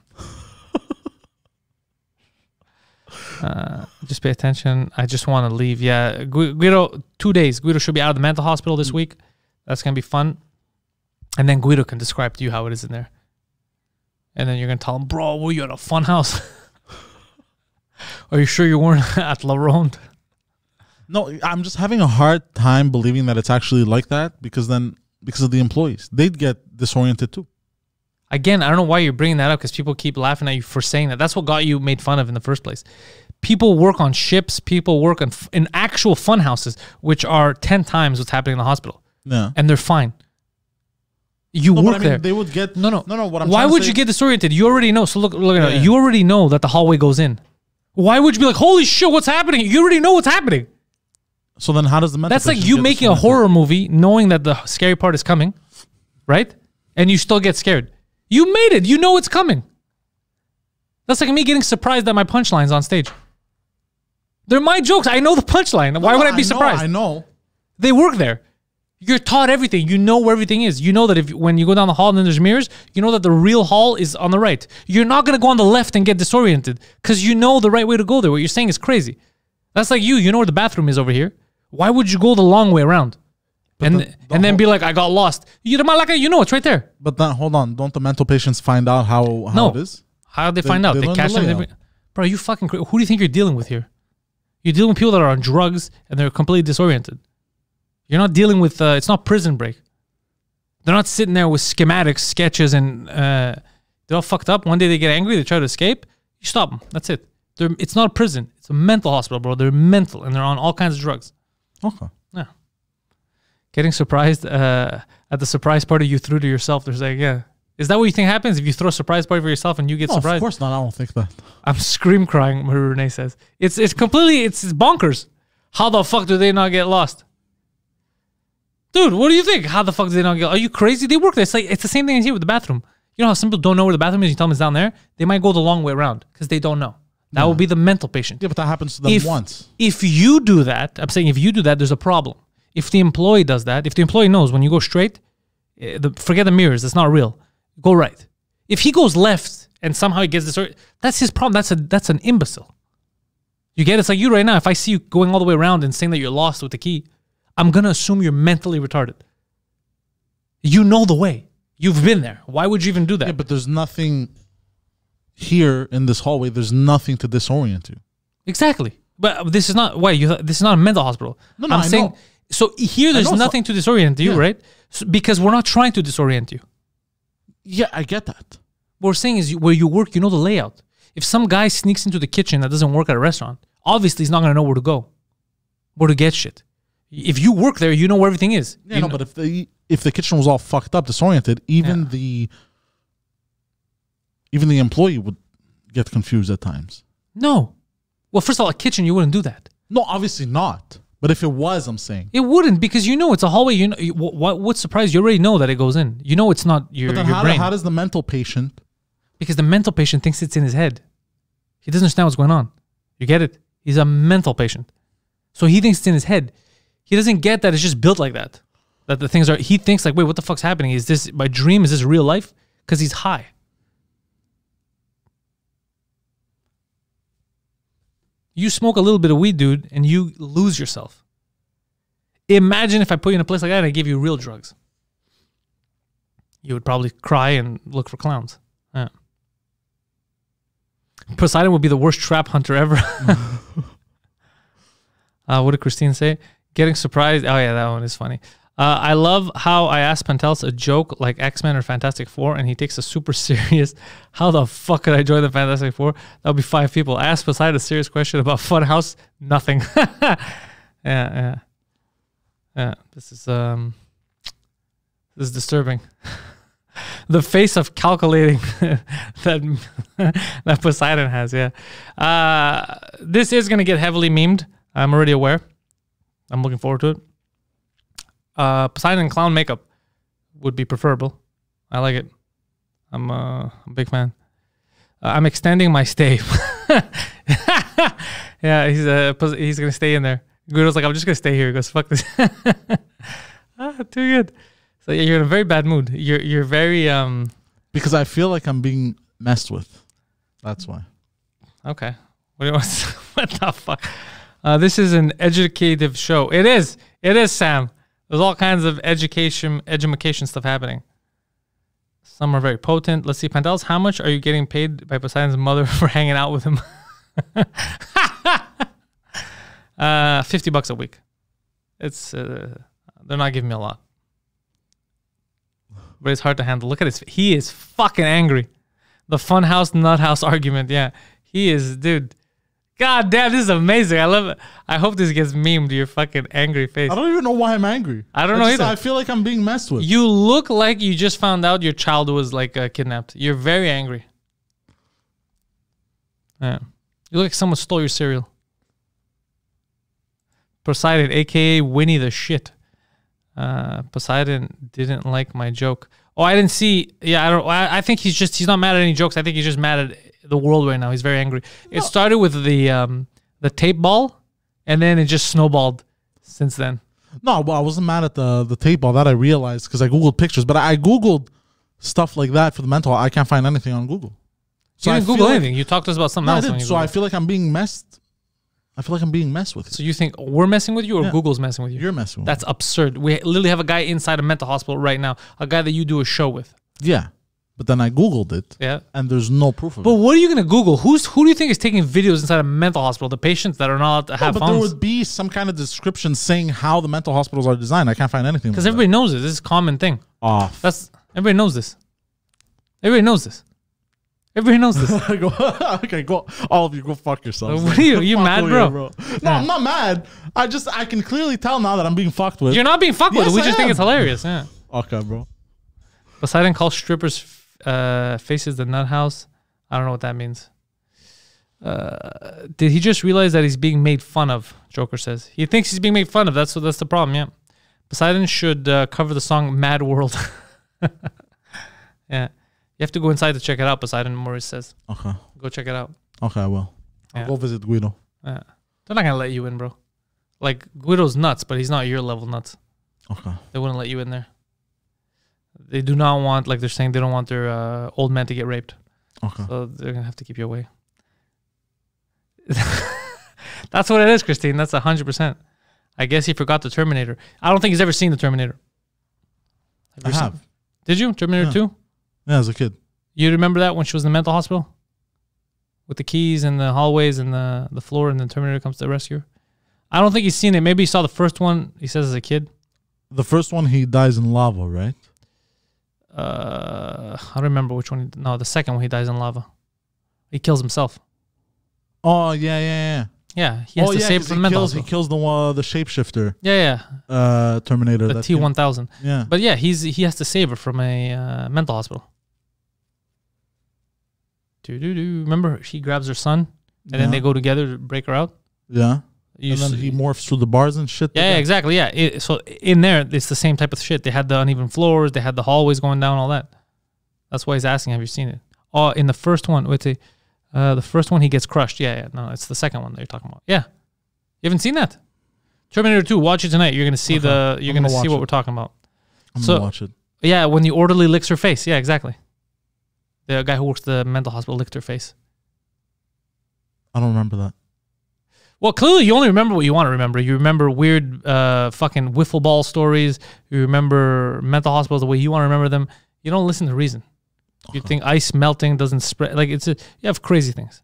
Just pay attention. I just want to leave. Yeah, Guido, 2 days. Guido should be out of the mental hospital this week. That's going to be fun. And then Guido can describe to you how it is in there. And then you're going to tell him, bro, were you at a fun house? Are you sure you weren't at La Ronde? No, I'm just having a hard time believing that it's actually like that because of the employees. They'd get disoriented too. Again, I don't know why you're bringing that up because people keep laughing at you for saying that. That's what got you made fun of in the first place. People work on ships. People work in actual fun houses, which are 10 times what's happening in the hospital. Yeah. And they're fine. You work there. They would get... No. What I'm why would you get disoriented? You already know. So look at it. You already know that the hallway goes in. Why would you be like, holy shit, what's happening? You already know what's happening. So then how does the mental... That's like you making a horror movie knowing that the scary part is coming, right? And you still get scared. You made it. You know it's coming. That's like me getting surprised at my punchlines on stage. They're my jokes. I know the punchline. Why would I be surprised? I know. They work there. You're taught everything. You know where everything is. You know that when you go down the hall and then there's mirrors, you know that the real hall is on the right. You're not going to go on the left and get disoriented because you know the right way to go there. What you're saying is crazy. That's like you know where the bathroom is over here. Why would you go the long way around? And then be like, I got lost. You know it's right there. But then, hold on. Don't the mental patients find out how it is? How do they find out? They catch them. Bro, you fucking crazy. Who do you think you're dealing with here? You're dealing with people that are on drugs and they're completely disoriented. You're not dealing with, it's not Prison Break. They're not sitting there with schematics, sketches, and they're all fucked up. One day they get angry, they try to escape. You stop them. That's it. It's not a prison. It's a mental hospital, bro. They're mental and they're on all kinds of drugs. Okay. Yeah. Getting surprised at the surprise party you threw to yourself. They're saying, yeah. Is that what you think happens if you throw a surprise party for yourself and you get surprised? Of course not. I don't think that. I'm scream crying, Marie Renee says. It's bonkers. How the fuck do they not get lost? Dude, what do you think? How the fuck do they not get lost? Are you crazy? They work there. It's the same thing as here with the bathroom. You know how some people don't know where the bathroom is? You tell them it's down there. They might go the long way around because they don't know. That will be the mental patient. Yeah, but that happens to them once. If you do that, I'm saying if you do that, there's a problem. If the employee does that, if the employee knows when you go straight, forget the mirrors, that's not real. Go right. If he goes left and somehow he gets this, that's his problem. That's an imbecile. You get it? It's like you right now. If I see you going all the way around and saying that you're lost with the key, I'm going to assume you're mentally retarded. You know the way. You've been there. Why would you even do that? Yeah, but there's nothing here in this hallway. There's nothing to disorient you. Exactly. But this is not, this is not a mental hospital. No, I'm saying, know. So here there's nothing to disorient you, right? So, because we're not trying to disorient you. Yeah, I get that. What we're saying is where you work, you know the layout. If some guy sneaks into the kitchen that doesn't work at a restaurant, obviously he's not going to know where to go, where to get shit. If you work there, you know where everything is. Yeah, no, but if the kitchen was all fucked up, disoriented, even the employee would get confused at times. No. Well, first of all, a kitchen, you wouldn't do that. No, obviously not. But if it was, I'm saying. It wouldn't, because you know it's a hallway. You know, what's surprised? You already know that it goes in. You know it's not your brain. How does the mental patient... Because the mental patient thinks it's in his head. He doesn't understand what's going on. You get it? He's a mental patient. So he thinks it's in his head. He doesn't get that it's just built like that. That the things are, he thinks like, wait, what the fuck's happening? Is this my dream? Is this real life? Because he's high. You smoke a little bit of weed, dude, and you lose yourself. Imagine if I put you in a place like that and I give you real drugs. You would probably cry and look for clowns. Yeah. Poseidon would be the worst trap hunter ever. What did Christine say? Getting surprised. Oh, yeah, that one is funny. I love how I asked Pantelis a joke like X-Men or Fantastic Four, and he takes it super serious. How the fuck could I join the Fantastic Four? That would be 5 people. I asked Poseidon a serious question about Funhouse. Nothing. Yeah. This is disturbing. The face of calculating that Poseidon has. Yeah. This is gonna get heavily memed. I'm already aware. I'm looking forward to it. Poseidon clown makeup would be preferable. I like it. I'm a big fan. I'm extending my stay. Yeah, he's gonna stay in there. Guido's like, I'm just gonna stay here. He goes, fuck this. Too good. So yeah, you're in a very bad mood. You're very Because I feel like I'm being messed with. That's why. Okay. What the fuck? This is an educative show. It is, Sam. There's all kinds of education stuff happening. Some are very potent. Let's see, Pantelis, how much are you getting paid by Poseidon's mother for hanging out with him? $50 a week. It's they're not giving me a lot, but it's hard to handle. Look at his. He is fucking angry. The funhouse nut house argument. Yeah, he is, dude. God damn, this is amazing. I love it. I hope this gets memed to your fucking angry face. I don't even know why I'm angry. I don't know either. I feel like I'm being messed with. You look like you just found out your child was like kidnapped. You're very angry. Yeah. You look like someone stole your cereal. Poseidon, aka Winnie the shit. Poseidon didn't like my joke. Oh, I didn't see. Yeah, I think he's not mad at any jokes. I think he's just mad at the world right now. He's very angry. It started with the tape ball, and then it just snowballed since then. No, well, I wasn't mad at the tape ball. That I realized because I Googled pictures. But I Googled stuff like that for the mental. I can't find anything on Google. So you didn't Google anything. You talked to us about something else. I did. So I feel like I'm being messed. I feel like I'm being messed with. So you think we're messing with you or Google's messing with you? You're messing with me. That's absurd. We literally have a guy inside a mental hospital right now. A guy that you do a show with. Yeah. But then I Googled it. Yeah. And there's no proof of it. But what are you going to Google? Who do you think is taking videos inside a mental hospital? The patients that are not allowed to have phones? There would be some kind of description saying how the mental hospitals are designed. I can't find anything. Because everybody knows this. This is a common thing. Everybody knows this. Everybody knows this. Everybody knows this. Okay, go. All of you, go fuck yourselves. What are you? You mad, bro? No, I'm not mad. I can clearly tell now that I'm being fucked with. You're not being fucked with. We just think it's hilarious. Yeah. Okay, bro. Poseidon calls strippers faces the nut house. I don't know what that means. Did he just realize that he's being made fun of? Joker says he thinks he's being made fun of. That's the problem. Yeah. Poseidon should cover the song "Mad World." Yeah. You have to go inside to check it out, Poseidon, Maurice says. Okay. Go check it out. Okay, I will. I'll go visit Guido. Yeah. They're not going to let you in, bro. Like, Guido's nuts, but he's not your level nuts. Okay. They wouldn't let you in there. They do not want, like they're saying, they don't want their old man to get raped. Okay. So they're going to have to keep you away. That's what it is, Christine. That's 100%. I guess he forgot the Terminator. I don't think he's ever seen the Terminator. I have. Did you? Terminator 2? Yeah, as a kid. You remember that when she was in the mental hospital? With the keys and the hallways and the floor, and the Terminator comes to rescue her? I don't think he's seen it. Maybe he saw the first one, he says, as a kid. The first one, he dies in lava, right? I don't remember which one. No, the second one, he dies in lava. He kills himself. Oh, yeah. Yeah, he has to save from the mental hospital. He kills the shapeshifter. Yeah. Terminator. The T-1000. Yeah. But yeah, he has to save her from a mental hospital. Remember, she grabs her son, and then they go together to break her out? Yeah. And then he morphs through the bars and shit. Yeah, exactly. Yeah. So in there, it's the same type of shit. They had the uneven floors. They had the hallways going down, all that. That's why he's asking, have you seen it? Oh, in the first one, The first one, he gets crushed. Yeah. No, it's the second one that you're talking about. Yeah. You haven't seen that? Terminator 2, watch it tonight. You're going to see you're going to see what we're talking about. I'm going to watch it. Yeah, when the orderly licks her face. Yeah, exactly. The guy who works at the mental hospital licked her face. I don't remember that. Well, clearly you only remember what you want to remember. You remember weird fucking wiffle ball stories. You remember mental hospitals the way you want to remember them. You don't listen to reason. You think ice melting doesn't spread. Like, you have crazy things.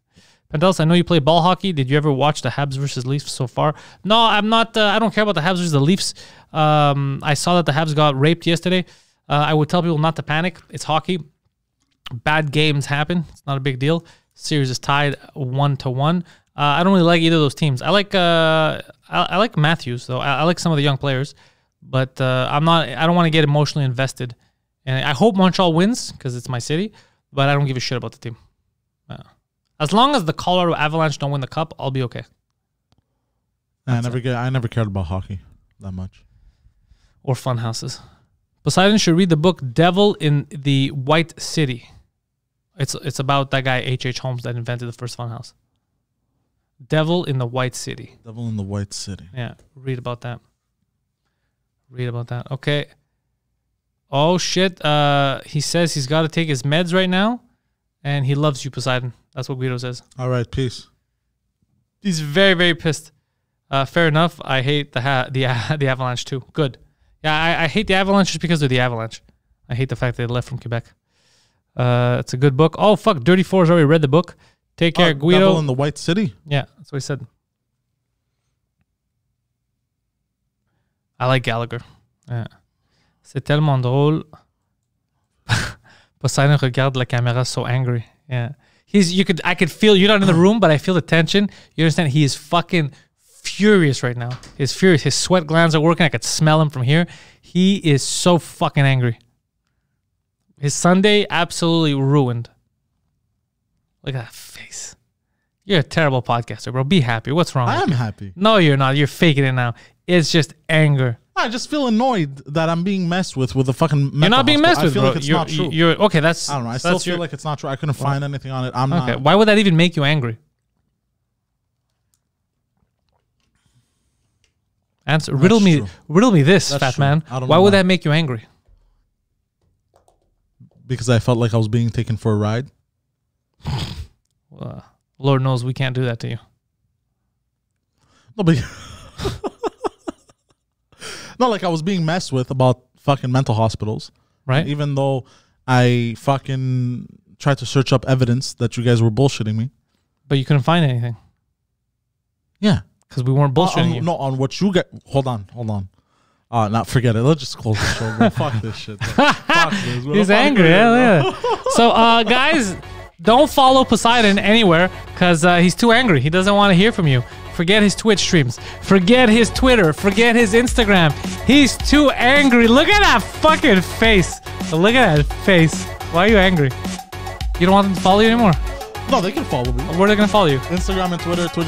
Pantelis, I know you play ball hockey. Did you ever watch the Habs versus Leafs so far? No, I'm not. I don't care about the Habs versus the Leafs. I saw that the Habs got raped yesterday. I would tell people not to panic. It's hockey. Bad games happen. It's not a big deal. Series is tied 1-1. I don't really like either of those teams. I like Matthews though. I like some of the young players, but I don't want to get emotionally invested. And I hope Montreal wins because it's my city, but I don't give a shit about the team. As long as the Colorado Avalanche don't win the cup, I'll be okay. I never cared about hockey that much. Or fun houses. Poseidon should read the book Devil in the White City. It's about that guy H.H. Holmes that invented the first fun house. Devil in the White City. Devil in the White City. Yeah, read about that. Okay. Oh, shit. He says he's got to take his meds right now, and he loves you, Poseidon. That's what Guido says. All right, peace. He's very, very pissed. Fair enough. I hate the Avalanche too. Good. Yeah, I hate the Avalanche just because they're the Avalanche. I hate the fact they left from Quebec. It's a good book. Oh, fuck. Dirty Four's already read the book. Take care, Guido. Devil in the White City? Yeah, that's what he said. I like Gallagher. Yeah. C'est tellement drôle. Poseidon regarde la caméra so angry. Yeah. I could feel, you're not in the room, but I feel the tension. You understand? He is fucking furious right now. He's furious. His sweat glands are working. I could smell him from here. He is so fucking angry. His Sunday absolutely ruined. Look at that face. You're a terrible podcaster, bro. Be happy. What's wrong? I am happy. No, you're not. You're faking it now. It's just anger. I just feel annoyed that I'm being messed with a fucking mental You're not being messed with, I feel bro. like it's not true. Okay, that's... I don't know. I still feel like it's not true. I couldn't find anything on it. I'm not... Okay, why would that even make you angry? Answer. Riddle me this, That's fat true. man. I don't Why know would why. that make you angry? Because I felt like I was being taken for a ride. Lord knows we can't do that to you. No, but... Not like I was being messed with about fucking mental hospitals. Right. And even though I fucking tried to search up evidence that you guys were bullshitting me. But you couldn't find anything. Yeah. Because we weren't bullshitting you. No, on what you get. Hold on. Not forget it. Let's just close the show, bro. Fuck this shit. Fuck this, bro. He's angry. Yeah. So, guys, don't follow Poseidon anywhere because he's too angry. He doesn't want to hear from you. Forget his Twitch streams. Forget his Twitter. Forget his Instagram. He's too angry. Look at that fucking face. Look at that face. Why are you angry? You don't want them to follow you anymore? No, they can follow me. Where are they going to follow you? Instagram and Twitter. Twitch.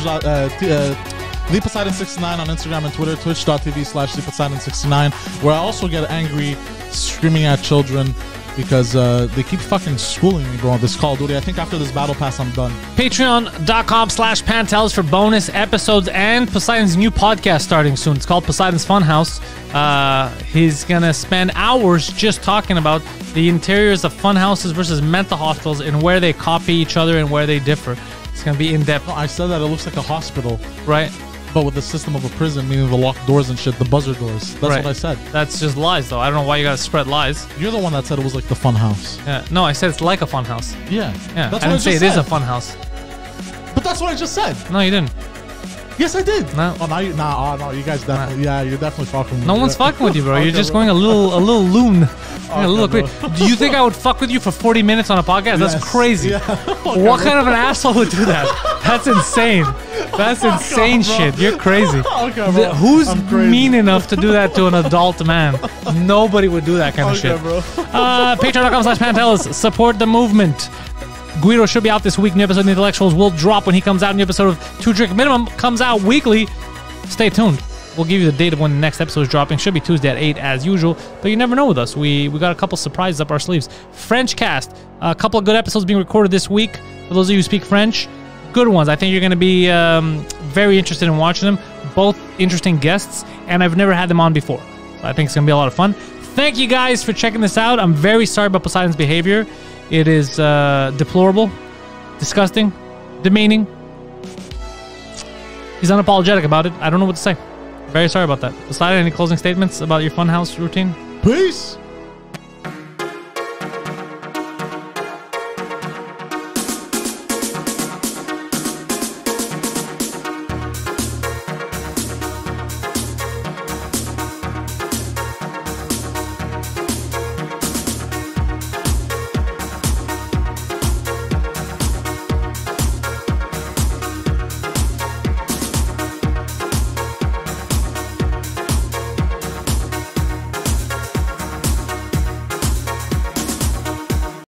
LeePoseidon69 on Instagram and Twitter. Twitch.tv/LeePoseidon69, where I also get angry screaming at children because they keep fucking schooling me, bro, on this Call of Duty. I think after this battle pass, I'm done. Patreon.com/Pantelis for bonus episodes and Poseidon's new podcast starting soon. It's called Poseidon's Funhouse. He's going to spend hours just talking about the interiors of fun houses versus mental hospitals and where they copy each other and where they differ. It's going to be in-depth. No, I said that it looks like a hospital. Right. But with the system of a prison, meaning the locked doors and shit, the buzzer doors. That's what I said. That's just lies, though. I don't know why you gotta spread lies. You're the one that said it was like the fun house. Yeah. No, I said it's like a fun house. Yeah. Yeah. That's I didn't say it is a fun house. But that's what I just said. No, you didn't. Yes, I did. No. Oh, no, you guys definitely. Yeah, you're definitely fucking with me. No one's fucking with you, bro. Okay, You're just bro. going a little loon. A little bro. crazy. Do you think I would fuck with you for 40 minutes on a podcast? That's Yes. crazy. Yeah. What kind of an asshole would do that? That's insane. That's insane bro. shit. You're crazy. Okay, bro. Who's I'm crazy. mean enough to do that to an adult man? Nobody would do that kind of Okay, shit. bro. Patreon.com/Pantelis. Support the movement. Guido should be out this week. New episode of The Intellectuals will drop when he comes out. New episode of 2 Drink Minimum comes out weekly. Stay tuned. We'll give you the date of when the next episode is dropping. Should be Tuesday at 8 as usual. But you never know with us. We got a couple surprises up our sleeves. French cast. A couple of good episodes being recorded this week. For those of you who speak French, good ones. I think you're going to be very interested in watching them. Both interesting guests, and I've never had them on before. So I think it's going to be a lot of fun. Thank you guys for checking this out. I'm very sorry about Poseidon's behavior. It is deplorable, disgusting, demeaning. He's unapologetic about it. I don't know what to say. Very sorry about that. Poseidon, any closing statements about your funhouse routine? Peace.